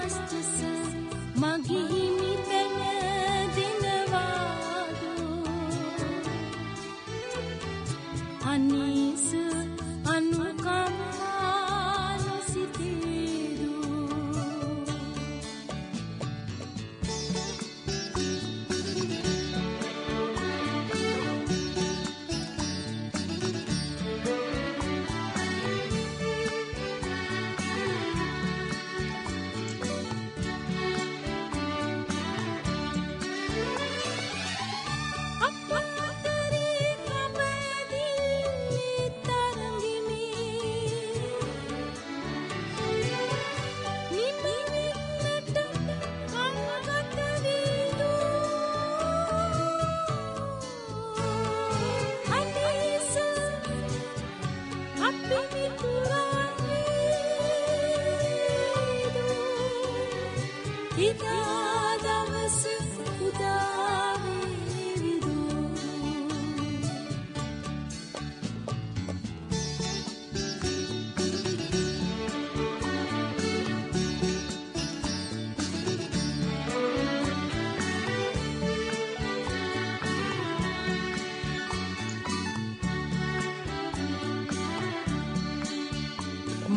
මස්තුස මගිහිමි පැන දිනවාදු අනීස අනුකම්මානු සිතේදු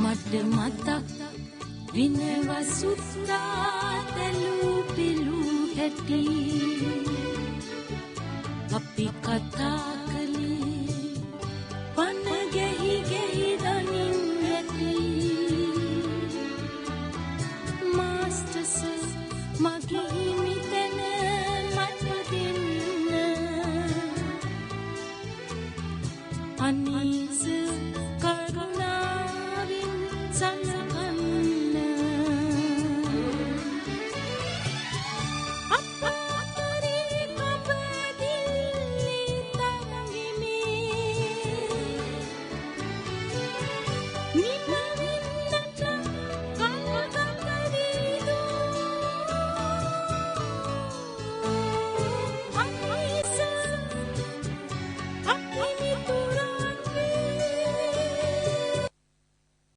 මට මතක් විනව සුත්තා තලු පිලු හැටි අපි කතා